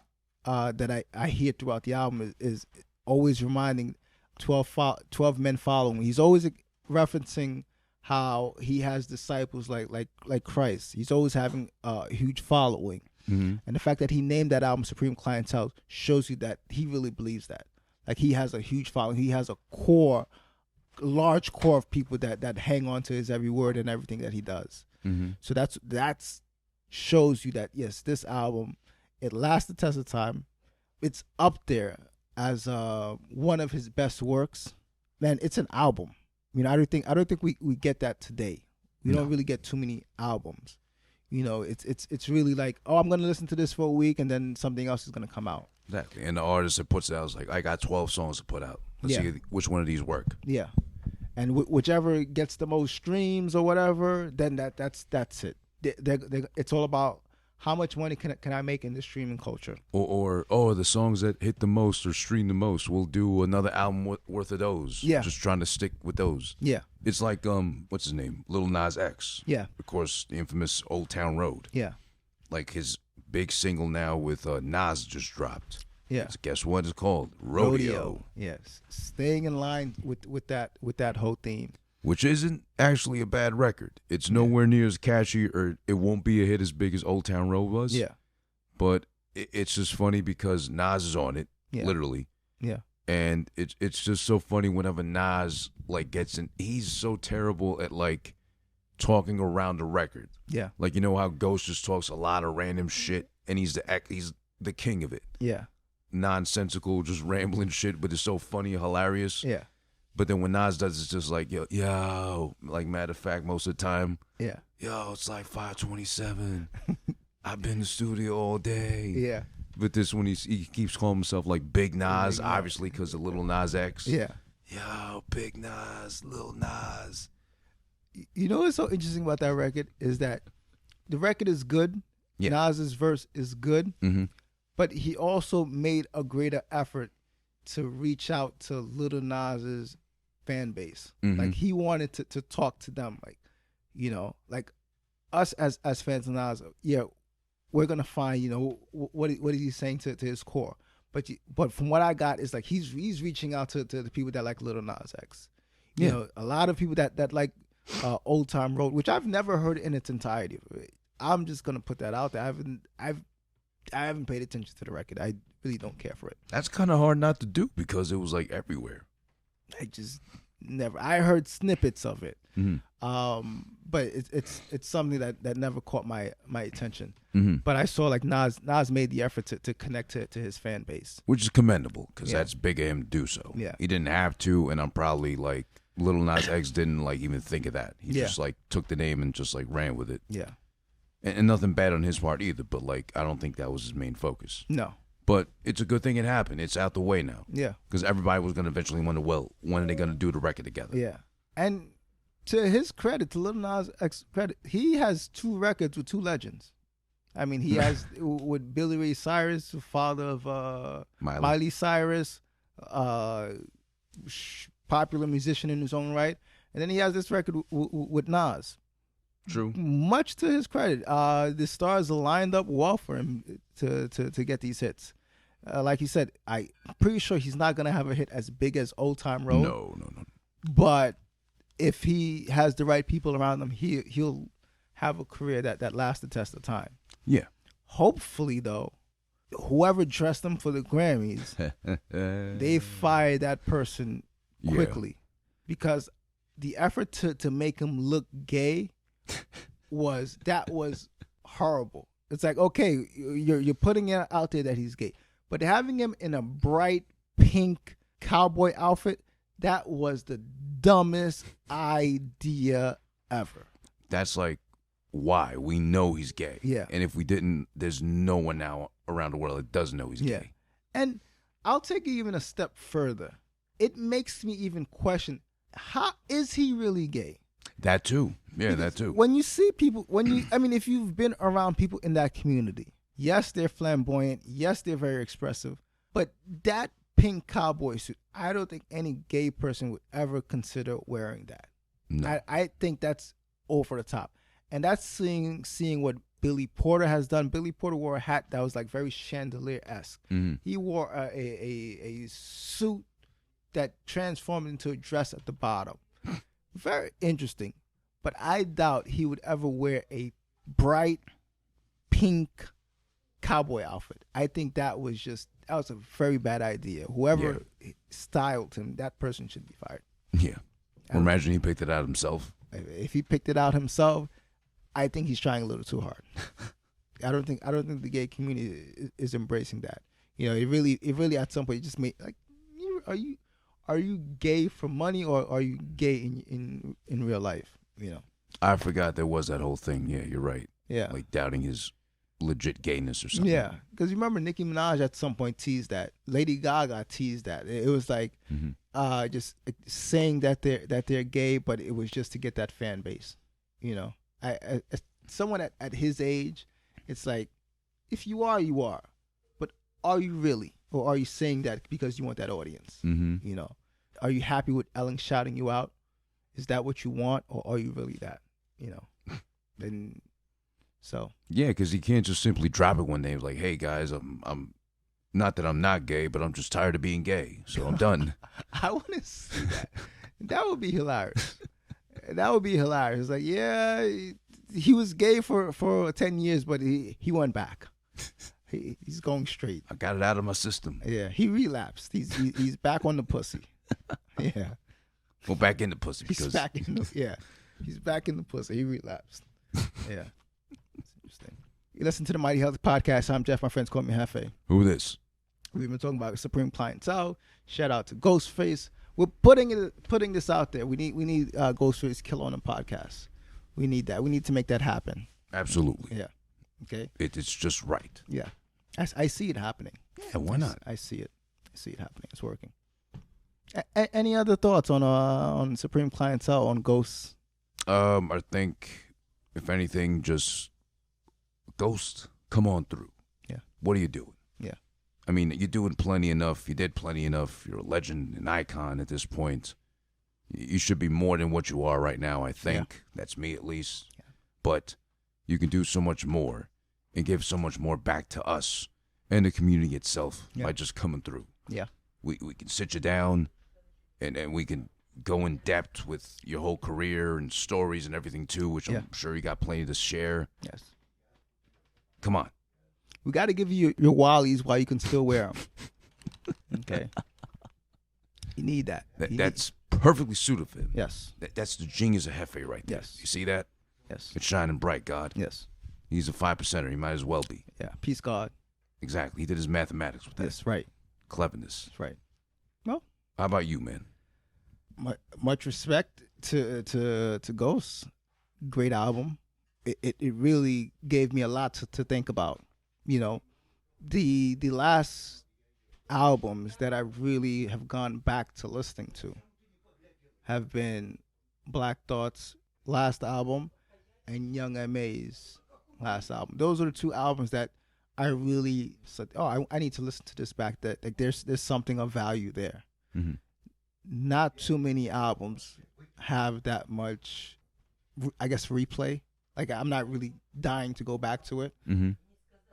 that I hear throughout the album is always reminding 12 men following. He's always referencing how he has disciples like Christ. He's always having a huge following. Mm-hmm. And the fact that he named that album Supreme Clientele shows you that he really believes that. Like, he has a huge following. He has a large core of people that hang on to his every word and everything that he does. Mm-hmm. So that's shows you that, yes, this album, it lasts the test of time. It's up there as one of his best works. Man, it's an album. I don't think we get that today. We don't really get too many albums. It's really like, oh, I'm gonna listen to this for a week and then something else is gonna come out. Exactly. And the artist that puts it out is like, I got 12 songs to put out. Let's see which one of these work. Yeah. And whichever gets the most streams or whatever, then that's it. It's all about how much money can I make in the streaming culture. Or the songs that hit the most or stream the most, we'll do another album worth of those. Yeah. Just trying to stick with those. Yeah. It's like, what's his name? Lil Nas X. Yeah. Of course, the infamous Old Town Road. Yeah. Like his big single now with Nas just dropped. Yeah. Guess what it's called? Rodeo. Yes. Staying in line with that whole theme. Which isn't actually a bad record. It's nowhere near as catchy, or it won't be a hit as big as Old Town Road was. Yeah. But it's just funny because Nas is on it, literally. Yeah. And it's just so funny whenever Nas like gets in. He's so terrible at like talking around the record. Yeah. Like, you know how Ghost just talks a lot of random shit, and he's the king of it. Yeah. Nonsensical, just rambling shit, but it's so funny and hilarious. Yeah. But then when Nas does, it's just like, yo, like matter of fact, most of the time, yeah, yo, it's like 5:27. I've been in the studio all day. Yeah. But this one, he keeps calling himself like Big Nas, obviously because of Lil Nas X. Yeah. Yo, Big Nas, Lil Nas. You know what's so interesting about that record is that the record is good. Yeah. Nas's verse is good. Mm-hmm. But he also made a greater effort to reach out to Lil Nas's fan base. Mm-hmm. Like he wanted to talk to them. Like, you know, like us as fans of Nas, we're gonna find, you know, what is he saying to his core. But from what I got is like he's reaching out to the people that like Lil Nas X. You know, a lot of people that like Old Time Road, which I've never heard in its entirety. I'm just gonna put that out there. I haven't paid attention to the record. I really don't care for it. That's kind of hard not to do because it was like everywhere. I just never. I heard snippets of it, but it's something that never caught my attention. Mm-hmm. But I saw like Nas made the effort to connect to his fan base, which is commendable because that's big of him to do so. Yeah, he didn't have to, and I'm probably like Lil Nas X didn't like even think of that. He just like took the name and just like ran with it. Yeah. And nothing bad on his part either, but like I don't think that was his main focus. No. But it's a good thing it happened. It's out the way now. Yeah. Because everybody was going to eventually wonder, well, when are they going to do the record together? Yeah. And to his credit, to Lil Nas X credit, he has 2 records with 2 legends. I mean, he has with Billy Ray Cyrus, the father of Miley Cyrus, popular musician in his own right. And then he has this record with Nas. True. Much to his credit, the stars lined up well for him to get these hits. Like he said, I'm pretty sure he's not gonna have a hit as big as Old Time Road. No. But if he has the right people around him, he'll have a career that lasts the test of time. Yeah. Hopefully, though, whoever dressed him for the Grammys, they fire that person quickly, because the effort to make him look gay was horrible. It's like, okay, you're putting it out there that he's gay, but having him in a bright pink cowboy outfit, that was the dumbest idea ever. That's like why we know he's gay. Yeah. And if we didn't, there's no one now around the world that doesn't know he's gay. And I'll take it even a step further. It makes me even question, how is he really gay? That too. Yeah, because that too. When you see people, if you've been around people in that community, yes, they're flamboyant. Yes, they're very expressive. But that pink cowboy suit, I don't think any gay person would ever consider wearing that. No. I think that's over the top. And that's seeing what Billy Porter has done. Billy Porter wore a hat that was like very chandelier-esque. Mm-hmm. He wore a suit that transformed into a dress at the bottom. Very interesting. But I doubt he would ever wear a bright pink cowboy outfit. I think that was a very bad idea. Whoever styled him, that person should be fired. Yeah. Imagine he picked it out himself. If he picked it out himself, I think he's trying a little too hard. I don't think the gay community is embracing that. You know, it really at some point it just made like, are you gay for money or are you gay in real life? You know. I forgot there was that whole thing. Yeah, you're right. Yeah. Like doubting his legit gayness or something. Yeah, because you remember Nicki Minaj at some point teased that. Lady Gaga teased that. It was like just saying that they're gay, but it was just to get that fan base. You know, I someone at his age, it's like, if you are, you are, but are you really, or are you saying that because you want that audience? Mm-hmm. You know, are you happy with Ellen shouting you out? Is that what you want, or are you really that? You know, then so yeah, because he can't just simply drop it one day like, hey guys, I'm Not that I'm not gay, but I'm just tired of being gay, so I'm done. I want to see that. That would be hilarious. That would be hilarious. Like, yeah, he was gay for 10 years, but he went back. He's going straight. I got it out of my system. Yeah, he relapsed. He's back on the pussy. Yeah. Well, back in the pussy because He's back in the pussy. He relapsed. Yeah. It's interesting. You listen to the Mighty Health Podcast. I'm Jeff. My friends call me Jefe. Who this? We've been talking about Supreme Clientele. Shout out to Ghostface. We're putting this out there. We need Ghostface Killah on the podcast. We need that. We need to make that happen. Absolutely. Yeah. Okay. It's just right. Yeah. I see it happening. Yeah, why not? I see it. I see it happening. It's working. Any other thoughts on Supreme Clientele, on Ghost? I think if anything, just Ghost, come on through. Yeah. What are you doing? Yeah. I mean, you're doing plenty enough. You did plenty enough. You're a legend, an icon at this point. You should be more than what you are right now, I think. Yeah. That's me at least. Yeah. But you can do so much more and give so much more back to us and the community itself by just coming through. Yeah. We can sit you down and we can go in depth with your whole career and stories and everything too, which I'm sure you got plenty to share. Yes. Come on. We got to give you your Wallies while you can still wear them. Okay. You need that. That's perfectly suited for him. Yes. That's the genius of Jefe right there. Yes. You see that? Yes. It's shining bright, God. Yes. He's a 5%er. He might as well be. Yeah. Peace, God. Exactly. He did his mathematics with that. That's right. Cleverness. That's right. Well, how about you, man? Much respect to Ghost. Great album. It really gave me a lot to think about. You know, the last albums that I really have gone back to listening to have been Black Thought's last album and Young M.A.'s last album. Those are the two albums that I really said, I need to listen to this back. That like there's something of value there. Mm-hmm. Not too many albums have that much, I guess, replay. Like I'm not really dying to go back to it. Mm-hmm.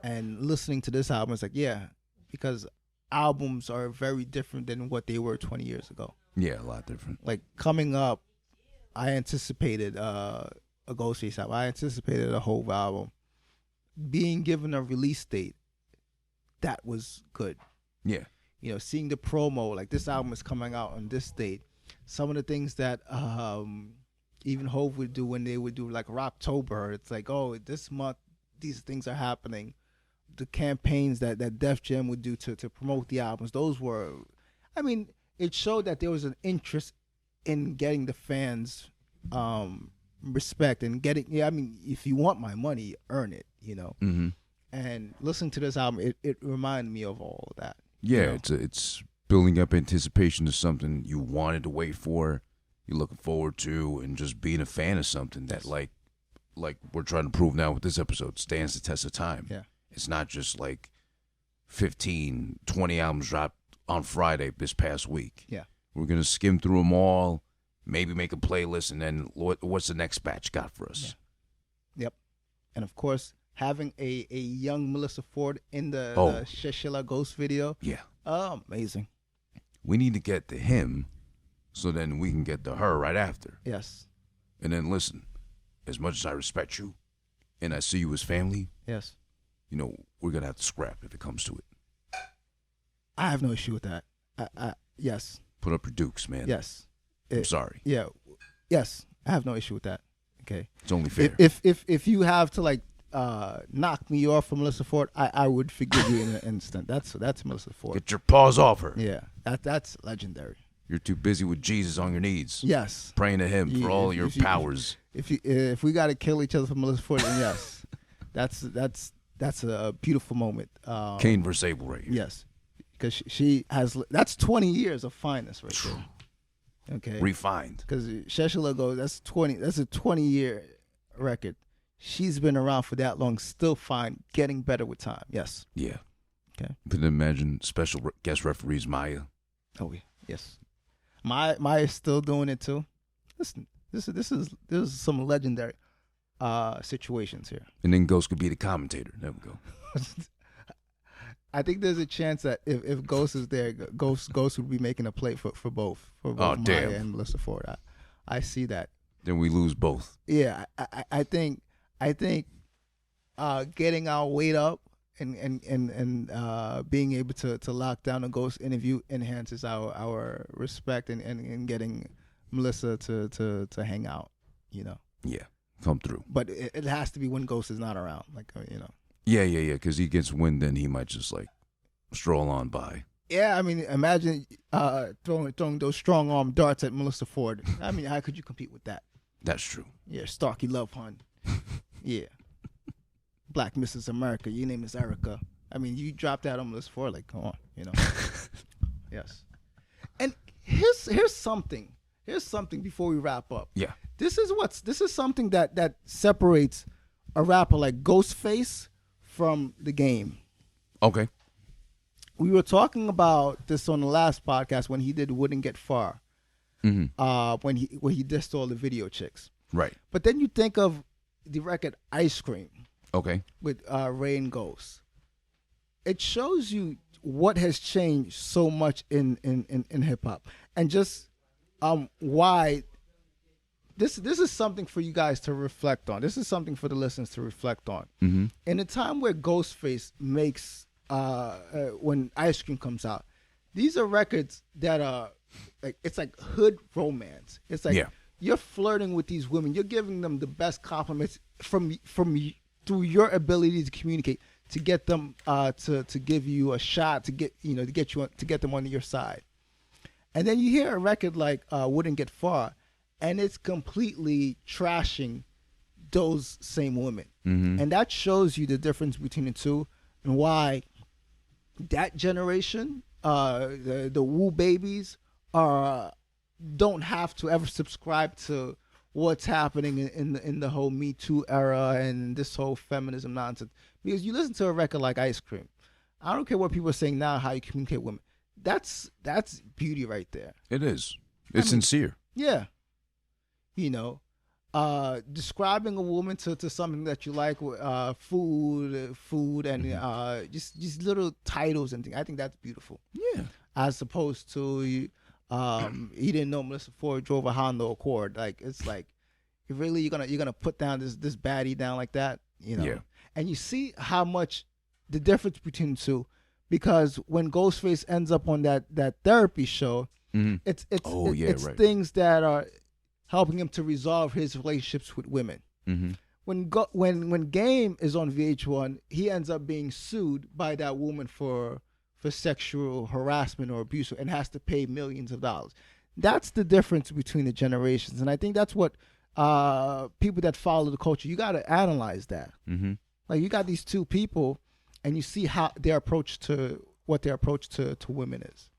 And listening to this album, it's like, yeah, because albums are very different than what they were 20 years ago. Yeah, a lot different. Like coming up, I anticipated a Ghostface album. I anticipated a Hove album. Being given a release date, that was good. Yeah. You know, seeing the promo, like this album is coming out on this date. Some of the things that even Hove would do when they would do like Rocktober, it's like, oh, this month these things are happening. The campaigns that Def Jam would do to promote the albums, those were, I mean, it showed that there was an interest in getting the fans respect and getting, I mean, if you want my money, earn it, you know. Mm-hmm. And listening to this album, it reminded me of all of that. Yeah, you know? it's building up anticipation to something you wanted to wait for, you're looking forward to, and just being a fan of something that like we're trying to prove now with this episode stands the test of time. Yeah. It's not just like 15, 20 albums dropped on Friday this past week. Yeah. We're going to skim through them all, maybe make a playlist, and then what's the next batch got for us? Yeah. Yep. And, of course, having a young Melyssa Ford in the Sheshilla Ghost video. Yeah. Oh, amazing. We need to get to him so then we can get to her right after. Yes. And then listen, as much as I respect you and I see you as family. Yes. You know, we're going to have to scrap if it comes to it. I have no issue with that. Yes. Put up your dukes, man. Yes. I'm sorry. Yeah. Yes. I have no issue with that. Okay. It's only fair. If you have to like knock me off from Melyssa Ford, I would forgive you in an instant. That's Melyssa Ford. Get your paws off her. Yeah. That's legendary. You're too busy with Jesus on your knees. Yes. Praying to him for all your powers. If we got to kill each other for Melyssa Ford, then yes. That's a beautiful moment. Cain versus Abel right here. Yes. Because she has, that's 20 years of fineness right there. Okay. Refined. Because Sheshilla goes, that's a 20-year record. She's been around for that long, still fine, getting better with time. Yes. Yeah. Okay. But imagine special guest referees Maya. Oh yeah. Yes. Maya's still doing it too. Listen, this is some legendary situations here. And then Ghost could be the commentator. There we go. I think there's a chance that if Ghost is there, Ghost would be making a play for both Maya and Melyssa Ford. I see that. Then we lose both. Yeah, I think getting our weight up and being able to lock down a Ghost interview enhances our respect and getting Melyssa to hang out. Yeah, come through. But it has to be when Ghost is not around, Yeah, because he gets wind, then he might just like stroll on by. Yeah, I mean, imagine throwing those strong arm darts at Melyssa Ford. I mean, how could you compete with that? That's true. Yeah, Starkey Love Hunt. Yeah. Black Mrs. America, your name is Erica. I mean, you dropped that on Melyssa Ford, come on, Yes. And here's something. Here's something before we wrap up. Yeah. This is something that separates a rapper like Ghostface from the game. Okay. We were talking about this on the last podcast when he did Wouldn't Get Far. Mm-hmm. When he dissed all the video chicks. Right. But then you think of the record Ice Cream. Okay. With Ray and Ghost. It shows you what has changed so much in hip hop. And just why this is something for you guys to reflect on. This is something for the listeners to reflect on. Mm-hmm. In a time where Ghostface makes when Ice Cream comes out, these are records that are it's like hood romance. It's like you're flirting with these women. You're giving them the best compliments from through your ability to communicate to get them to give you a shot to get them on your side. And then you hear a record like Wouldn't Get Far, and it's completely trashing those same women. Mm-hmm. And that shows you the difference between the two and why that generation, the Woo babies, don't have to ever subscribe to what's happening in the whole Me Too era and this whole feminism nonsense. Because you listen to a record like Ice Cream. I don't care what people are saying now, how you communicate with women. That's beauty right there. It is. It's sincere. Yeah. Describing a woman to something that you like, food, and just little titles and things. I think that's beautiful. Yeah. As opposed to he didn't know Melyssa Ford drove a Honda Accord. It's like, really you're gonna put down this baddie down like that, Yeah. And you see how much the difference between the two, because when Ghostface ends up on that therapy show, mm-hmm. it's things that are helping him to resolve his relationships with women. Mm-hmm. When Game is on VH1, he ends up being sued by that woman for sexual harassment or abuse and has to pay millions of dollars. That's the difference between the generations. And I think that's what people that follow the culture, you got to analyze that. Mm-hmm. Like, you got these two people and you see how their approach to women is,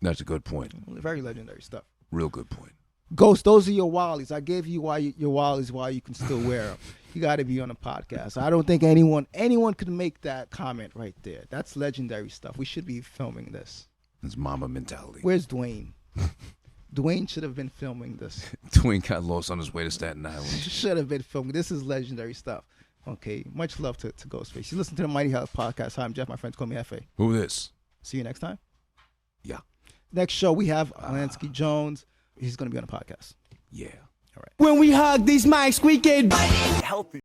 That's a good point. Very legendary stuff. Real good point. Ghost, those are your Wallies. I gave you your Wallies why you can still wear them. You got to be on a podcast. I don't think anyone could make that comment right there. That's legendary stuff. We should be filming this. It's mama mentality. Where's Dwayne? Dwayne should have been filming this. Dwayne got lost on his way to Staten Island. Should have been filming. This is legendary stuff. Okay, much love to Ghostface. You listen to the Mighty Health Podcast. Hi, I'm Jeff. My friends call me Jefe. Who this? See you next time. Yeah. Next show, we have Lansky Jones. He's going to be on the podcast. Yeah. All right. When we hug these mics, we get healthy.